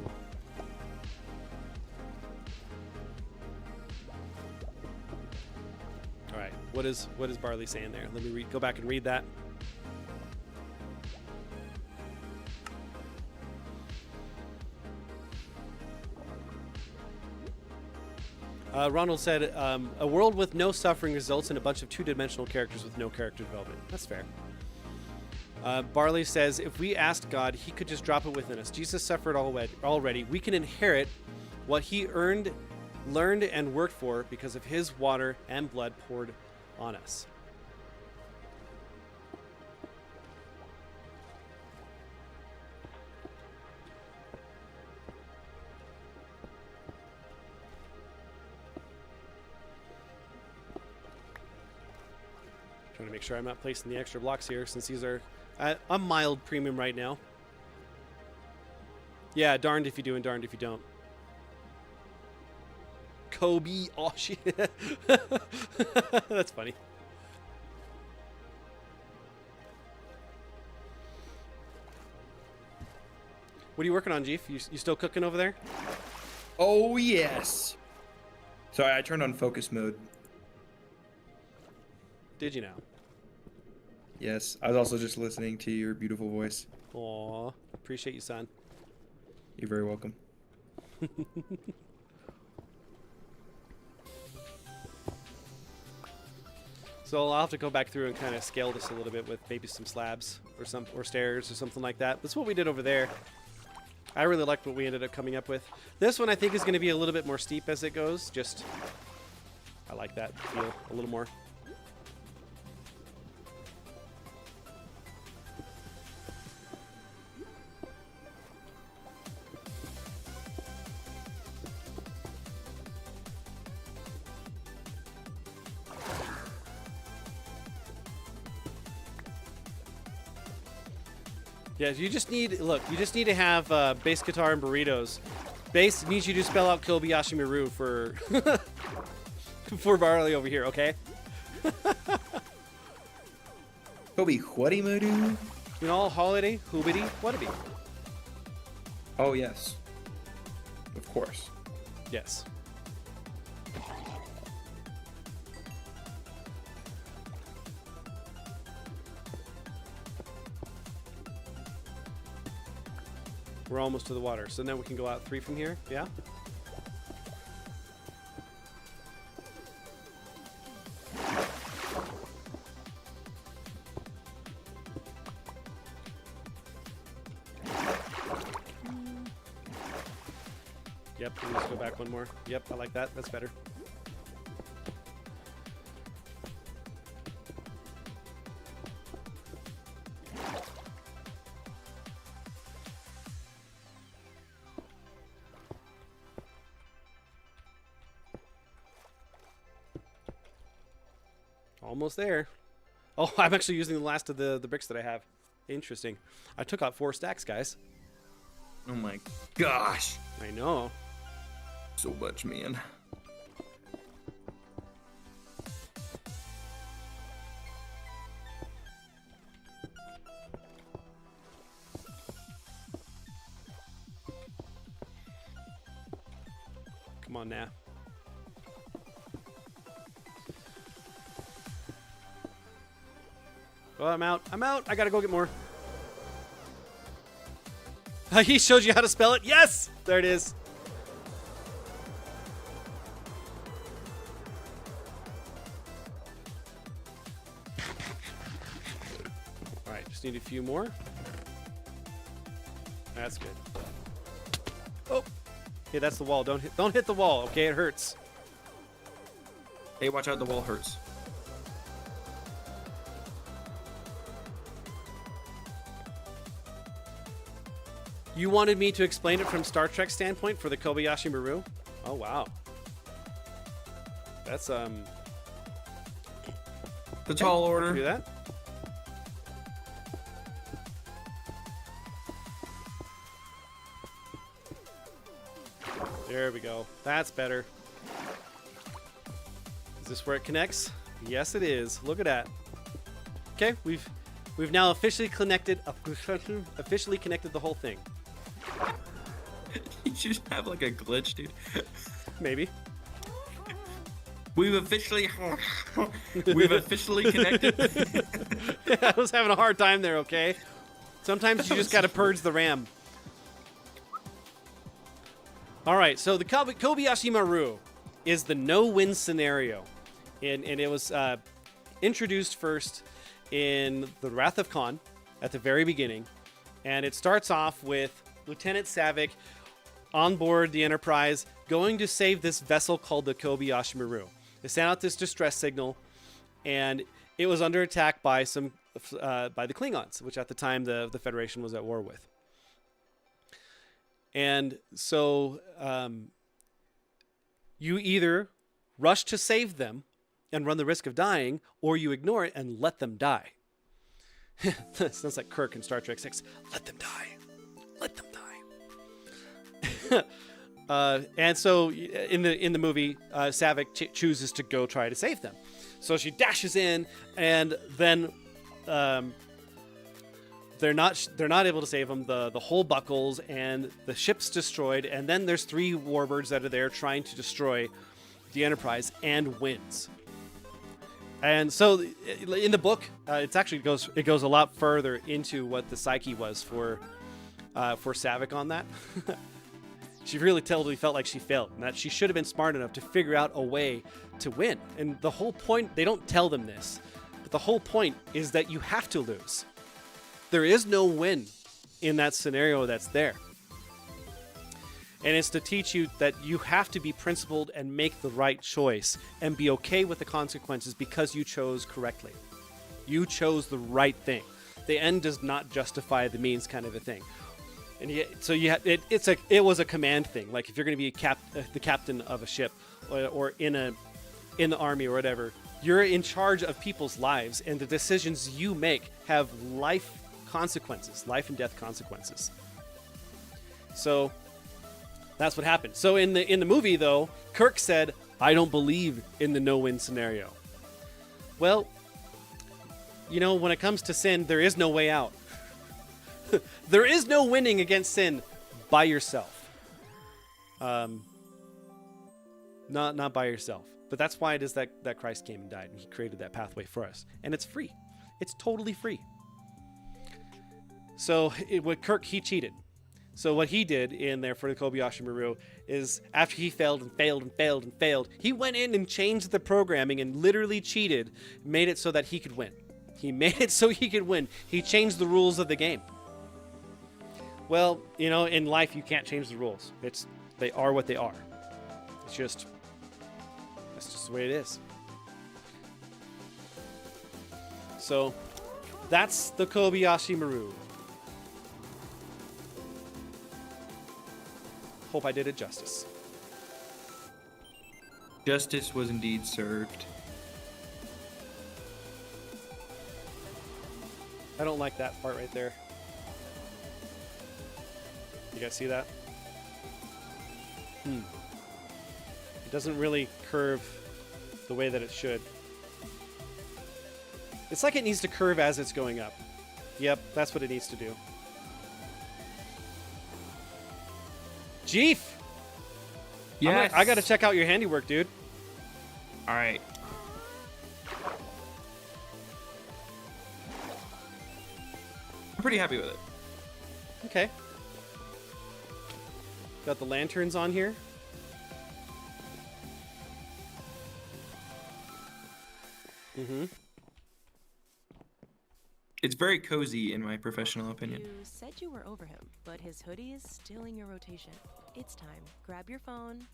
All right, what is Barley saying there? Let me go back and read that. Ronald said, "A world with no suffering results in a bunch of two-dimensional characters with no character development." That's fair. Barley says, "If we asked God, he could just drop it within us. Jesus suffered already. We can inherit what he earned, learned, and worked for because of his water and blood poured on us. Trying to make sure I'm not placing the extra blocks here since these are a mild premium right now. Yeah, darned if you do and darned if you don't. Kobe, oh shit. That's funny. What are you working on, Jeef? You still cooking over there? Oh yes. Sorry, I turned on focus mode. Did you now? Yes, I was also just listening to your beautiful voice. Aw, appreciate you, son. You're very welcome. So I'll have to go back through and kind of scale this a little bit with maybe some slabs or stairs or something like that. That's what we did over there. I really liked what we ended up coming up with. This one I think is going to be a little bit more steep as it goes. Just, I like that feel a little more. Yeah, you just need to have bass guitar and burritos. Bass means you do spell out Kobayashi Maru for for Barley over here, okay? Kobe, whatty Madu? You know, holiday, hoobity, what'd be? Oh yes. Of course. Yes. We're almost to the water, so now we can go out 3 from here. Yeah. Yep, let's go back one more. Yep, I like that. That's better. Almost there. Oh, I'm actually using the last of the bricks that I have. Interesting. I took out 4 stacks, guys. Oh my gosh. I know. So much, man. Come on now. Oh, I'm out. I'm out. I gotta go get more. He showed you how to spell it. Yes! There it is. All right, just need a few more. That's good. Oh, okay, that's the wall. Don't hit the wall. Okay, it hurts. Hey, watch out! The wall hurts. You wanted me to explain it from Star Trek standpoint for the Kobayashi Maru? Oh wow. That's The tall order. do that. There we go. That's better. Is this where it connects? Yes, it is. Look at that. Okay, we've now officially connected the whole thing. You should have like a glitch, dude. Maybe. We've officially connected. I was having a hard time there, okay? Sometimes you just got to purge the RAM. All right, so the Kobayashi Maru is the no-win scenario. And it was introduced first in the Wrath of Khan at the very beginning. And it starts off with Lieutenant Savick on board the Enterprise going to save this vessel called the Kobayashi Maru. They send out this distress signal, and it was under attack by by the Klingons, which at the time the Federation was at war with. And so you either rush to save them and run the risk of dying, or you ignore it and let them die. Sounds like Kirk in Star Trek 6. Let them die. Let them die. And so in the movie, Saavik chooses to go try to save them. So she dashes in, and then they're not able to save them. The hull buckles and the ship's destroyed, and then there's 3 warbirds that are there trying to destroy the Enterprise, and wins. And so in the book, it actually goes a lot further into what the psyche was for Saavik on that. She really totally felt like she failed, and that she should have been smart enough to figure out a way to win. And the whole point, they don't tell them this, but the whole point is that you have to lose. There is no win in that scenario that's there. And it's to teach you that you have to be principled and make the right choice and be okay with the consequences because you chose correctly. You chose the right thing. The end does not justify the means, kind of a thing. And it was a command thing. Like if you're going to be the captain of a ship or in the army or whatever, you're in charge of people's lives, and the decisions you make have life and death consequences. So that's what happened. So in the movie, though, Kirk said, "I don't believe in the no-win scenario." Well, when it comes to sin, there is no way out. There is no winning against sin by yourself. Not by yourself. But that's why it is that Christ came and died, and he created that pathway for us. And it's free. It's totally free. So with Kirk, he cheated. So what he did in there for the Kobayashi Maru is after he failed, he went in and changed the programming and literally cheated, made it so that he could win. He made it so he could win. He changed the rules of the game. Well, in life you can't change the rules. They are what they are. That's just the way it is. So that's the Kobayashi Maru. Hope I did it justice. Justice was indeed served. I don't like that part right there. You guys see that? It doesn't really curve the way that it should. It's like it needs to curve as it's going up. Yep, that's what it needs to do. Jeef! Yes. I gotta check out your handiwork, dude. All right. I'm pretty happy with it. Okay. Got the lanterns on here. It's very cozy in my professional opinion. You said you were over him, but his hoodie is still in your rotation. It's time. Grab your phone.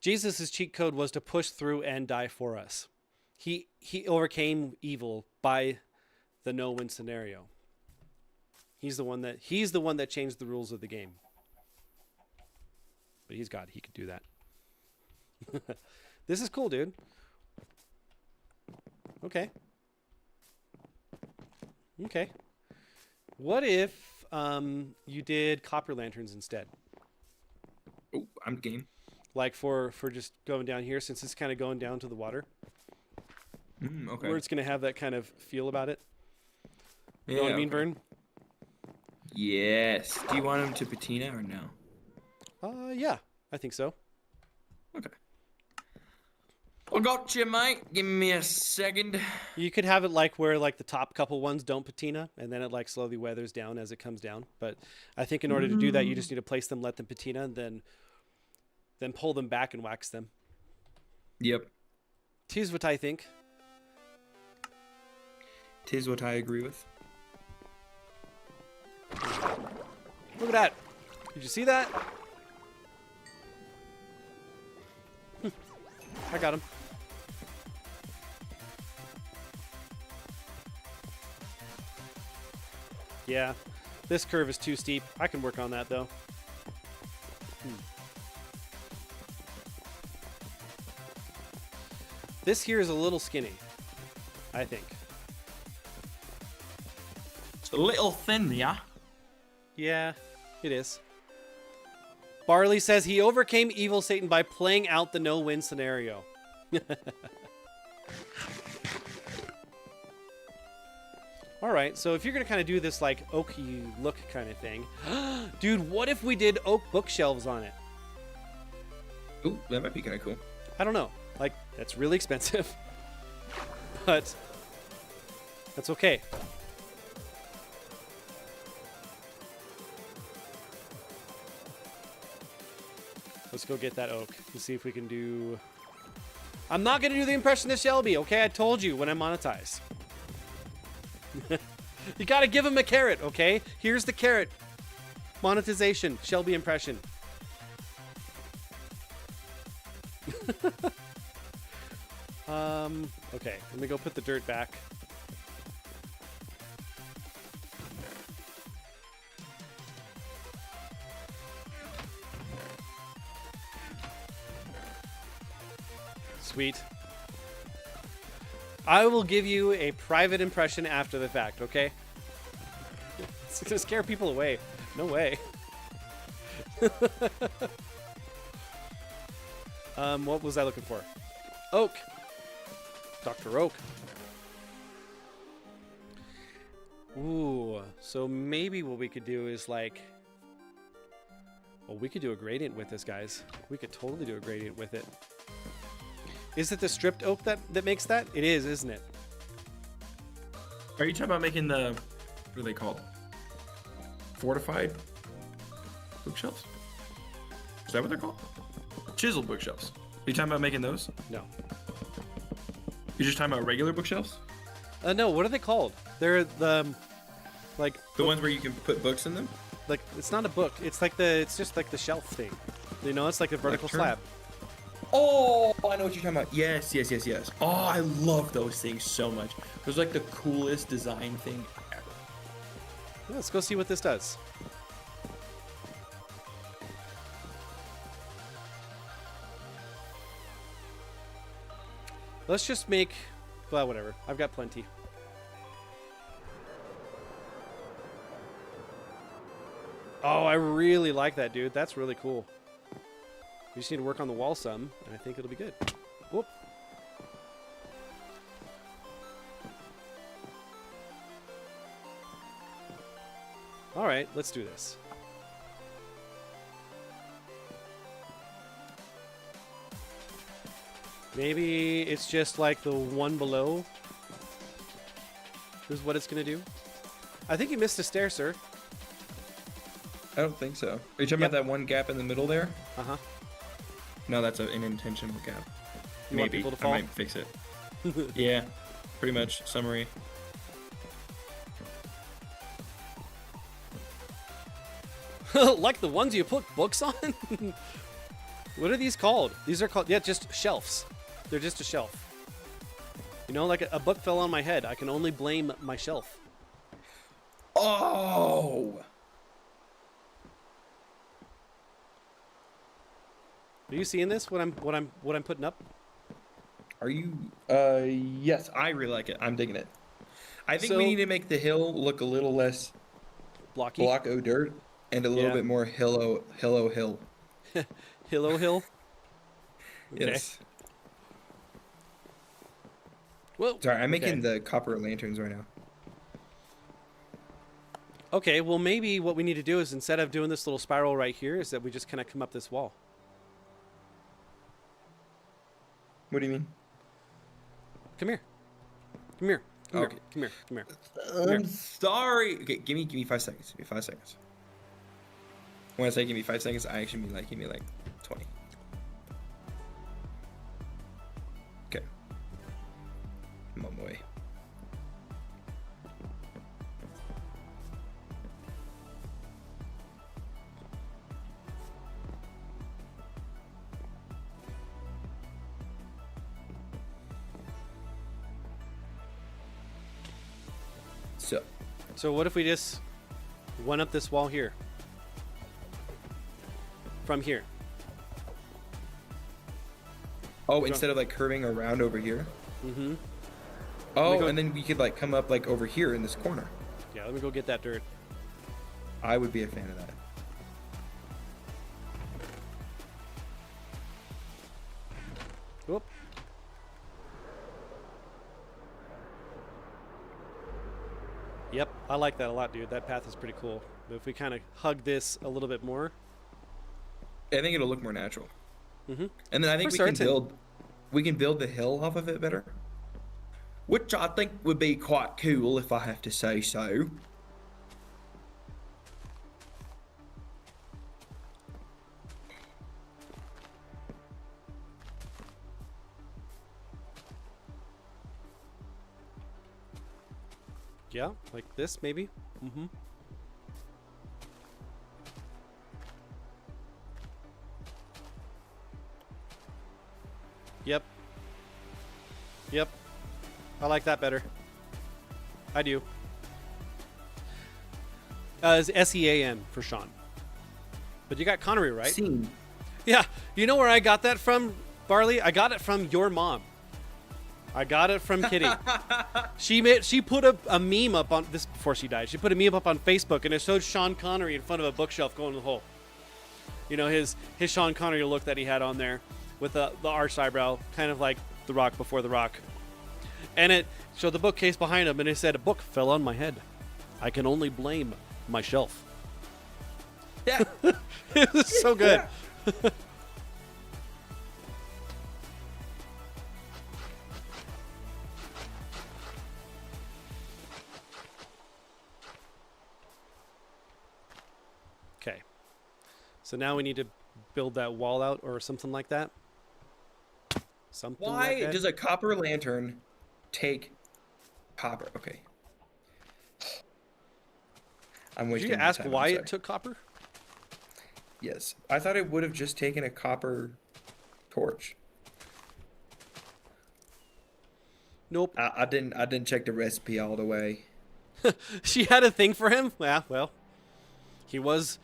Jesus' cheat code was to push through and die for us. He overcame evil by the no-win scenario. He's the one that changed the rules of the game. But he's God. He could do that. This is cool, dude. Okay. What if you did copper lanterns instead? Oh, I'm game. Like for just going down here, since it's kind of going down to the water. Okay. Where it's going to have that kind of feel about it. You Yeah, know what I mean, okay. Vern? Yes. Do you want him to patina or no? Yeah, I think so. Okay. I got you, mate. Give me a second. You could have it like where like the top couple ones don't patina, and then it like slowly weathers down as it comes down. But I think in order to do that, you just need to place them, let them patina, and then pull them back and wax them. Yep. Tis what I think. Tis what I agree with. Look at that. Did you see that? I got him. Yeah, this curve is too steep. I can work on that, though. This here is a little skinny, I think. It's a little thin, yeah. Yeah, it is. Barley says he overcame evil Satan by playing out the no-win scenario. All right, so if you're going to kind of do this like oaky look kind of thing. Dude, what if we did oak bookshelves on it? Ooh, that might be kind of cool. I don't know. Like, that's really expensive. But that's okay. Let's go get that oak and see if we can do... I'm not going to do the impression of Shelby, okay? I told you when I monetize. You got to give him a carrot, okay? Here's the carrot. Monetization, Shelby impression. Okay, let me go put the dirt back. Sweet. I will give you a private impression after the fact, okay? It's gonna scare people away. No way. What was I looking for? Oak. Dr. Oak. Ooh, so maybe what we could do is like... Well, we could do a gradient with this, guys. We could totally do a gradient with it. Is it the stripped oak that makes that? It is, isn't it? Are you talking about making the, what are they called? Fortified bookshelves? Is that what they're called? Chiseled bookshelves. Are you talking about making those? No. You're just talking about regular bookshelves? No, what are they called? They're the, like... The ones where you can put books in them? Like, it's not a book. It's like it's just like the shelf thing. You know, it's like a vertical Lectern? slab. Oh, I know what you're talking about. Yes. Oh, I love those things so much. It was like the coolest design thing ever. Yeah, let's go see what this does. Let's just make... Well, whatever. I've got plenty. Oh, I really like that, dude. That's really cool. We just need to work on the wall some, and I think it'll be good. Whoop. All right, let's do this. Maybe it's just like the one below is what it's going to do. I think you missed a stair, sir. I don't think so. Are you talking about that one gap in the middle there? Uh-huh. No, that's an intentional gap. You want Maybe. people to fall? I might fix it. Yeah, pretty much. Summary. Like the ones you put books on? What are these called? These are called, yeah, just shelves. They're just a shelf. You know, like a book fell on my head. I can only blame my shelf. Oh! Are you seeing this? What I'm putting up? Are you? Yes, I really like it. I'm digging it. I think we So- need to make the hill look a little less Blocky. block o dirt and a little Yeah. bit more hill. Hillo Hill. Okay. Yes. Whoa. Sorry, I'm making Okay. the copper lanterns right now. Okay, well maybe what we need to do is instead of doing this little spiral right here is that we just kind of come up this wall. What do you mean? Come here. Come here. Come Okay. here. Come here. Come here. I'm sorry. Okay, give me 5 seconds. Give me 5 seconds. When I say give me 5 seconds, I actually mean like give me like 20. Okay. I'm on my way. So, So what if we just One up this wall here. From here. Oh, instead of like curving around over here. Mm-hmm. Oh, and then we could like come up like over here in this corner. Yeah, let me go get that dirt. I would be a fan of that. Whoop. Yep, I like that a lot, dude. That path is pretty cool. But if we kind of hug this a little bit more. I think it'll look more natural. Mm-hmm. And then I think For certain. we can build the hill off of it better. Which I think would be quite cool if I have to say so. Yeah, like this maybe. Mm-hmm. Yep. Yep. I like that better. I do. It's S-E-A-N for Sean. But you got Connery, right? Scene. Yeah. You know where I got that from, Barley? I got it from your mom. I got it from Kitty. She put a meme up on this before she died. She put a meme up on Facebook, and it showed Sean Connery in front of a bookshelf going to the hole. You know, his Sean Connery look that he had on there with the arched eyebrow, kind of like The Rock before The Rock. And it showed the bookcase behind him, and it said, "A book fell on my head. I can only blame my shelf." Yeah. It was so good. Yeah. Okay. So now we need to build that wall out or something like that. Something like Why that. does a copper lantern take copper? Okay. I'm Did wasting you my ask time, I'm why sorry. it took copper? Yes. I thought it would have just taken a copper torch. Nope. I didn't check the recipe all the way. She had a thing for him. Yeah, well, he was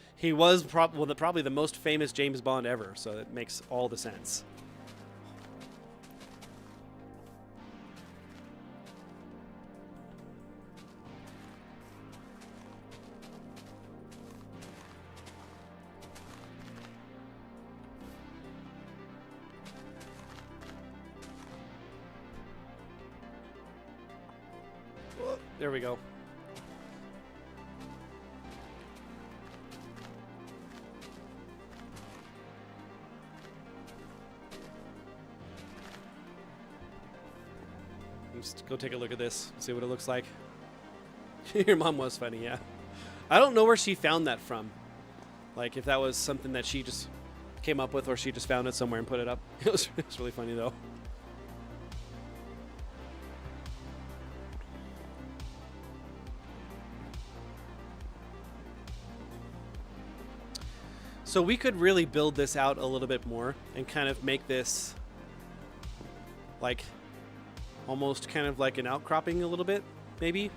probably the most famous James Bond ever, so it makes all the sense. There we go. Let's go take a look at this, see what it looks like. Your mom was funny, yeah. I don't know where she found that from. Like, if that was something that she just came up with or she just found it somewhere and put it up. It was really funny, though. So we could really build this out a little bit more and kind of make this like almost kind of like an outcropping a little bit, maybe.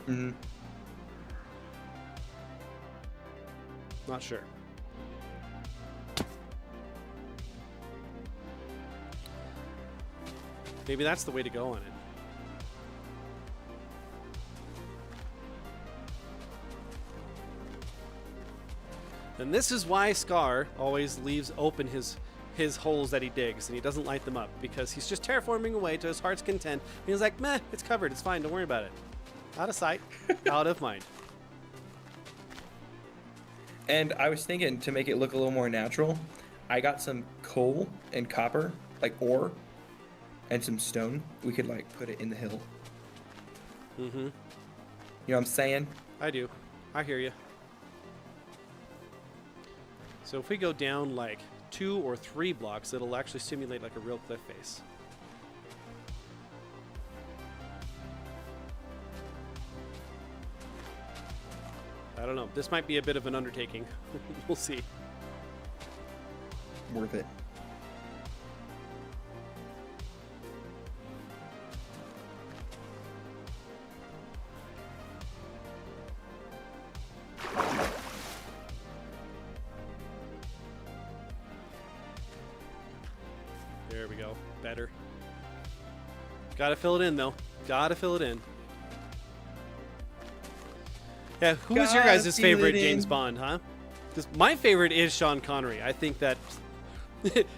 Mm-hmm. Not sure. Maybe that's the way to go on it. And this is why Scar always leaves open his holes that he digs, and he doesn't light them up, because he's just terraforming away to his heart's content. And he's like, meh, it's covered, it's fine, don't worry about it. Out of sight, out of mind. And I was thinking, to make it look a little more natural, I got some coal and copper, like ore, and some stone. We could like put it in the hill. Mm-hmm. You know what I'm saying? I do. I hear you. So if we go down like 2 or 3 blocks, it'll actually simulate like a real cliff face. I don't know. This might be a bit of an undertaking. We'll see. Worth it. There we go. Better. Gotta fill it in, though. Gotta fill it in. Yeah, who is your Gotta guys' fill favorite it in. James Bond, huh? Because my favorite is Sean Connery. I think that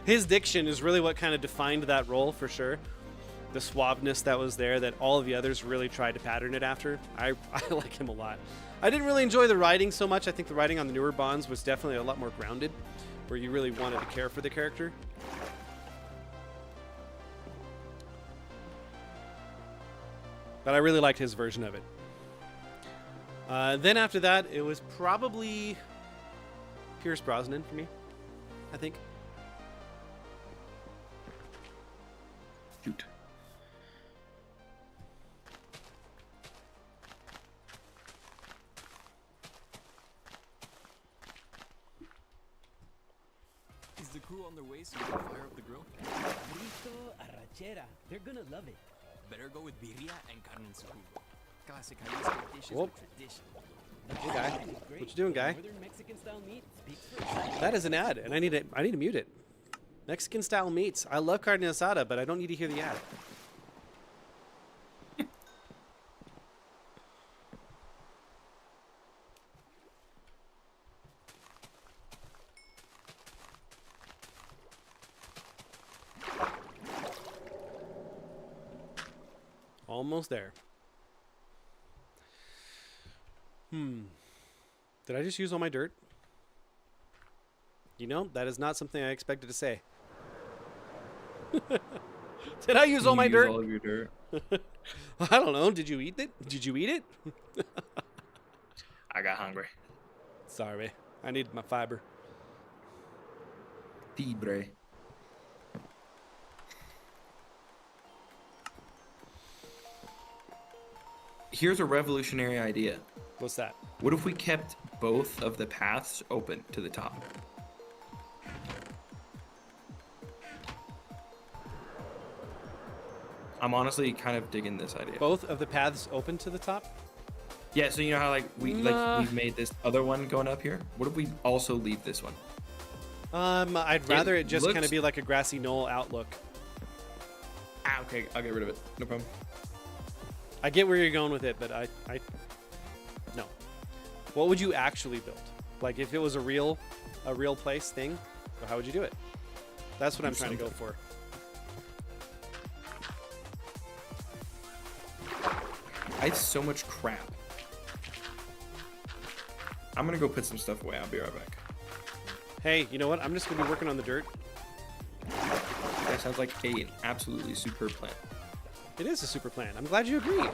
his diction is really what kind of defined that role for sure. The suaveness that was there that all of the others really tried to pattern it after. I like him a lot. I didn't really enjoy the writing so much. I think the writing on the newer Bonds was definitely a lot more grounded, where you really wanted to care for the character. But I really liked his version of it. Then after that, it was probably Pierce Brosnan for me, I think. Shoot. Is the crew on their way so you can fire up the grill? Frito, arrachera. They're gonna love it. Better go with birria and carne en su jugo. Classic Jalisco dishes Whoop. with tradition. Hey, guy. What you doing, guy? Northern Mexican style meat speaks for itself. That is an ad, and I need to mute it. Mexican style meats. I love carne asada, but I don't need to hear the ad. Almost there. Did I just use all my dirt? You know, that is not something I expected to say. Did I use all my dirt? All of your dirt. I don't know. Did you eat it? Did you eat it? I got hungry. Sorry. I needed my fiber. Fibre. Here's a revolutionary idea. What's that? What if we kept both of the paths open to the top? I'm honestly kind of digging this idea. Both of the paths open to the top? Yeah, so you know how like we've made this other one going up here? What if we also leave this one? I'd rather it just kind looks- of be like a grassy knoll outlook. Ah, okay, I'll get rid of it. No problem. I get where you're going with it, but I no. What would you actually build? Like if it was a real place thing, how would you do it? That's what I'm trying to go for. I have so much crap. I'm gonna go put some stuff away. I'll be right back. Hey, you know what? I'm just gonna be working on the dirt. That sounds like an absolutely superb plan. It is a super plan. I'm glad you agree.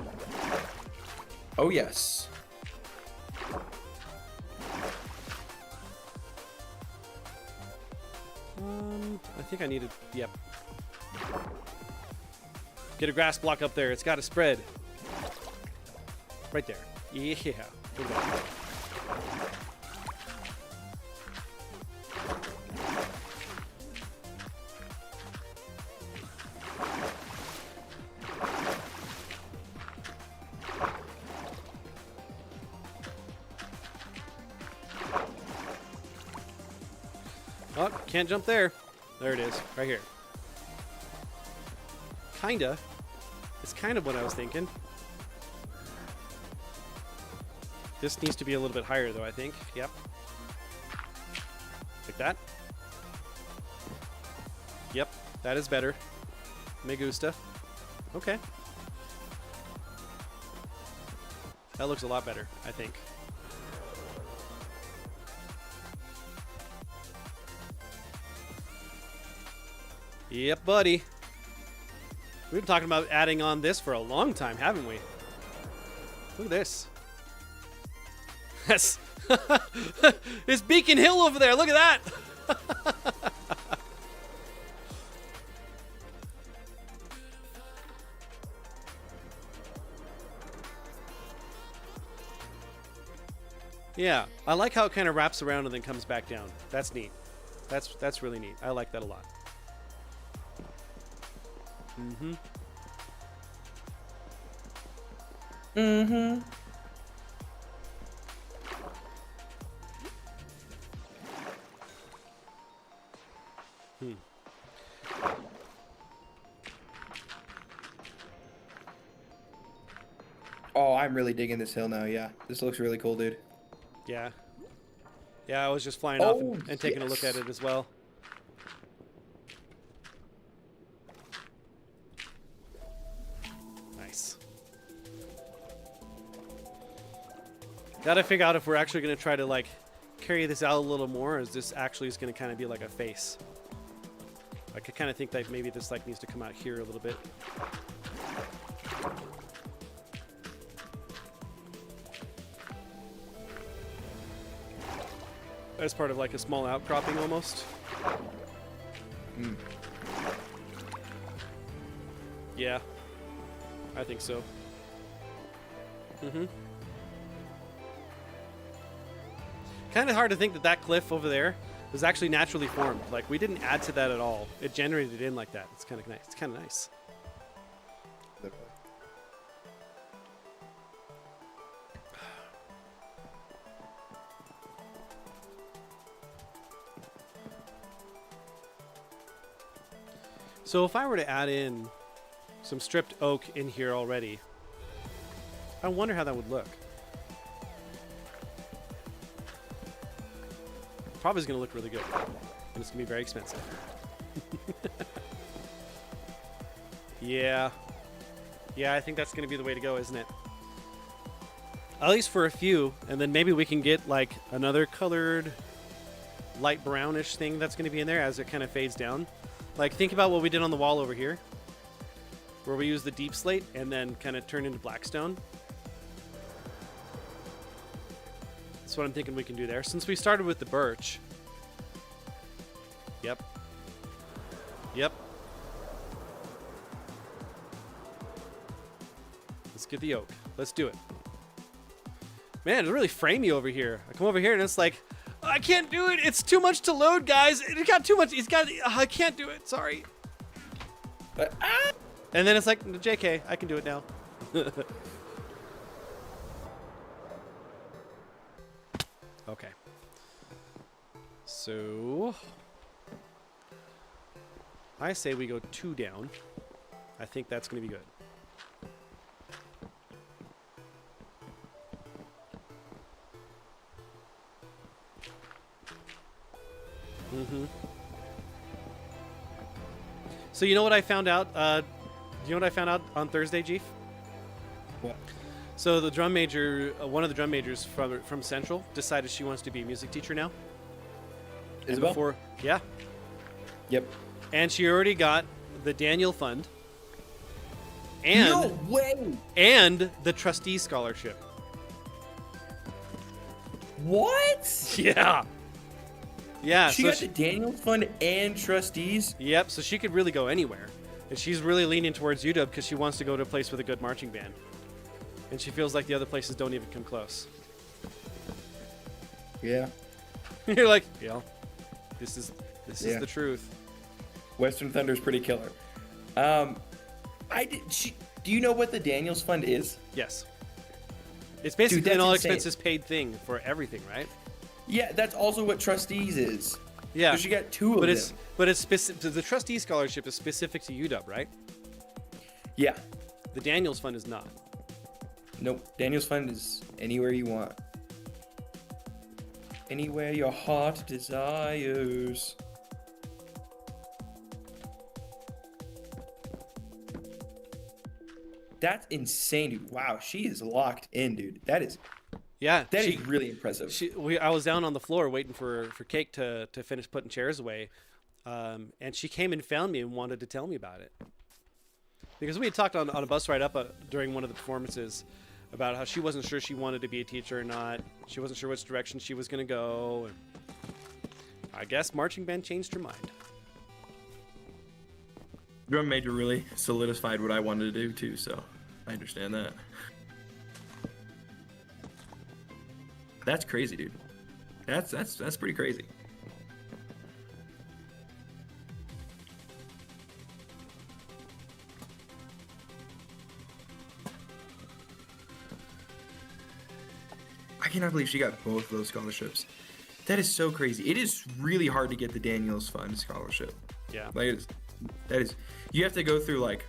Oh yes. I think I needed. Yep. Get a grass block up there. It's got to spread. Right there. Yeah. Good one. Oh, can't jump there. There it is, right here. Kinda. It's kind of what I was thinking. This needs to be a little bit higher, though, I think. Yep. Like that. Yep, that is better. Me gusta. Okay. That looks a lot better, I think. Yep, buddy. We've been talking about adding on this for a long time, haven't we? Look at this. That's it's Beacon Hill over there. Look at that. Yeah, I like how it kind of wraps around and then comes back down. That's neat. That's really neat. I like that a lot. Mm-hmm. Mm-hmm. Oh, I'm really digging this hill now. Yeah, this looks really cool, dude. Yeah. Yeah, I was just flying off Oh, and taking a look at yes. it as well. Nice. Gotta figure out if we're actually gonna try to like carry this out a little more, or is this actually is gonna kind of be like a face? Like, I kind of think that maybe this like needs to come out here a little bit. As part of like a small outcropping almost. Yeah, I think so. Kind of hard to think that that cliff over there was actually naturally formed. Like, we didn't add to that at all. It generated in like that. It's kind of nice. It's kind of nice. So if I were to add in some stripped oak in here already, I wonder how that would look. Probably is going to look really good, and it's going to be very expensive. Yeah. Yeah, I think that's going to be the way to go, isn't it? At least for a few, and then maybe we can get like another colored light brownish thing that's going to be in there as it kind of fades down. Like, think about what we did on the wall over here, where we used the deep slate and then kind of turned into blackstone. That's what I'm thinking we can do there. Since we started with the birch. Yep. Yep. Let's get the oak. Let's do it. Man, it's really framey over here. I come over here and it's like, I can't do it. It's too much to load, guys. It got too much. I can't do it. Sorry. And then it's like, JK, I can do it now. Okay. So I say we go 2 down. I think that's going to be good. So you know what I found out? You know what I found out on Thursday, Jeef? What? So the drum major, one of the drum majors from Central, decided she wants to be a music teacher now. Isabel? Yeah. Yep. And she already got the Daniel Fund. And No way! and the trustee scholarship. What? Yeah. Yeah. She so got the Daniels Fund and trustees? Yep, so she could really go anywhere. And she's really leaning towards UW because she wants to go to a place with a good marching band. And she feels like the other places don't even come close. Yeah. You're like, yeah, this is the truth. Western Thunder's pretty killer. Do you know what the Daniels Fund is? Yes. It's basically that's an all insane. expenses paid thing for everything, right? Yeah, that's also what trustees is. Yeah. So she got 2 of But them. it's specific. The trustee scholarship is specific to UW, right? Yeah. The Daniels Fund is not. Nope. Daniels Fund is anywhere you want. Anywhere your heart desires. That's insane, dude. Wow, she is locked in, dude. That is Yeah. really impressive. I was down on the floor waiting for Cake to finish putting chairs away, and she came and found me and wanted to tell me about it. Because we had talked on a bus ride up during one of the performances about how she wasn't sure she wanted to be a teacher or not. She wasn't sure which direction she was going to go. And I guess marching band changed her mind. Drum major really solidified what I wanted to do too, so I understand that. That's crazy, dude. That's pretty crazy. I cannot believe she got both of those scholarships. That is so crazy. It is really hard to get the Daniels Fund scholarship. Yeah. Like that is you have to go through like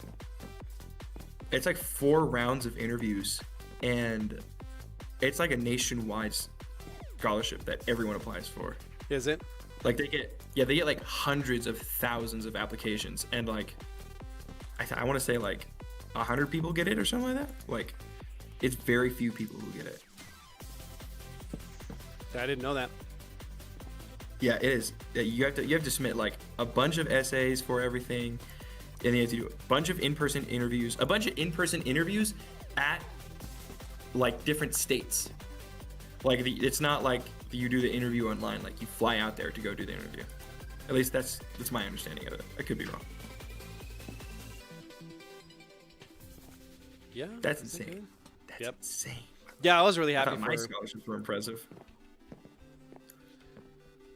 it's like 4 rounds of interviews and it's like a nationwide scholarship that everyone applies for. Is it? Like they get like hundreds of thousands of applications, and like I want to say like 100 people get it or something like that. Like it's very few people who get it. I didn't know that. Yeah, it is. You have to submit like a bunch of essays for everything, and you have to do a bunch of in-person interviews. At like different states. Like it's not like you do the interview online. Like you fly out there to go do the interview. At least that's my understanding of it. I could be wrong. Yeah. That's insane. That's That's insane. Yeah, I was really I happy thought for my her. scholarships were impressive.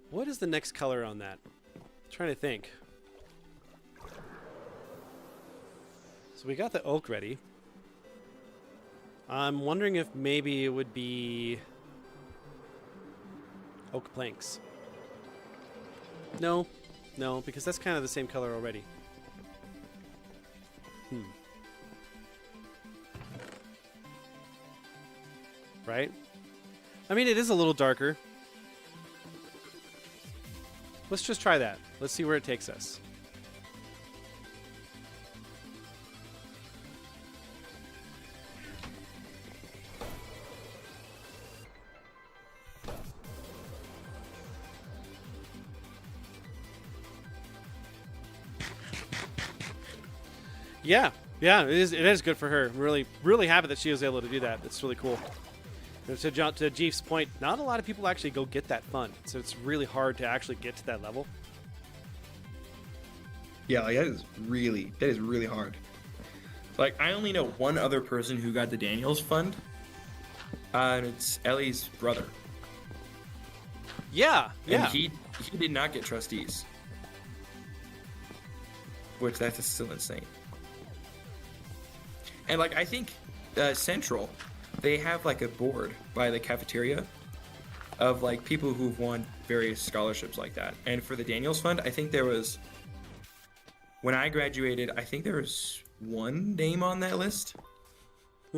What is the next color on that? I'm trying to think. So we got the oak ready. I'm wondering if maybe it would be oak planks. No, because that's kind of the same color already. Right? I mean, it is a little darker. Let's just try that. Let's see where it takes us. Yeah, it is good for her. I'm really happy that she was able to do that. It's really cool. And to Jeef's point, not a lot of people actually go get that fund, so it's really hard to actually get to that level. Yeah, like that is really hard. Like I only know one other person who got the Daniels fund, and it's Ellie's brother. Yeah. And he did not get trustees, which that's still insane. And like I think Central, they have like a board by the cafeteria of like people who've won various scholarships like that. And for the Daniels Fund, I think there was, when I graduated, I think there was one name on that list.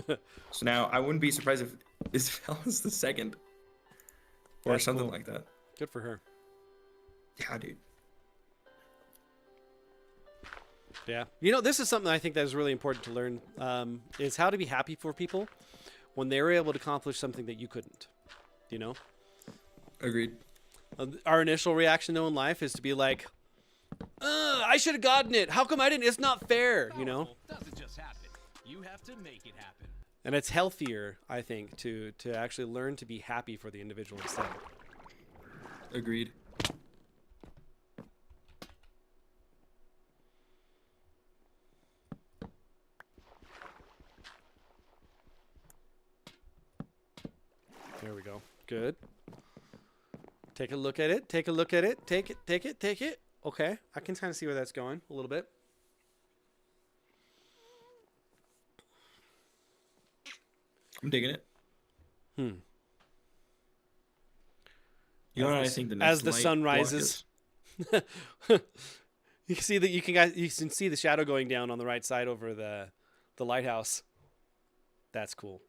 So now I wouldn't be surprised if Isabel is the second or That's something cool. like that. Good for her. Yeah, dude. Yeah. You know, this is something I think that is really important to learn, is how to be happy for people when they were able to accomplish something that you couldn't, you know? Agreed. Our initial reaction, though, in life is to be like, I should have gotten it. How come I didn't? It's not fair, you know? Doesn't just happen. You have to make it happen. And it's healthier, I think, to actually learn to be happy for the individual instead. Agreed. There we go. Good. Take a look at it. Take a look at it. Take it. Okay. I can kind of see where that's going a little bit. I'm digging it. You know what I think the next As the light sun block rises. is? You can see that you can see the shadow going down on the right side over the lighthouse. That's cool.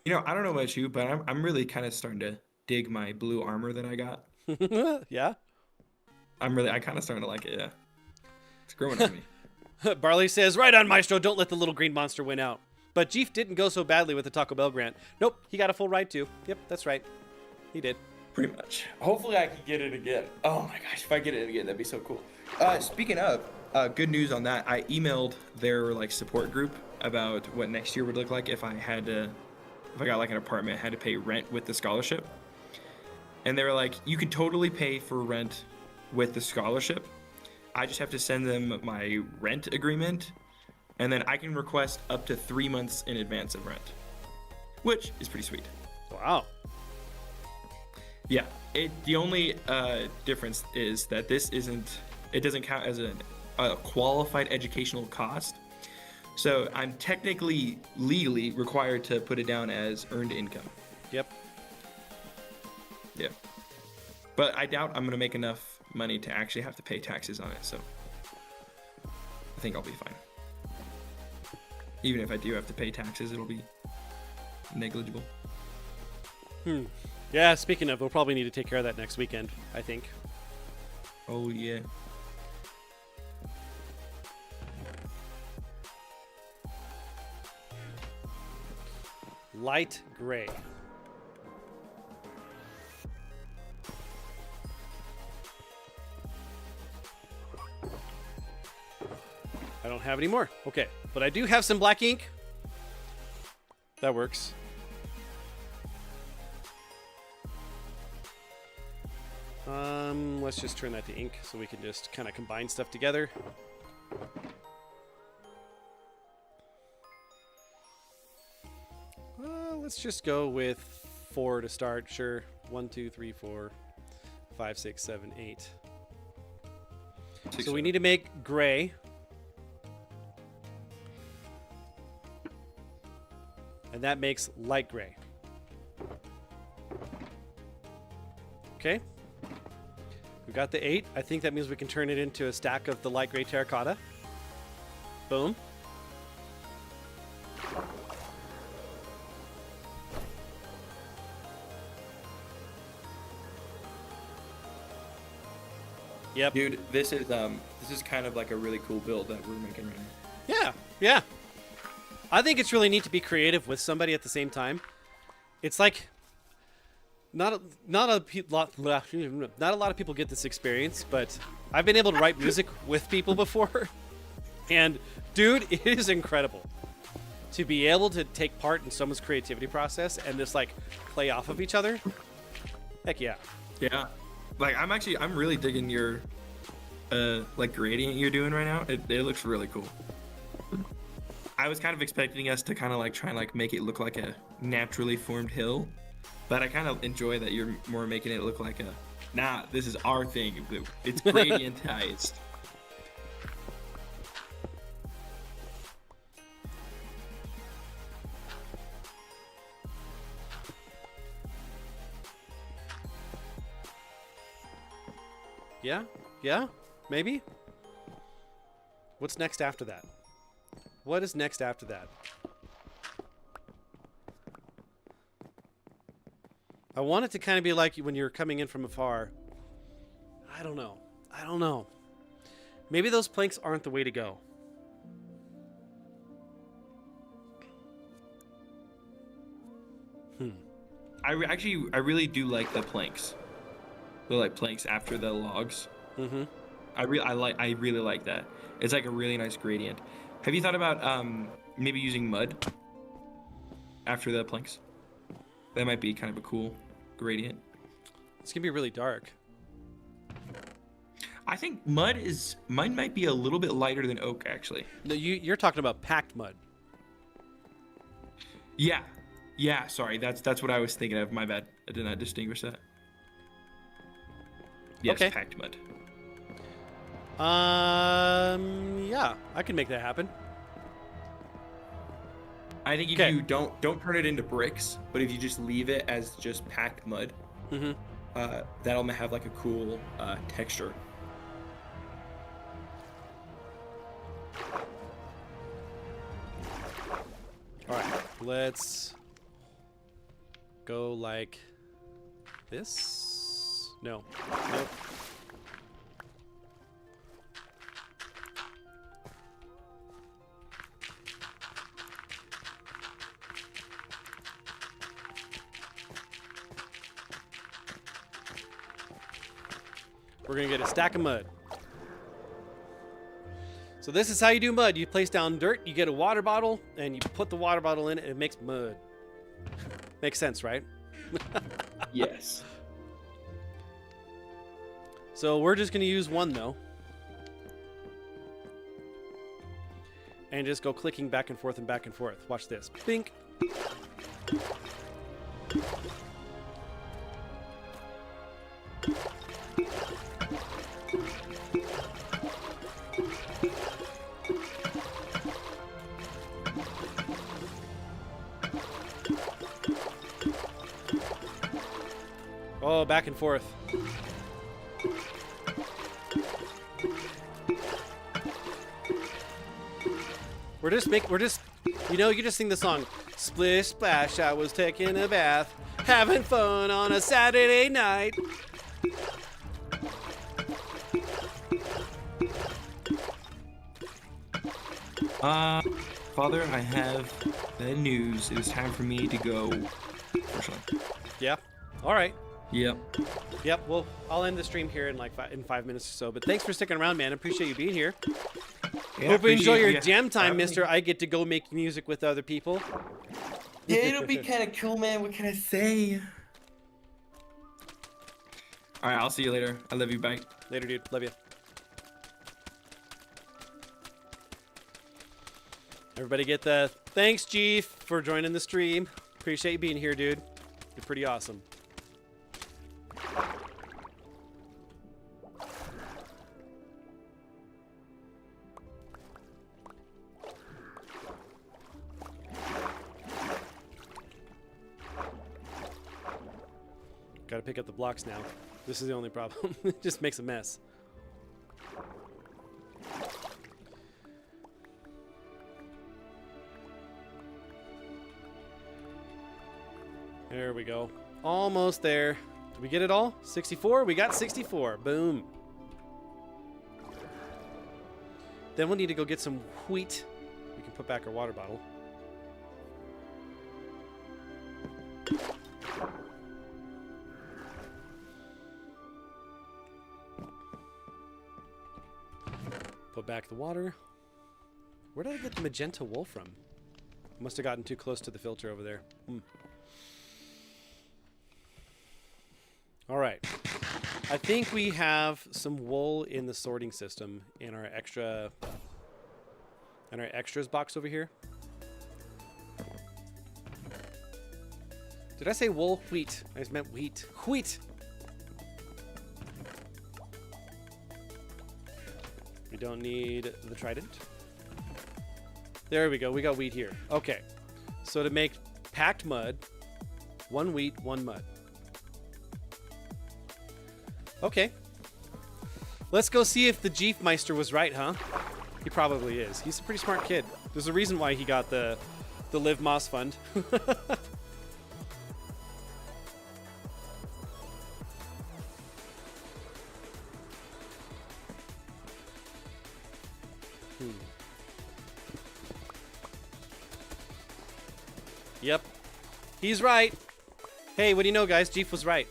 You know, I don't know about you, but I'm really kind of starting to dig my blue armor that I got. Yeah. I kind of starting to like it. Yeah, it's growing on me. Barley says, "Right on, Maestro. Don't let the little green monster win out." But Jeef didn't go so badly with the Taco Bell grant. Nope, he got a full ride too. Yep, that's right. He did. Pretty much. Hopefully, I can get it again. Oh my gosh, if I get it again, that'd be so cool. Speaking of, good news on that. I emailed their like support group about what next year would look like if I got like an apartment, had to pay rent with the scholarship. And they were like, you could totally pay for rent with the scholarship. I just have to send them my rent agreement, and then I can request up to 3 months in advance of rent, which is pretty sweet. Wow. Yeah, the only difference is that it doesn't count as a qualified educational cost. So I'm technically legally required to put it down as earned income. Yep. Yeah. But I doubt I'm going to make enough money to actually have to pay taxes on it, so I think I'll be fine. Even if I do have to pay taxes, it'll be negligible. Yeah, speaking of, we'll probably need to take care of that next weekend, I think. Oh yeah. Light gray. I don't have any more. Okay, but I do have some black ink. That works. Let's just turn that to ink so we can just kind of combine stuff together. Let's just go with 4 to start. Sure. 1, 2, 3, 4, 5, 6, 7, 8. So we need to make gray. And that makes light gray. Okay. We got the 8. I think that means we can turn it into a stack of the light gray terracotta. Boom. Yep. Dude, this is kind of like a really cool build that we're making right now. Yeah, yeah. I think it's really neat to be creative with somebody at the same time. It's like not a lot of people get this experience, but I've been able to write music with people before, and dude, it is incredible to be able to take part in someone's creativity process and just like play off of each other. Heck yeah. Yeah. Like I'm really digging your like gradient you're doing right now. It looks really cool. I was kind of expecting us to kind of like try and like make it look like a naturally formed hill, but I kind of enjoy that you're more making it look like this is our thing. It's gradientized. Yeah, maybe. What's next after that? What is next after that? I want it to kind of be like when you're coming in from afar. I don't know. Maybe those planks aren't the way to go. I really do like the planks. The like planks after the logs. Mm-hmm. I really like that. It's like a really nice gradient. Have you thought about maybe using mud after the planks? That might be kind of a cool gradient. It's gonna be really dark. I think mud might be a little bit lighter than oak actually. No, you're talking about packed mud. Yeah. Sorry, that's what I was thinking of. My bad. I did not distinguish that. Yes, Okay. packed mud. Yeah, I can make that happen. I think if Okay. you don't turn it into bricks, but if you just leave it as just packed mud, Mm-hmm. that'll have like a cool texture. All right, let's go like this. No. Nope. We're gonna get a stack of mud. So this is how you do mud. You place down dirt, you get a water bottle, and you put the water bottle in it, and it makes mud. Makes sense, right? Yes. So we're just gonna use one though. And just go clicking back and forth and back and forth. Watch this. Bink. Oh, back and forth. We're just You know, you just sing the song. Splish splash, I was taking a bath, having fun on a Saturday night. Father, I have bad news. It is time for me to go. Unfortunately. Yeah. All right. Yep. Yep. Well, I'll end the stream here in like 5 minutes or so. But thanks for sticking around, man. Appreciate you being here. Yeah, Hope you enjoy your appreciate you jam time, having me. mister. I get to go make music with other people. Yeah, it'll be kind of cool, man. What can I say? All right, I'll see you later. I love you. Bye. Later, dude. Love you. Everybody get the thanks, Chief, for joining the stream. Appreciate you being here, dude. You're pretty awesome. Gotta pick up the blocks now. This is the only problem. It just makes a mess. There we go. Almost there. Did we get it all? 64? We got 64. Boom. Then we'll need to go get some wheat. We can put back our water bottle. Put back the water. Where did I get the magenta wool from? Must have gotten too close to the filter over there. All right. I think we have some wool in the sorting system in our extras box over here. Did I say wool? Wheat. I just meant wheat. Wheat. We don't need the trident. There we go. We got wheat here. Okay. So to make packed mud, 1 wheat, 1 mud. Okay. Let's go see if the Jeefmeister was right, huh? He probably is. He's a pretty smart kid. There's a reason why he got the Live Moss Fund. Yep. He's right. Hey, what do you know, guys? Jeef was right.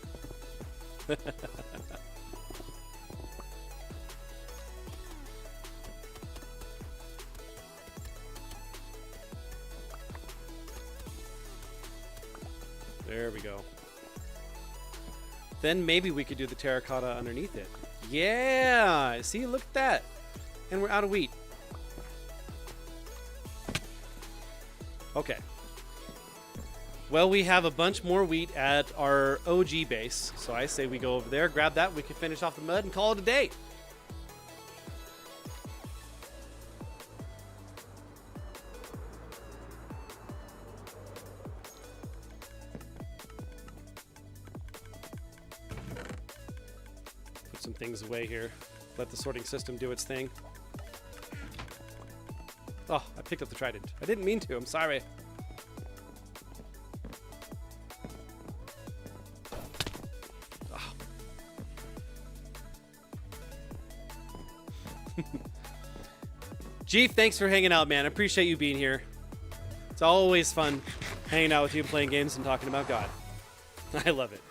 There we go. Then maybe we could do the terracotta underneath it. Yeah! See, look at that. And we're out of wheat. Okay. Well, we have a bunch more wheat at our OG base. So I say we go over there, grab that, we can finish off the mud and call it a day. Put some things away here. Let the sorting system do its thing. Oh, I picked up the trident. I didn't mean to. I'm sorry. Oh. Jeef, thanks for hanging out, man. I appreciate you being here. It's always fun hanging out with you and playing games and talking about God. I love it.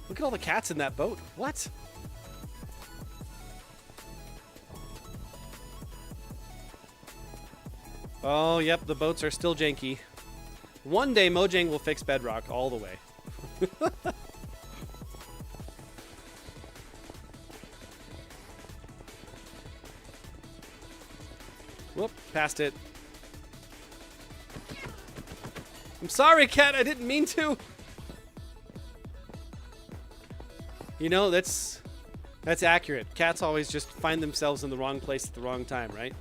Look at all the cats in that boat. What? Oh, yep, the boats are still janky. One day, Mojang will fix Bedrock all the way. Whoop, passed it. I'm sorry, cat, I didn't mean to. You know, that's accurate. Cats always just find themselves in the wrong place at the wrong time, right?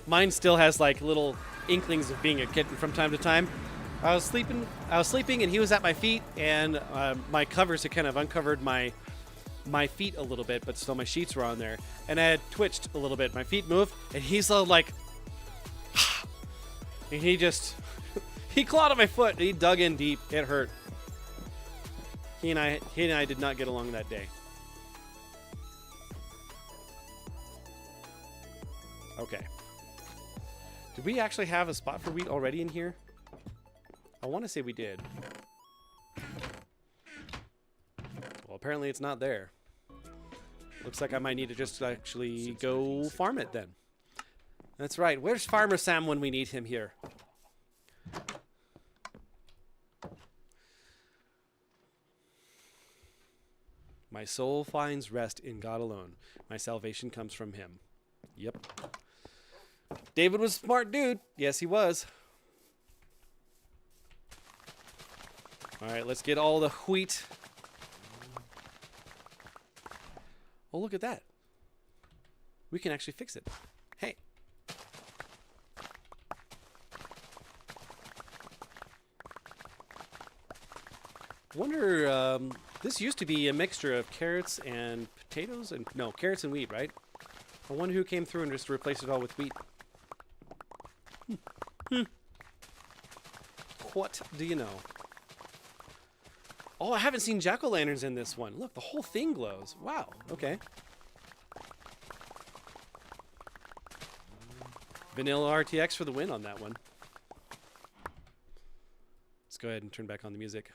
Mine still has like little inklings of being a kitten from time to time. I was sleeping, and he was at my feet, and my covers had kind of uncovered my feet a little bit, but still my sheets were on there, and I had twitched a little bit. My feet moved, and he's all like, and he just he clawed at my foot. And he dug in deep. It hurt. He and I did not get along that day. Okay. Did we actually have a spot for wheat already in here? I want to say we did. Well, apparently it's not there. Looks like I might need to just actually go farm it then. That's right. Where's Farmer Sam when we need him here? My soul finds rest in God alone. My salvation comes from him. Yep. David was a smart dude. Yes, he was. All right, let's get all the wheat. Oh, look at that. We can actually fix it. Hey. Wonder, this used to be a mixture of carrots and potatoes and, no, carrots and wheat, right? I wonder who came through and just replaced it all with wheat. What do you know? Oh, I haven't seen jack-o'-lanterns in this one. Look, the whole thing glows. Wow, okay. Vanilla RTX for the win on that one. Let's go ahead and turn back on the music.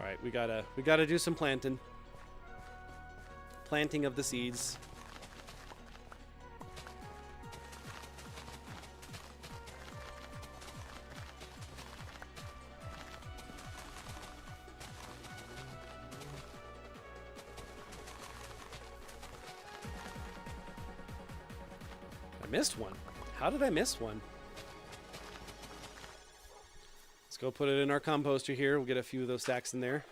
All right, we gotta do some planting. Planting of the seeds. I missed one. How did I miss one? Let's go put it in our composter here. We'll get a few of those stacks in there.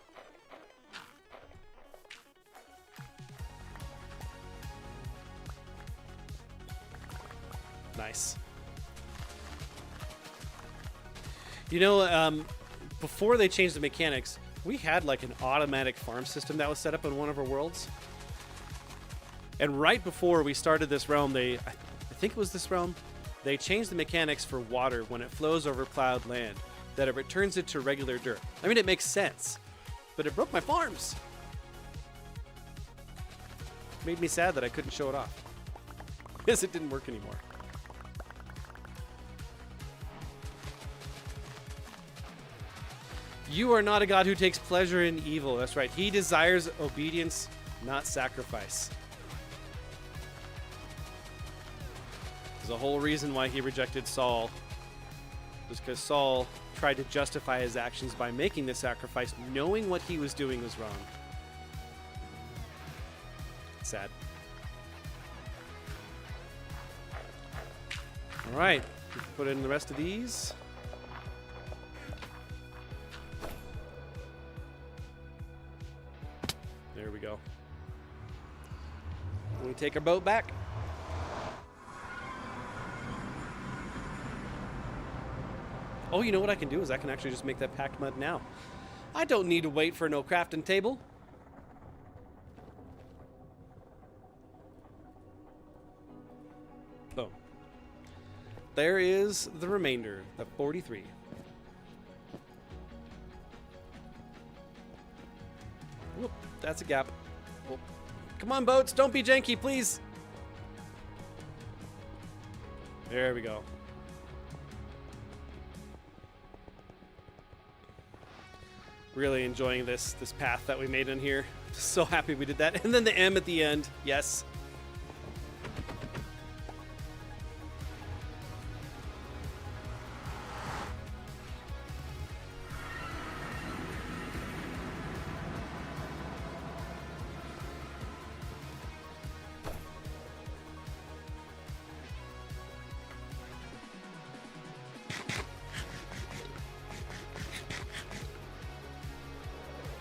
Nice. You know, before they changed the mechanics, we had like an automatic farm system that was set up in one of our worlds. And right before we started this realm, I think it was this realm, they changed the mechanics for water when it flows over plowed land, that it returns it to regular dirt. I mean, it makes sense, but it broke my farms. Made me sad that I couldn't show it off, because it didn't work anymore. You are not a God who takes pleasure in evil. That's right. He desires obedience, not sacrifice. There's a whole reason why he rejected Saul. Was because Saul tried to justify his actions by making the sacrifice, knowing what he was doing was wrong. Sad. All right, put in the rest of these. There we go. We take our boat back. Oh, you know what I can do is I can actually just make that packed mud now. I don't need to wait for no crafting table. Boom. There is the remainder, the 43. Whoop, that's a gap. Whoop. Come on, boats, don't be janky, please. There we go. Really enjoying this path that we made in here. So happy we did that. And then the M at the end. Yes.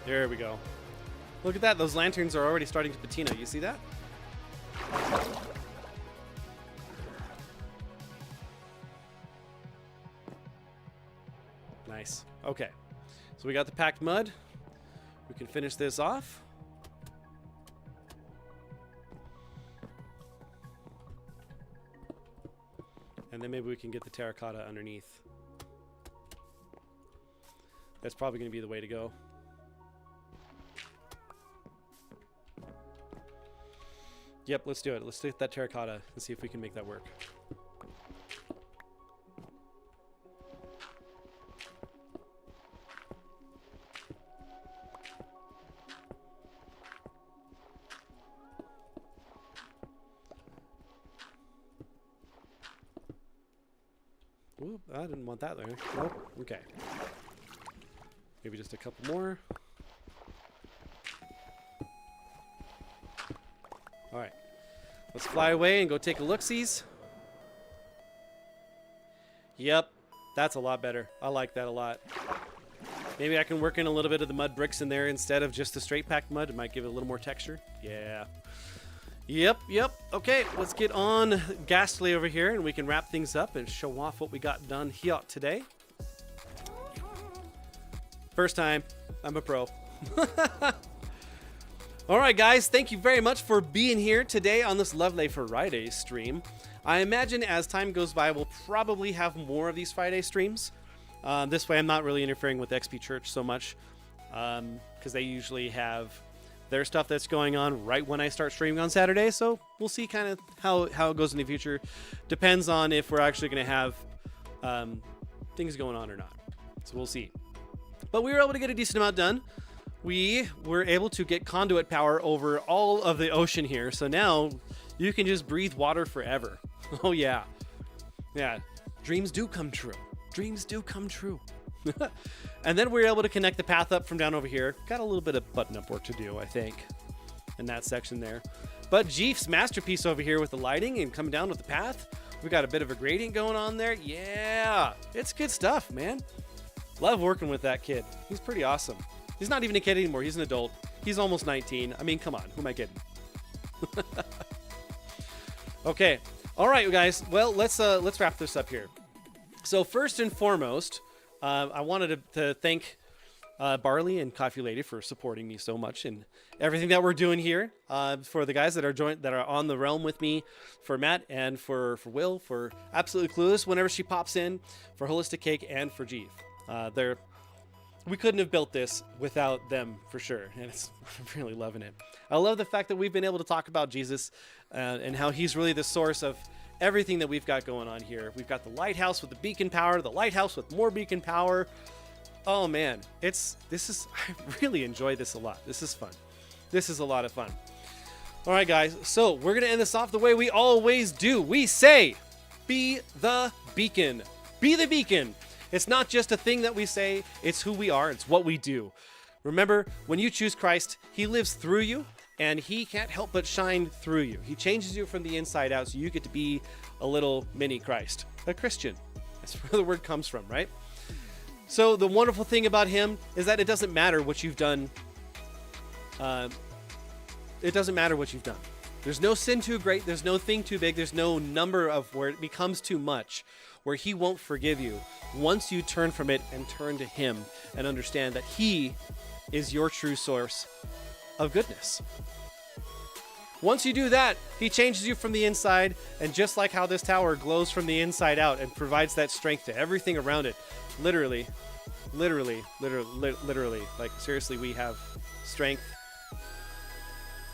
There we go. Look at that. Those lanterns are already starting to patina. You see that? Nice. Okay. So we got the packed mud. We can finish this off. And then maybe we can get the terracotta underneath. That's probably going to be the way to go. Yep, let's do it. Let's take that terracotta and see if we can make that work. Ooh, I didn't want that there. Nope. Okay. Maybe just a couple more. All right. Let's fly away and go take a look-sees. Yep. That's a lot better. I like that a lot. Maybe I can work in a little bit of the mud bricks in there instead of just the straight packed mud. It might give it a little more texture. Yeah. Yep. Okay, let's get on Ghastly over here and we can wrap things up and show off what we got done here today. First time. I'm a pro. All right, guys, thank you very much for being here today on this Lovely Friday stream. I imagine as time goes by, we'll probably have more of these Friday streams. This way, I'm not really interfering with XP Church so much because they usually have their stuff that's going on right when I start streaming on Saturday. So we'll see kind of how it goes in the future. Depends on if we're actually going to have things going on or not. So we'll see. But we were able to get a decent amount done. We were able to get conduit power over all of the ocean here. So now you can just breathe water forever. Oh, yeah. Yeah. Dreams do come true. Dreams do come true. And then we were able to connect the path up from down over here. Got a little bit of button-up work to do, I think, in that section there. But Jeef's masterpiece over here with the lighting and coming down with the path. We got a bit of a gradient going on there. Yeah. It's good stuff, man. Love working with that kid. He's pretty awesome. He's not even a kid anymore. He's an adult. He's almost 19. I mean, come on. Who am I kidding? Okay. All right, guys. Well, let's wrap this up here. So first and foremost, I wanted to thank Barley and Coffee Lady for supporting me so much and everything that we're doing here. For the guys that are on the realm with me, for Matt and for Will, for Absolutely Clueless whenever she pops in, for Holistic Cake and for Jeef. We couldn't have built this without them for sure, and I'm really loving it. I love the fact that we've been able to talk about Jesus and how he's really the source of everything that we've got going on here. We've got the lighthouse with the beacon power, the lighthouse with more beacon power. Oh man, I really enjoy this a lot. This is fun. This is a lot of fun. All right, guys, so we're gonna end this off the way we always do. We say, be the beacon. Be the beacon. It's not just a thing that we say, it's who we are, it's what we do. Remember, when you choose Christ, he lives through you, and he can't help but shine through you. He changes you from the inside out, so you get to be a little mini Christ, a Christian. That's where the word comes from, right? So the wonderful thing about him is that it doesn't matter what you've done. It doesn't matter what you've done. There's no sin too great, there's no thing too big, there's no number of where it becomes too much, where he won't forgive you once you turn from it and turn to him and understand that he is your true source of goodness. Once you do that, he changes you from the inside, and just like how this tower glows from the inside out and provides that strength to everything around it, literally, like seriously, we have strength.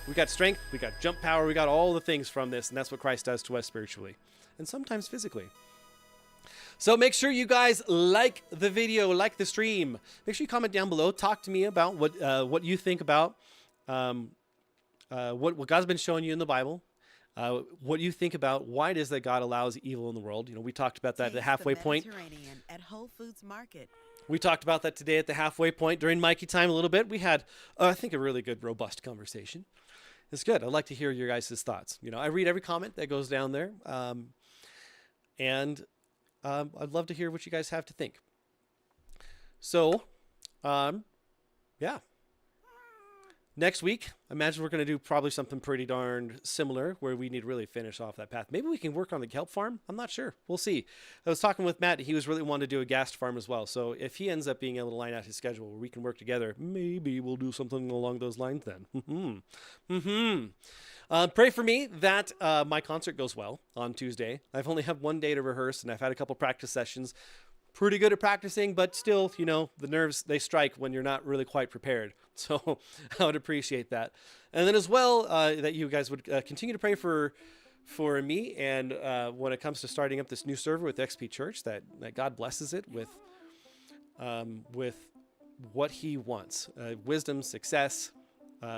We got strength, we got jump power, we got all the things from this, and that's what Christ does to us spiritually and sometimes physically. So make sure you guys like the video, like the stream. Make sure you comment down below. Talk to me about what you think about what God's been showing you in the Bible. What you think about why it is that God allows evil in the world. You know, we talked about that at the halfway point. At Whole Foods Market. We talked about that today at the halfway point during Mikey time a little bit. We had, I think, a really good, robust conversation. It's good. I'd like to hear your guys' thoughts. You know, I read every comment that goes down there. And I'd love to hear what you guys have to think. So, yeah. Next week, I imagine we're going to do probably something pretty darn similar where we need to really finish off that path. Maybe we can work on the kelp farm. I'm not sure. We'll see. I was talking with Matt. He was really wanting to do a ghast farm as well. So if he ends up being able to line out his schedule where we can work together, maybe we'll do something along those lines then. Pray for me that my concert goes well on Tuesday. I've only had one day to rehearse, and I've had a couple practice sessions. Pretty good at practicing, but still, you know, the nerves, they strike when you're not really quite prepared. So I would appreciate that. And then as well, that you guys would continue to pray for me. And when it comes to starting up this new server with XP Church, that God blesses it with what he wants. Wisdom, success,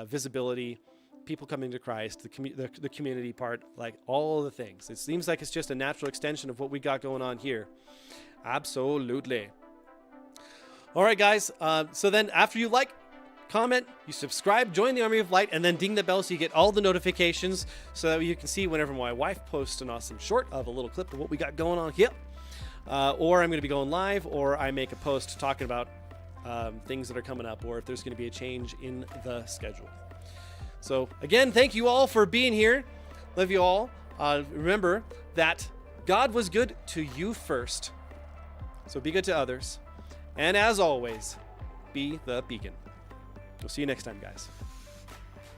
visibility, people coming to Christ, the community part, like all the things. It seems like it's just a natural extension of what we got going on here. Absolutely. All right, guys. So then after you like, comment, you subscribe, join the Army of Light, and then ding the bell so you get all the notifications so that you can see whenever my wife posts an awesome short of a little clip of what we got going on here. Or I'm going to be going live, or I make a post talking about things that are coming up, or if there's going to be a change in the schedule. So again, thank you all for being here. Love you all. Remember that God was good to you first. So be good to others. And as always, be the beacon. We'll see you next time, guys.